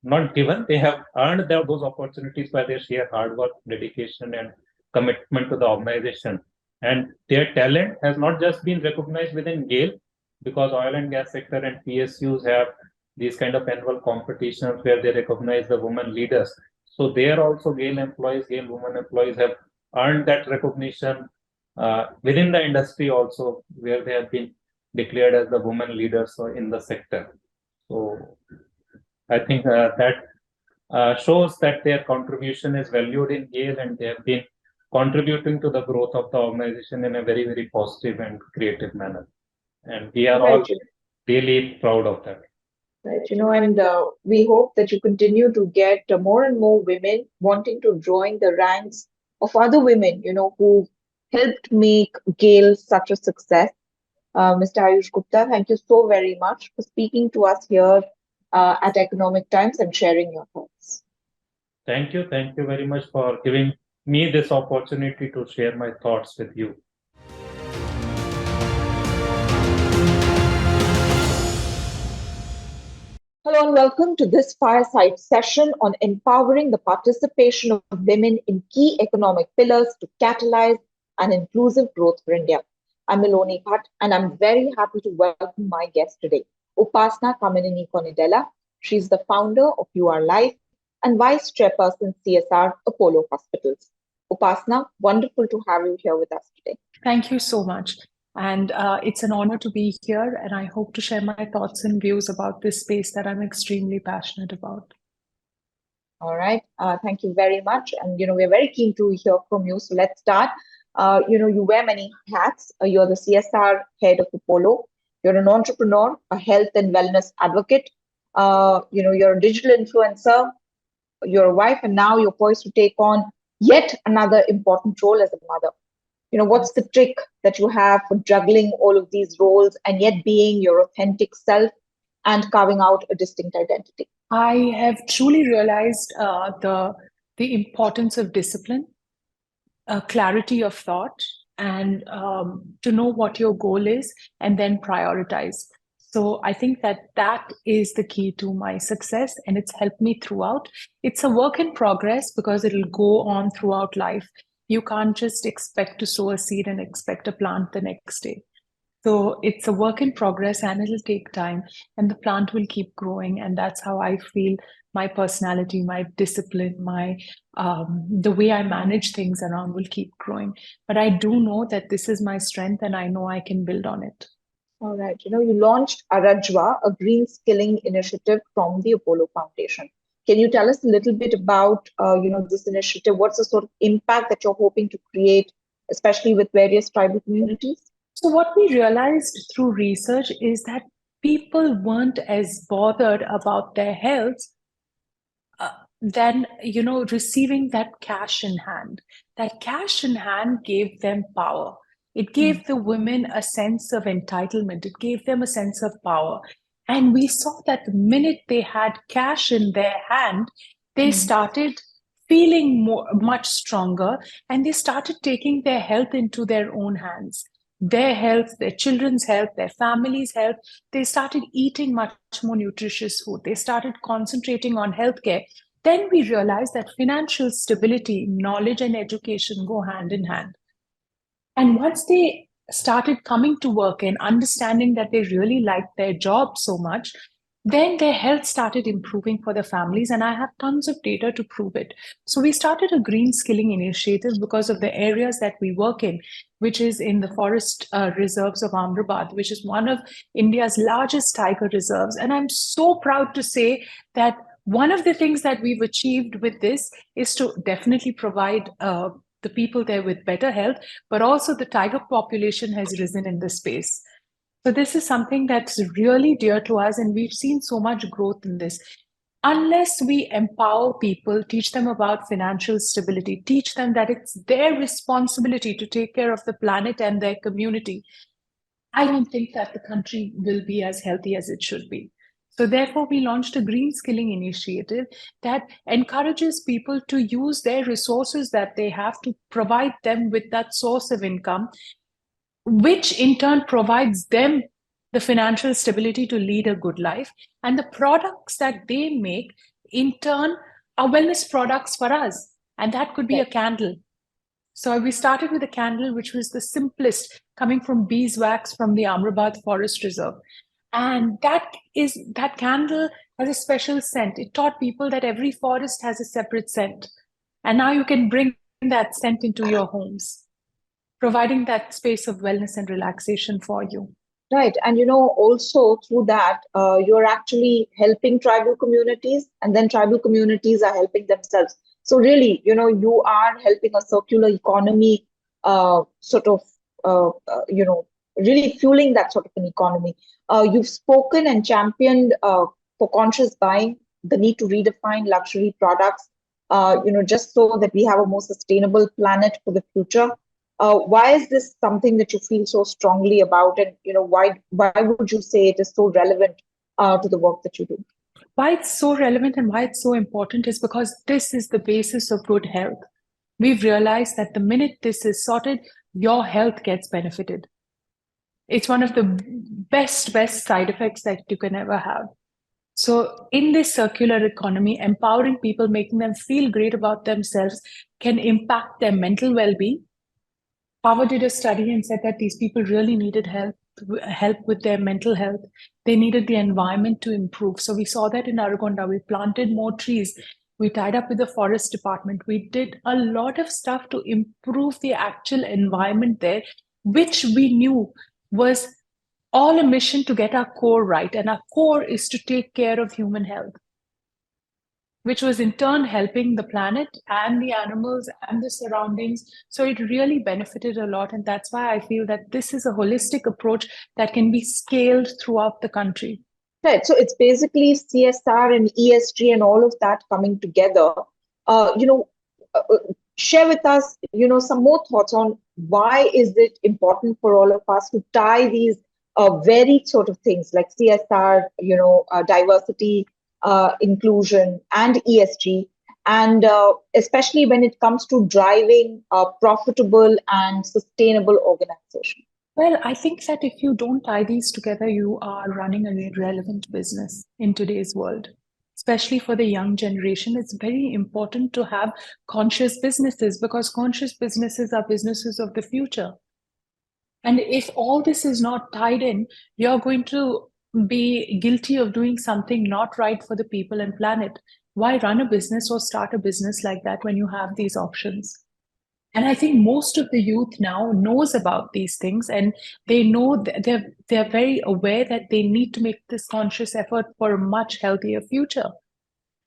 not given, they have earned those opportunities by their sheer hard work, dedication, and commitment to the organization. And their talent has not just been recognized within GAIL, because oil and gas sector and PSUs have these kind of annual competitions where they recognize the women leaders. So there also GAIL women employees have earned that recognition within the industry also, where they have been declared as the women leaders in the sector. So I think that shows that their contribution is valued in GAIL, and they have been contributing to the growth of the organization in a very, very positive and creative manner. And we are all really proud of that. Right, and we hope that you continue to get more and more women wanting to join the ranks of other women, who helped make GAIL such a success. Mr. Ayush Gupta, thank you so very much for speaking to us here at Economic Times and sharing your thoughts. Thank you. Thank you very much for giving me this opportunity to share my thoughts with you. Hello and welcome to this fireside session on empowering the participation of women in key economic pillars to catalyze an inclusive growth for India. I'm Miloni Bhatt, and I'm very happy to welcome my guest today, Upasana Kamineni Konidela. She's the founder of You Are Life and Vice Chairperson CSR Apollo Hospitals. Upasana, wonderful to have you here with us today. Thank you so much. And it's an honor to be here, and I hope to share my thoughts and views about this space that I'm extremely passionate about. All right. Thank you very much. And, we're very keen to hear from you. So let's start. You wear many hats. You're the CSR head of Apollo. You're an entrepreneur, a health and wellness advocate, You're a digital influencer, you're a wife, and now you're poised to take on yet another important role as a mother. What's the trick that you have for juggling all of these roles and yet being your authentic self and carving out a distinct identity? I have truly realized the importance of discipline, clarity of thought, and to know what your goal is and then prioritize. So I think that is the key to my success, and it's helped me throughout. It's a work in progress because it'll go on throughout life. You can't just expect to sow a seed and expect a plant the next day. So it's a work in progress and it'll take time, and the plant will keep growing. And that's how I feel my personality, my discipline, my the way I manage things around will keep growing. But I do know that this is my strength and I know I can build on it. All right. You launched Arajwa, a green skilling initiative from the Apollo Foundation. Can you tell us a little bit about this initiative? What's the sort of impact that you're hoping to create, especially with various tribal communities? So what we realized through research is that people weren't as bothered about their health than receiving that cash in hand. That cash in hand gave them power. It gave the women a sense of entitlement. It gave them a sense of power. And we saw that the minute they had cash in their hand, they started feeling much stronger, and they started taking their health into their own hands. Their health, their children's health, their family's health. They started eating much more nutritious food. They started concentrating on healthcare. Then we realized that financial stability, knowledge, and education go hand in hand. And once they started coming to work and understanding that they really liked their job so much, then their health started improving for the families, and I have tons of data to prove it. So we started a green skilling initiative because of the areas that we work in, which is in the forest reserves of Amrabad, which is one of India's largest tiger reserves. And I'm so proud to say that one of the things that we've achieved with this is to definitely provide the people there with better health, but also the tiger population has risen in this space. So this is something that's really dear to us, and we've seen so much growth in this. Unless we empower people, teach them about financial stability, teach them that it's their responsibility to take care of the planet and their community, I don't think that the country will be as healthy as it should be. So therefore, we launched a green skilling initiative that encourages people to use their resources that they have to provide them with that source of income, which in turn provides them the financial stability to lead a good life. And the products that they make, in turn, are wellness products for us. And that could be a candle. So we started with a candle, which was the simplest, coming from beeswax from the Amrabad Forest Reserve. And that candle has a special scent. It taught people that every forest has a separate scent. And now you can bring that scent into your homes, providing that space of wellness and relaxation for you. Right. And, also through that, you're actually helping tribal communities, and then tribal communities are helping themselves. So really, you are helping a circular economy, really fueling that sort of an economy. You've spoken and championed for conscious buying, the need to redefine luxury products, just so that we have a more sustainable planet for the future. Why is this something that you feel so strongly about, and why would you say it is so relevant to the work that you do? Why it's so relevant and why it's so important is because this is the basis of good health. We've realized that the minute this is sorted, your health gets benefited. It's one of the best side effects that you can ever have. So in this circular economy, empowering people, making them feel great about themselves can impact their mental well-being. Harvard did a study and said that these people really needed help with their mental health. They needed the environment to improve. So we saw that in Aragonda. We planted more trees. We tied up with the forest department. We did a lot of stuff to improve the actual environment there, which we knew was all a mission to get our core right. And our core is to take care of human health, which was in turn helping the planet and the animals and the surroundings. So it really benefited a lot. And that's why I feel that this is a holistic approach that can be scaled throughout the country. Right. So it's basically CSR and ESG and all of that coming together. Uh, you know, Share with us, some more thoughts on why is it important for all of us to tie these varied sort of things like CSR, diversity, inclusion, and ESG, and especially when it comes to driving a profitable and sustainable organization. Well, I think that if you don't tie these together, you are running an irrelevant business in today's world. Especially for the young generation, it's very important to have conscious businesses because conscious businesses are businesses of the future. And if all this is not tied in, you're going to be guilty of doing something not right for the people and planet. Why run a business or start a business like that when you have these options? And I think most of the youth now knows about these things, and they know they're very aware that they need to make this conscious effort for a much healthier future.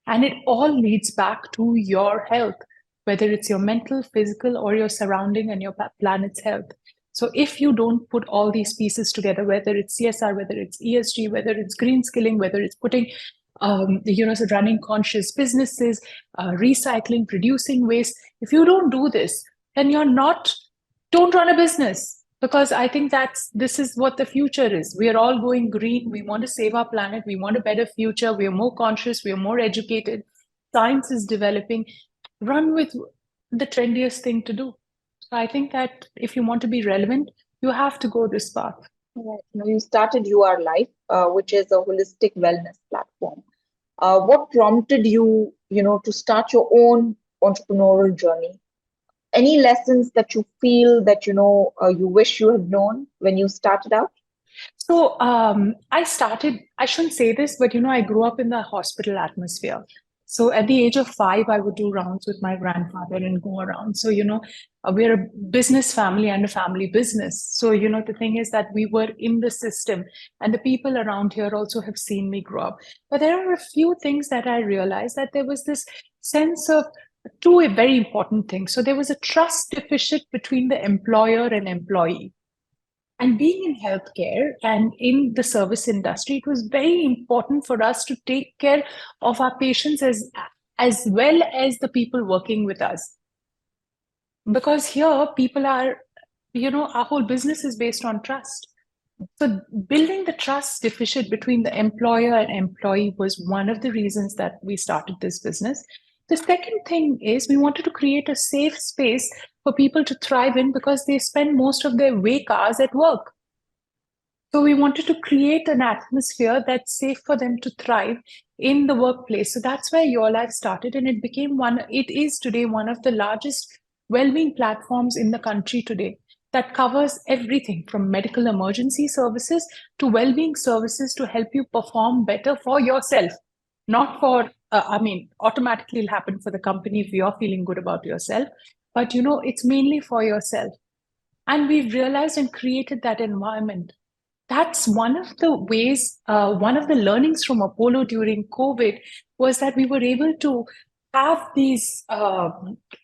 And it all leads back to your health, whether it's your mental, physical, or your surrounding and your planet's health. So if you don't put all these pieces together, whether it's CSR, whether it's ESG, whether it's green skilling, whether it's putting so running conscious businesses, recycling, reducing waste. If you don't do this, then don't run a business, because I think this is what the future is. We are all going green. We want to save our planet. We want a better future. We are more conscious. We are more educated. Science is developing. Run with the trendiest thing to do. So I think that if you want to be relevant, you have to go this path. Right. You started UR Life, which is a holistic wellness platform. What prompted you, to start your own entrepreneurial journey? Any lessons that you feel that, you wish you had known when you started out? So I shouldn't say this, but, I grew up in the hospital atmosphere. So at the age of 5, I would do rounds with my grandfather and go around. So, we're a business family and a family business. So, the thing is that we were in the system, and the people around here also have seen me grow up. But there are a few things that I realized, that there was this sense of two very important things. So there was a trust deficit between the employer and employee. And being in healthcare and in the service industry, it was very important for us to take care of our patients as well as the people working with us. Because here, people are, our whole business is based on trust. So building the trust deficit between the employer and employee was one of the reasons that we started this business. The second thing is we wanted to create a safe space for people to thrive in, because they spend most of their wake hours at work. So we wanted to create an atmosphere that's safe for them to thrive in the workplace. So that's where Your Life started, and it is today one of the largest well-being platforms in the country today, that covers everything from medical emergency services to well-being services to help you perform better for yourself. Not for, automatically it'll happen for the company if you're feeling good about yourself, but it's mainly for yourself. And we've realized and created that environment. That's one of the ways, one of the learnings from Apollo during COVID was that we were able to have these,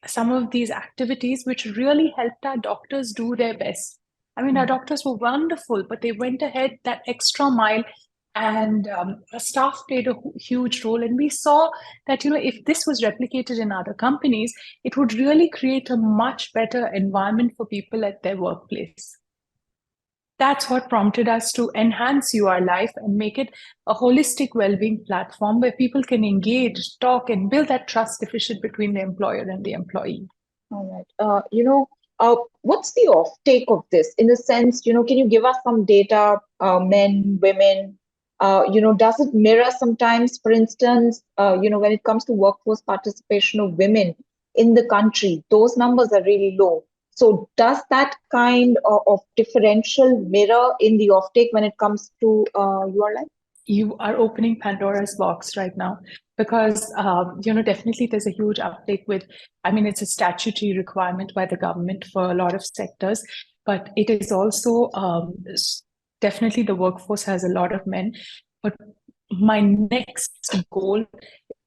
some of these activities which really helped our doctors do their best. Our doctors were wonderful, but they went ahead that extra mile, and our staff played a huge role. And we saw that, if this was replicated in other companies, it would really create a much better environment for people at their workplace. That's what prompted us to enhance UR Life and make it a holistic well-being platform where people can engage, talk, and build that trust deficit between the employer and the employee. All right. What's the offtake of this? In the sense, can you give us some data, men, women? Does it mirror sometimes, for instance, when it comes to workforce participation of women in the country, those numbers are really low. So does that kind of differential mirror in the offtake when it comes to Your Life? You are opening Pandora's box right now, because, definitely there's a huge uptake with, it's a statutory requirement by the government for a lot of sectors, but it is also definitely the workforce has a lot of men. But my next goal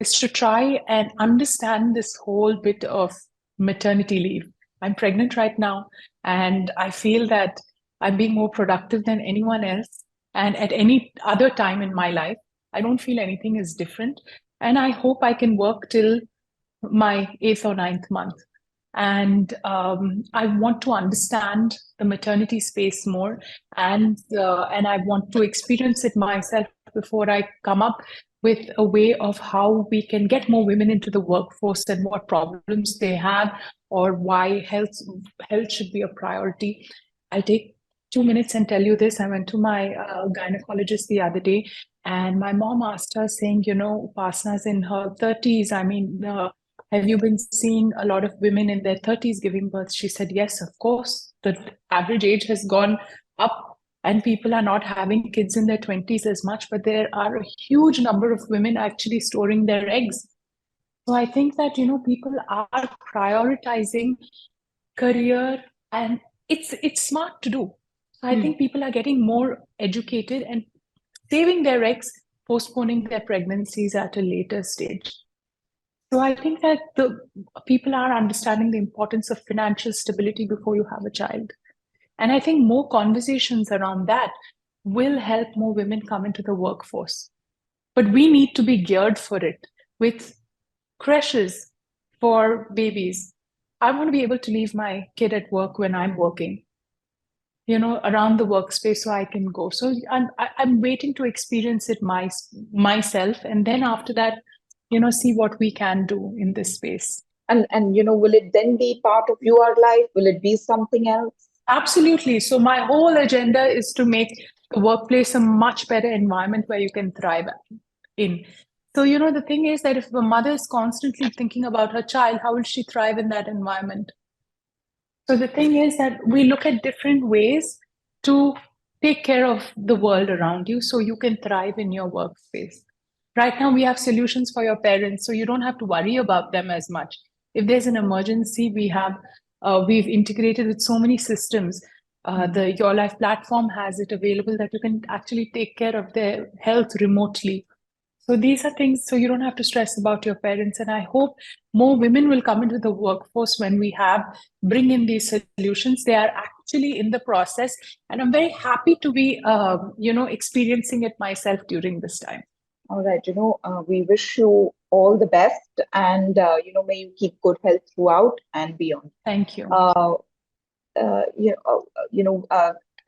is to try and understand this whole bit of maternity leave. I'm pregnant right now, and I feel that I'm being more productive than anyone else. And at any other time in my life, I don't feel anything is different. And I hope I can work till my 8th or 9th month. And I want to understand the maternity space more, and I want to experience it myself before I come up with a way of how we can get more women into the workforce and what problems they have, or why health should be a priority. I'll take 2 minutes and tell you this. I went to my gynecologist the other day, and my mom asked her, saying, Upasana's in her 30s. I mean, have you been seeing a lot of women in their 30s giving birth? She said, yes, of course. The average age has gone up, and people are not having kids in their 20s as much, but there are a huge number of women actually storing their eggs. So I think that, people are prioritizing career, and it's smart to do. I think people are getting more educated and saving their eggs, postponing their pregnancies at a later stage. So I think that the people are understanding the importance of financial stability before you have a child. And I think more conversations around that will help more women come into the workforce. But we need to be geared for it with creches for babies. I want to be able to leave my kid at work when I'm working, around the workspace, so I can go. So I'm waiting to experience it myself. And then after that, see what we can do in this space. And will it then be part of your life? Will it be something else? Absolutely. So my whole agenda is to make the workplace a much better environment where you can thrive in. So, the thing is that if a mother is constantly thinking about her child, how will she thrive in that environment? So the thing is that we look at different ways to take care of the world around you so you can thrive in your workspace. Right now, we have solutions for your parents, so you don't have to worry about them as much. If there's an emergency, we've integrated with so many systems. The Your Life platform has it available that you can actually take care of their health remotely. So these are things, so you don't have to stress about your parents. And I hope more women will come into the workforce when we bring in these solutions. They are actually in the process, and I'm very happy to be, experiencing it myself during this time. All right, we wish you all the best, and may you keep good health throughout and beyond. Thank you.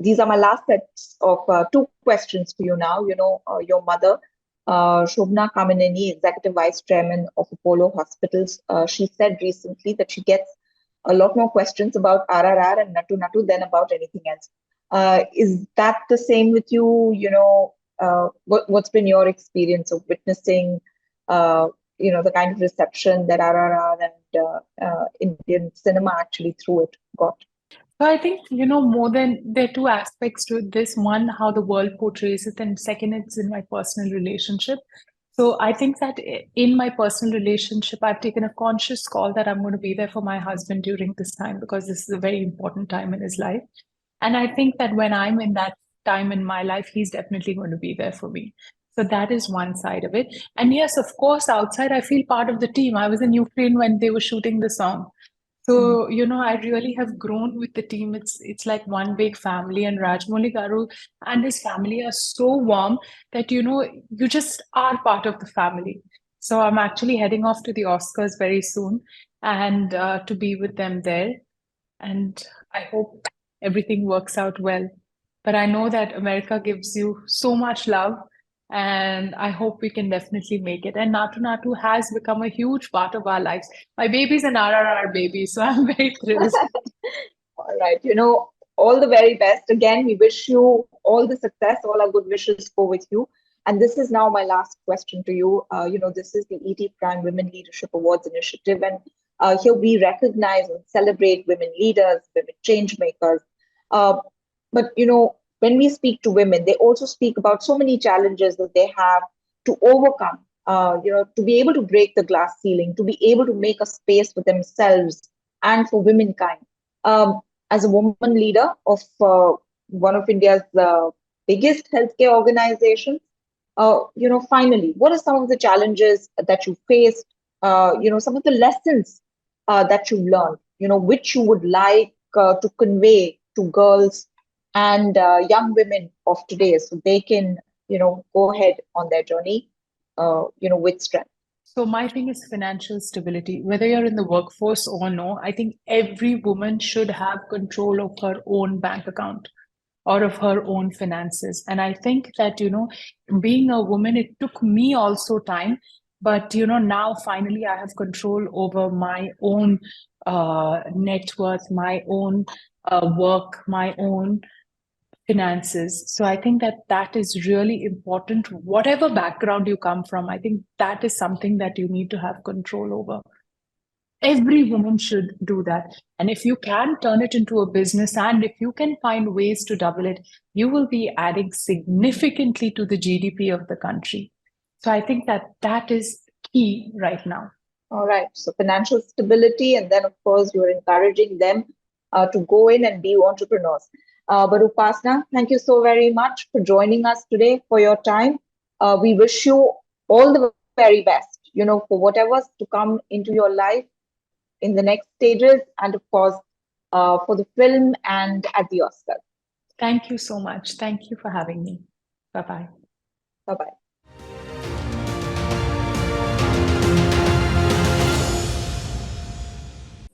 These are my last sets of 2 questions for you now. Your mother, Shobna Kamineni, Executive Vice Chairman of Apollo Hospitals, she said recently that she gets a lot more questions about RRR and Nattu Nattu than about anything else. Is that the same with you? What's been your experience of witnessing, the kind of reception that RRR and Indian cinema actually through it got? So I think, more than there are 2 aspects to this. One, how the world portrays it, and second, it's in my personal relationship. So I think that in my personal relationship, I've taken a conscious call that I'm going to be there for my husband during this time, because this is a very important time in his life. And I think that when I'm in that time in my life, he's definitely going to be there for me. So that is one side of it. And yes, of course, outside, I feel part of the team. I was in Ukraine when they were shooting the song. So, I really have grown with the team. It's like one big family, and Rajmouli Garu and his family are so warm that, you just are part of the family. So I'm actually heading off to the Oscars very soon, and to be with them there. And I hope everything works out well. But I know that America gives you so much love, and I hope we can definitely make it. And Nattu Nattu has become a huge part of our lives. My baby's an RRR baby, so I'm very thrilled. All right, all the very best. Again, we wish you all the success. All our good wishes go with you. And this is now my last question to you. This is the ET Prime Women Leadership Awards initiative, and here we recognize and celebrate women leaders, women change makers. But when we speak to women, they also speak about so many challenges that they have to overcome, to be able to break the glass ceiling, to be able to make a space for themselves and for womankind. As a woman leader of one of India's biggest healthcare organizations, finally, what are some of the challenges that you faced, some of the lessons that you've learned, which you would like to convey to girls and young women of today, so they can, go ahead on their journey, with strength? So my thing is financial stability. Whether you're in the workforce or no, I think every woman should have control of her own bank account or of her own finances. And I think that, being a woman, it took me also time, but, now finally I have control over my own net worth, my own work, my own finances. So I think that that is really important. Whatever background you come from, I think that is something that you need to have control over. Every woman should do that. And if you can turn it into a business and if you can find ways to double it, you will be adding significantly to the GDP of the country. So I think that that is key right now. All right. So financial stability, and then of course you're encouraging them to go in and be entrepreneurs. But Upasana, thank you so very much for joining us today, for your time. We wish you all the very best, for whatever's to come into your life in the next stages, and of course for the film and at the Oscars. Thank you so much. Thank you for having me. Bye-bye. Bye-bye.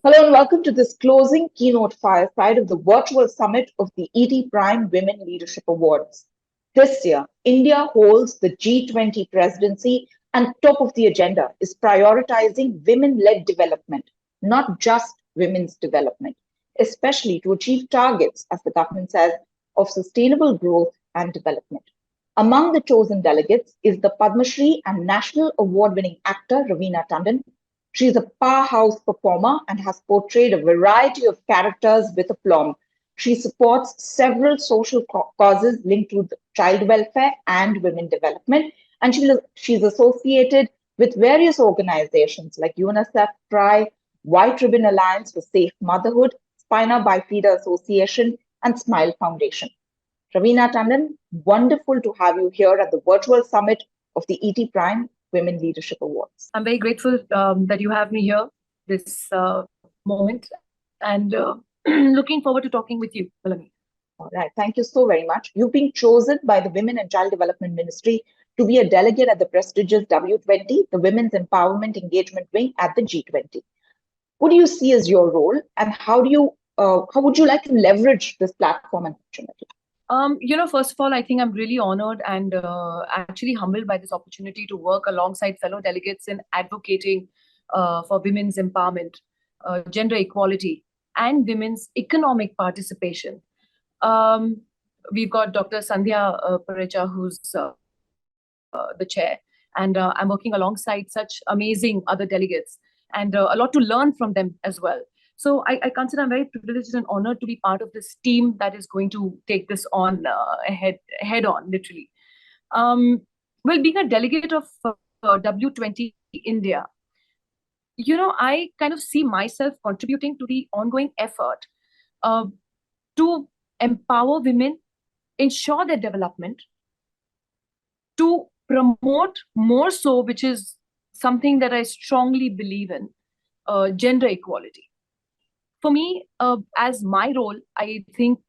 Hello and welcome to this closing keynote fireside of the virtual summit of the ET Prime Women Leadership Awards. This year, India holds the G20 presidency, and top of the agenda is prioritizing women-led development, not just women's development, especially to achieve targets, as the government says, of sustainable growth and development. Among the chosen delegates is the Padma Shri and National Award-winning actor Raveena Tandon. She is a powerhouse performer and has portrayed a variety of characters with aplomb. She supports several social causes linked to child welfare and women development, and she's associated with various organizations like UNICEF, TRI, White Ribbon Alliance for Safe Motherhood, Spina Bifida Association, and Smile Foundation. Raveena Tandon, wonderful to have you here at the virtual summit of the ET Prime Women Leadership Awards. I'm very grateful that you have me here this moment, and looking forward to talking with you, Melanie. All right, thank you so very much. You've been chosen by the Women and Child Development Ministry to be a delegate at the prestigious W20, the Women's Empowerment Engagement Wing at the G20. What do you see as your role, and how would you like to leverage this platform and opportunity? First of all, I think I'm really honored and actually humbled by this opportunity to work alongside fellow delegates in advocating for women's empowerment, gender equality, and women's economic participation. We've got Dr. Sandhya Parecha, who's the chair, and I'm working alongside such amazing other delegates, and a lot to learn from them as well. So I consider I'm very privileged and honored to be part of this team that is going to take this on head on, literally. Well, being a delegate of W20 India, I kind of see myself contributing to the ongoing effort to empower women, ensure their development, to promote more so, which is something that I strongly believe in, gender equality. For me, as my role, I think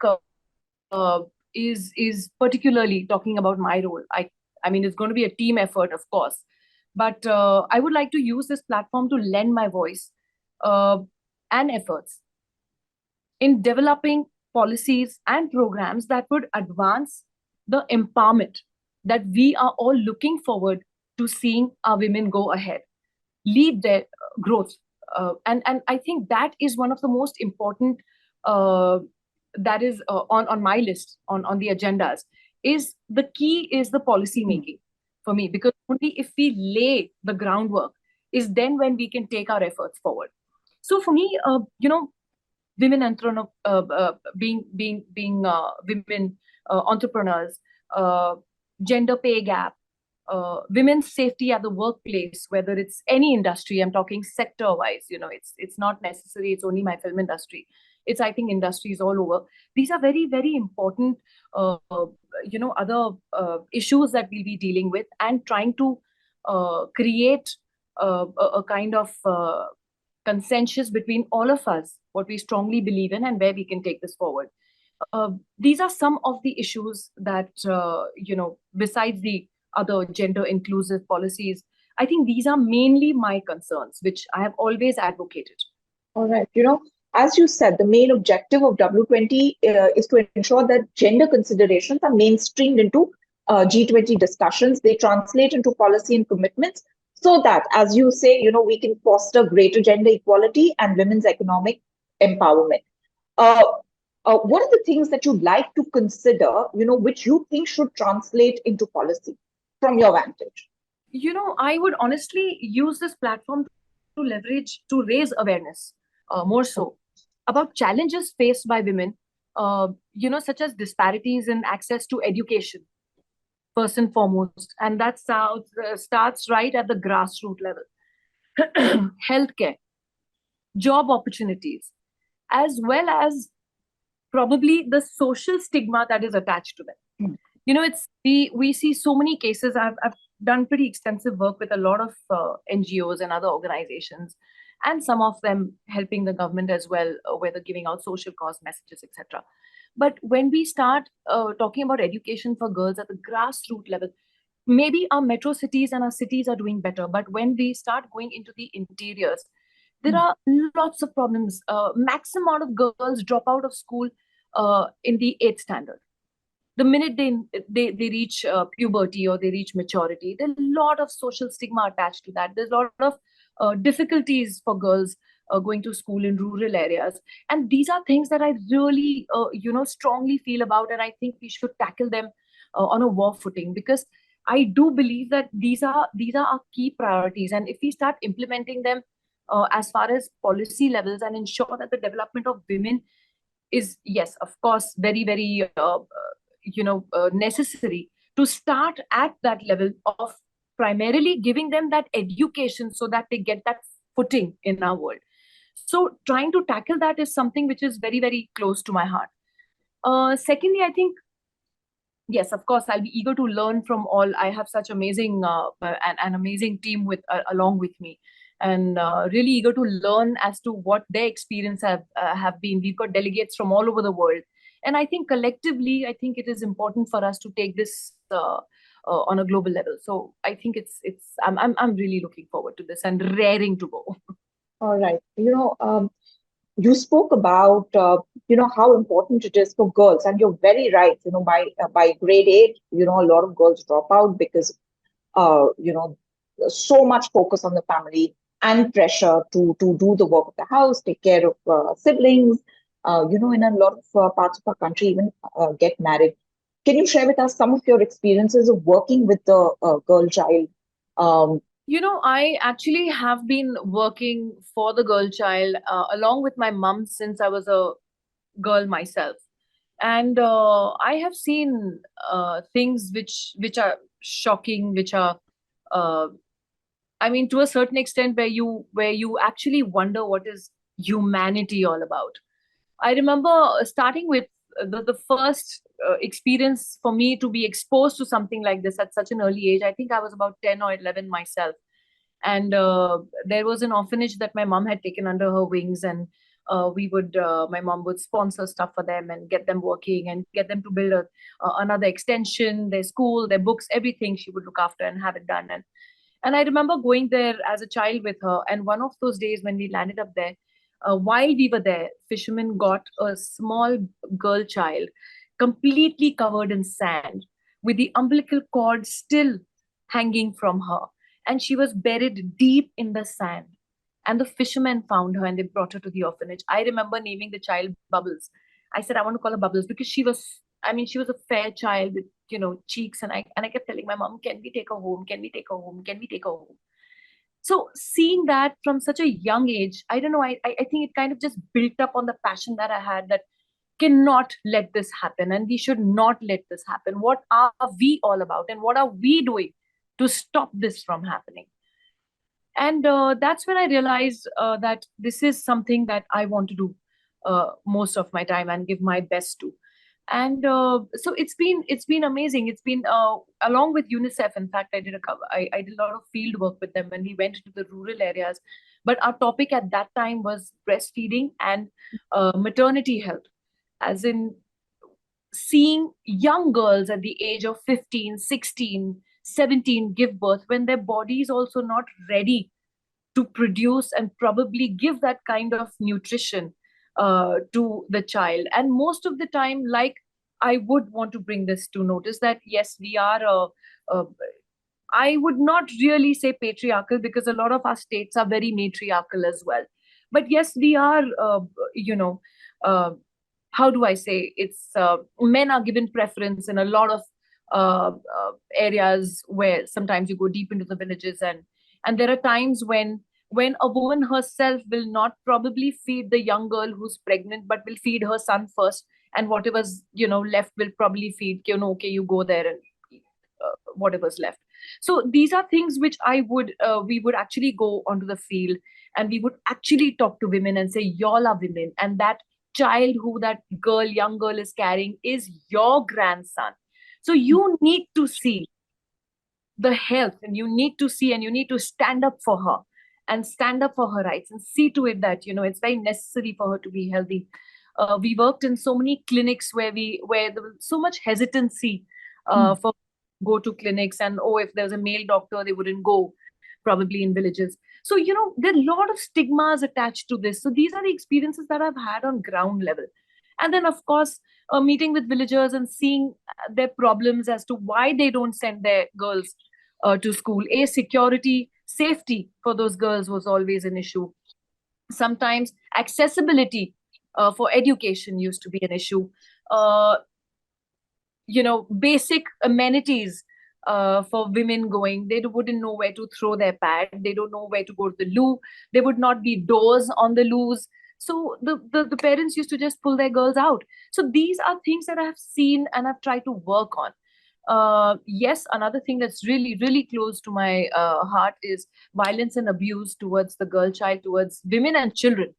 is particularly talking about my role. I mean, it's going to be a team effort, of course, but I would like to use this platform to lend my voice and efforts in developing policies and programs that would advance the empowerment that we are all looking forward to seeing our women go ahead, lead their growth. And I think that is one of the most important that is on my list on the agendas. Is the key is the policy making for me, because only if we lay the groundwork is then when we can take our efforts forward. So for me, women entrepreneurs, being women entrepreneurs, gender pay gap, women's safety at the workplace, whether it's any industry, I'm talking sector-wise, it's not necessary, it's only my film industry. It's, I think, industries all over. These are very, very important, other issues that we'll be dealing with, and trying to create a kind of consensus between all of us, what we strongly believe in and where we can take this forward. These are some of the issues that, besides the other gender inclusive policies, I think these are mainly my concerns, which I have always advocated. All right. As you said, the main objective of W20 is to ensure that gender considerations are mainstreamed into G20 discussions. They translate into policy and commitments so that, as you say, we can foster greater gender equality and women's economic empowerment. What are the things that you'd like to consider, which you think should translate into policy from your vantage? I would honestly use this platform to leverage, to raise awareness more so about challenges faced by women, such as disparities in access to education, first and foremost. And that starts right at the grassroots level. Healthcare, job opportunities, as well as probably the social stigma that is attached to them. We see so many cases. I've done pretty extensive work with a lot of NGOs and other organizations, and some of them helping the government as well, whether giving out social cause messages, etc. But when we start talking about education for girls at the grassroots level, maybe our metro cities and our cities are doing better. But when we start going into the interiors, there are lots of problems. Maximum amount of girls drop out of school in the 8th standard. The minute they reach puberty or they reach maturity, there's a lot of social stigma attached to that. There's a lot of difficulties for girls going to school in rural areas. And these are things that I really, strongly feel about. And I think we should tackle them on a war footing, because I do believe that these are our key priorities. And if we start implementing them as far as policy levels and ensure that the development of women is, yes, of course, very, very, necessary to start at that level of primarily giving them that education so that they get that footing in our world. So trying to tackle that is something which is very, very close to my heart. Secondly, I think, yes, of course, I'll be eager to learn from all. I have such amazing, an amazing team along with me, and really eager to learn as to what their experience have been. We've got delegates from all over the world. And I think collectively, I think it is important for us to take this on a global level. So I think I'm really looking forward to this and raring to go. All right. You spoke about, how important it is for girls, and you're very right. By grade 8, a lot of girls drop out because, so much focus on the family and pressure to do the work of the house, take care of siblings, in a lot of parts of our country, even get married. Can you share with us some of your experiences of working with the girl child? I actually have been working for the girl child along with my mom since I was a girl myself. And I have seen things which are shocking, which are, to a certain extent, where you actually wonder what is humanity all about. I remember starting with the first experience for me to be exposed to something like this at such an early age. I think I was about 10 or 11 myself. And there was an orphanage that my mom had taken under her wings. And my mom would sponsor stuff for them and get them working and get them to build another extension, their school, their books, everything she would look after and have it done. And I remember going there as a child with her. And one of those days when we landed up there, while we were there, fishermen got a small girl child completely covered in sand with the umbilical cord still hanging from her. And she was buried deep in the sand. And the fishermen found her and they brought her to the orphanage. I remember naming the child Bubbles. I said, I want to call her Bubbles because she was a fair child with, cheeks. And I kept telling my mom, can we take her home? Can we take her home? Can we take her home? So seeing that from such a young age, I don't know, I think it kind of just built up on the passion that I had, that cannot let this happen and we should not let this happen. What are we all about and what are we doing to stop this from happening? And that's when I realized that this is something that I want to do most of my time and give my best to. And so it's been amazing. It's been along with UNICEF. In fact, I did a lot of field work with them when we went to the rural areas. But our topic at that time was breastfeeding and maternity health, as in seeing young girls at the age of 15, 16, 17 give birth when their body is also not ready to produce and probably give that kind of nutrition to the child. And most of the time, like, I would want to bring this to notice that yes, we are I would not really say patriarchal, because a lot of our states are very matriarchal as well. But yes, we are, uh, how do I say? Men are given preference in a lot of areas where sometimes you go deep into the villages, and there are times when a woman herself will not probably feed the young girl who's pregnant, but will feed her son first, and whatever's left will probably feed, okay, you go there and whatever's left. So these are things which we would actually go onto the field, and we would actually talk to women and say, y'all are women, and that child who that young girl is carrying is your grandson. So you need to see the health, and you need to see, and you need to stand up for her and stand up for her rights, and see to it that it's very necessary for her to be healthy. We worked in so many clinics where there was so much hesitancy for go to clinics, and if there's a male doctor, they wouldn't go, probably in villages. So there are a lot of stigmas attached to this. So these are the experiences that I've had on ground level. And then, of course, meeting with villagers and seeing their problems as to why they don't send their girls to school. Security, safety for those girls was always an issue. Sometimes accessibility for education used to be an issue. Basic amenities for women going, they wouldn't know where to throw their pad, they don't know where to go to the loo, there would not be doors on the loos. So the parents used to just pull their girls out. So these are things that I have seen and I've tried to work on. Yes, another thing that's really, really close to my heart is violence and abuse towards the girl child, towards women and children.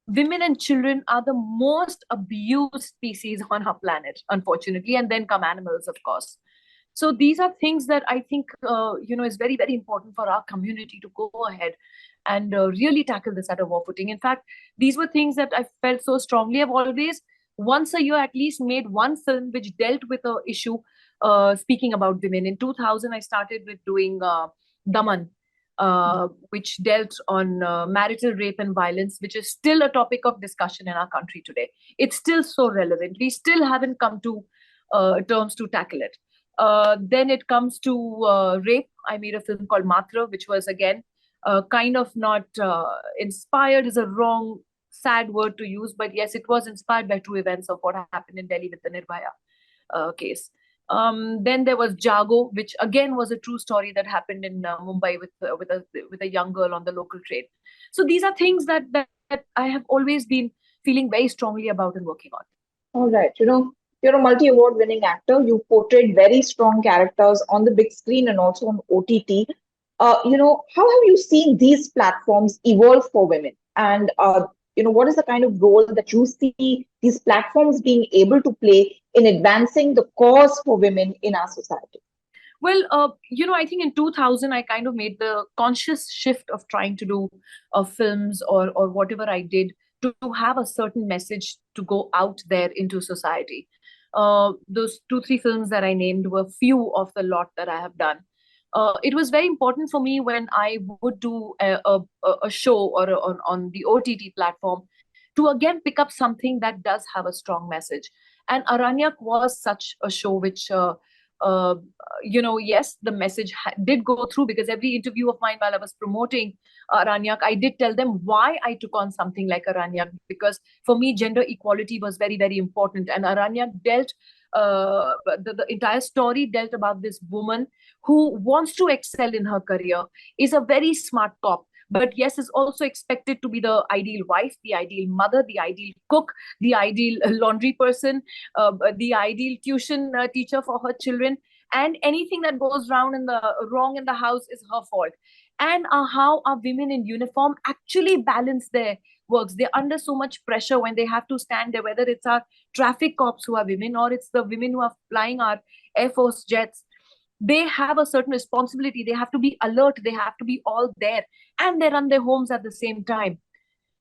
Women and children are the most abused species on our planet, unfortunately, and then come animals, of course. So these are things that I think, is very, very important for our community to go ahead and really tackle this at a war footing. In fact, these were things that I felt so strongly. I've always, once a year at least, made one film which dealt with an issue speaking about women. In 2000, I started with doing Daman, which dealt on marital rape and violence, which is still a topic of discussion in our country today. It's still so relevant. We still haven't come to terms to tackle it. Then it comes to rape. I made a film called Matra, which was again kind of not inspired is a wrong, sad word to use, but yes, it was inspired by true events of what happened in Delhi with the Nirbhaya case. Then there was Jago, which again was a true story that happened in Mumbai with a young girl on the local train. So these are things that I have always been feeling very strongly about and working on. All right. You're a multi-award winning actor. You portrayed very strong characters on the big screen and also on OTT. How have you seen these platforms evolve for women? And, what is the kind of role that you see these platforms being able to play in advancing the cause for women in our society? Well, I think in 2000, I kind of made the conscious shift of trying to do films or whatever I did to have a certain message to go out there into society. Those 2-3 films that I named were few of the lot that I have done. It was very important for me when I would do a show or on the OTT platform to again pick up something that does have a strong message. And Aranyak was such a show which, yes, the message did go through, because every interview of mine while I was promoting Aranyak, I did tell them why I took on something like Aranyak, because for me, gender equality was very, very important. And Aranyak dealt, the entire story dealt about this woman who wants to excel in her career, is a very smart cop, but yes, is also expected to be the ideal wife, the ideal mother, the ideal cook, the ideal laundry person, the ideal tuition teacher for her children, and anything that goes wrong in the house is her fault. And how our women in uniform actually balance their works. They're under so much pressure when they have to stand there, whether it's our traffic cops who are women or it's the women who are flying our Air Force jets. They have a certain responsibility. They have to be alert. They have to be all there, and they run their homes at the same time.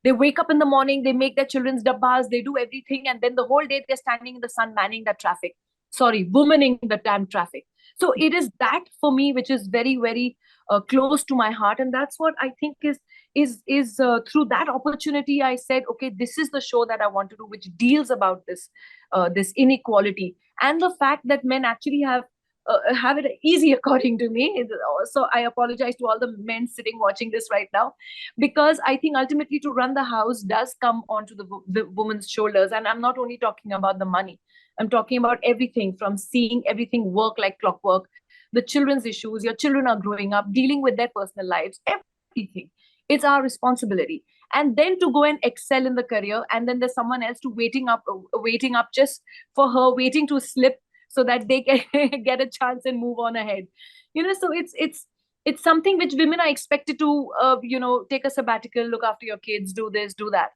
They wake up in the morning, they make their children's dabbas, they do everything, and then the whole day they're standing in the sun manning the traffic. Sorry, womaning the damn traffic. So it is that for me, which is very, very close to my heart, and that's what I think is through that opportunity I said, okay, this is the show that I want to do, which deals about this inequality and the fact that men actually have it easy according to me. So I apologize to all the men sitting watching this right now, because I think ultimately to run the house does come onto the woman's shoulders. And I'm not only talking about the money, I'm talking about everything from seeing everything work like clockwork, the children's issues, your children are growing up, dealing with their personal lives, everything. It's our responsibility. And then to go and excel in the career, and then there's someone else to waiting up just for her, waiting to slip so that they can get a chance and move on ahead. So it's something which women are expected to take a sabbatical, look after your kids, do this, do that.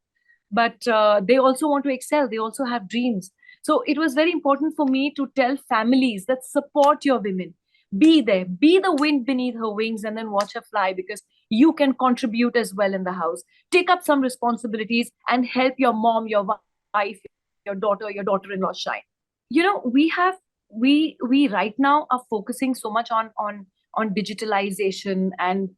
But they also want to excel, they also have dreams. So it was very important for me to tell families that support your women, be there, be the wind beneath her wings, and then watch her fly, because you can contribute as well in the house. Take up some responsibilities and help your mom, your wife, your daughter-in-law shine. We right now are focusing so much on digitalization and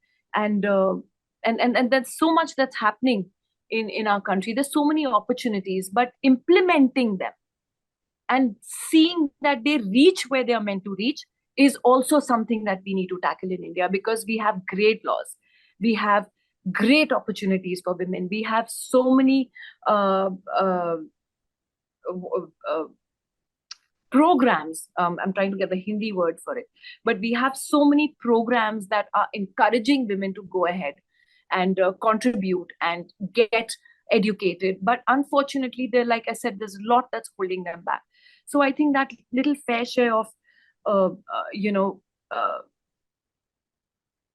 there's so much that's happening in our country. There's so many opportunities, but implementing them and seeing that they reach where they are meant to reach is also something that we need to tackle in India, because we have great laws, we have great opportunities for women, we have so many programs. I'm trying to get the Hindi word for it, but we have so many programs that are encouraging women to go ahead and contribute and get educated. But unfortunately, like I said, there's a lot that's holding them back. So I think that little fair share of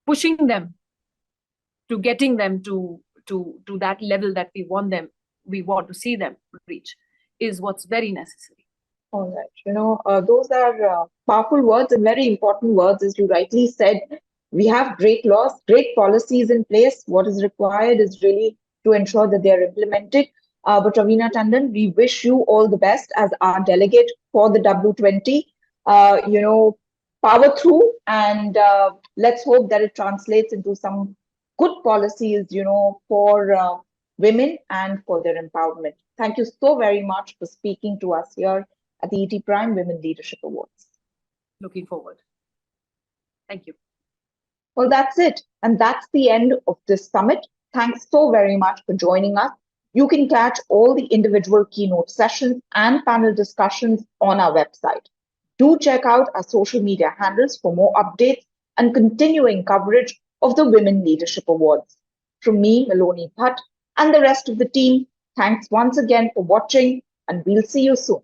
pushing them to getting them to that level that we want to see them reach is what's very necessary. All right. Those are powerful words and very important words. As you rightly said, we have great laws, great policies in place. What is required is really to ensure that they are implemented. But Raveena Tandon, we wish you all the best as our delegate for the W20. Power through, and let's hope that it translates into some good policies, for women and for their empowerment. Thank you so very much for speaking to us here at the ET Prime Women Leadership Awards. Looking forward. Thank you. Well, that's it. And that's the end of this summit. Thanks so very much for joining us. You can catch all the individual keynote sessions and panel discussions on our website. Do check out our social media handles for more updates and continuing coverage of the Women Leadership Awards. From me, Maloni Bhatt, and the rest of the team, thanks once again for watching, and we'll see you soon.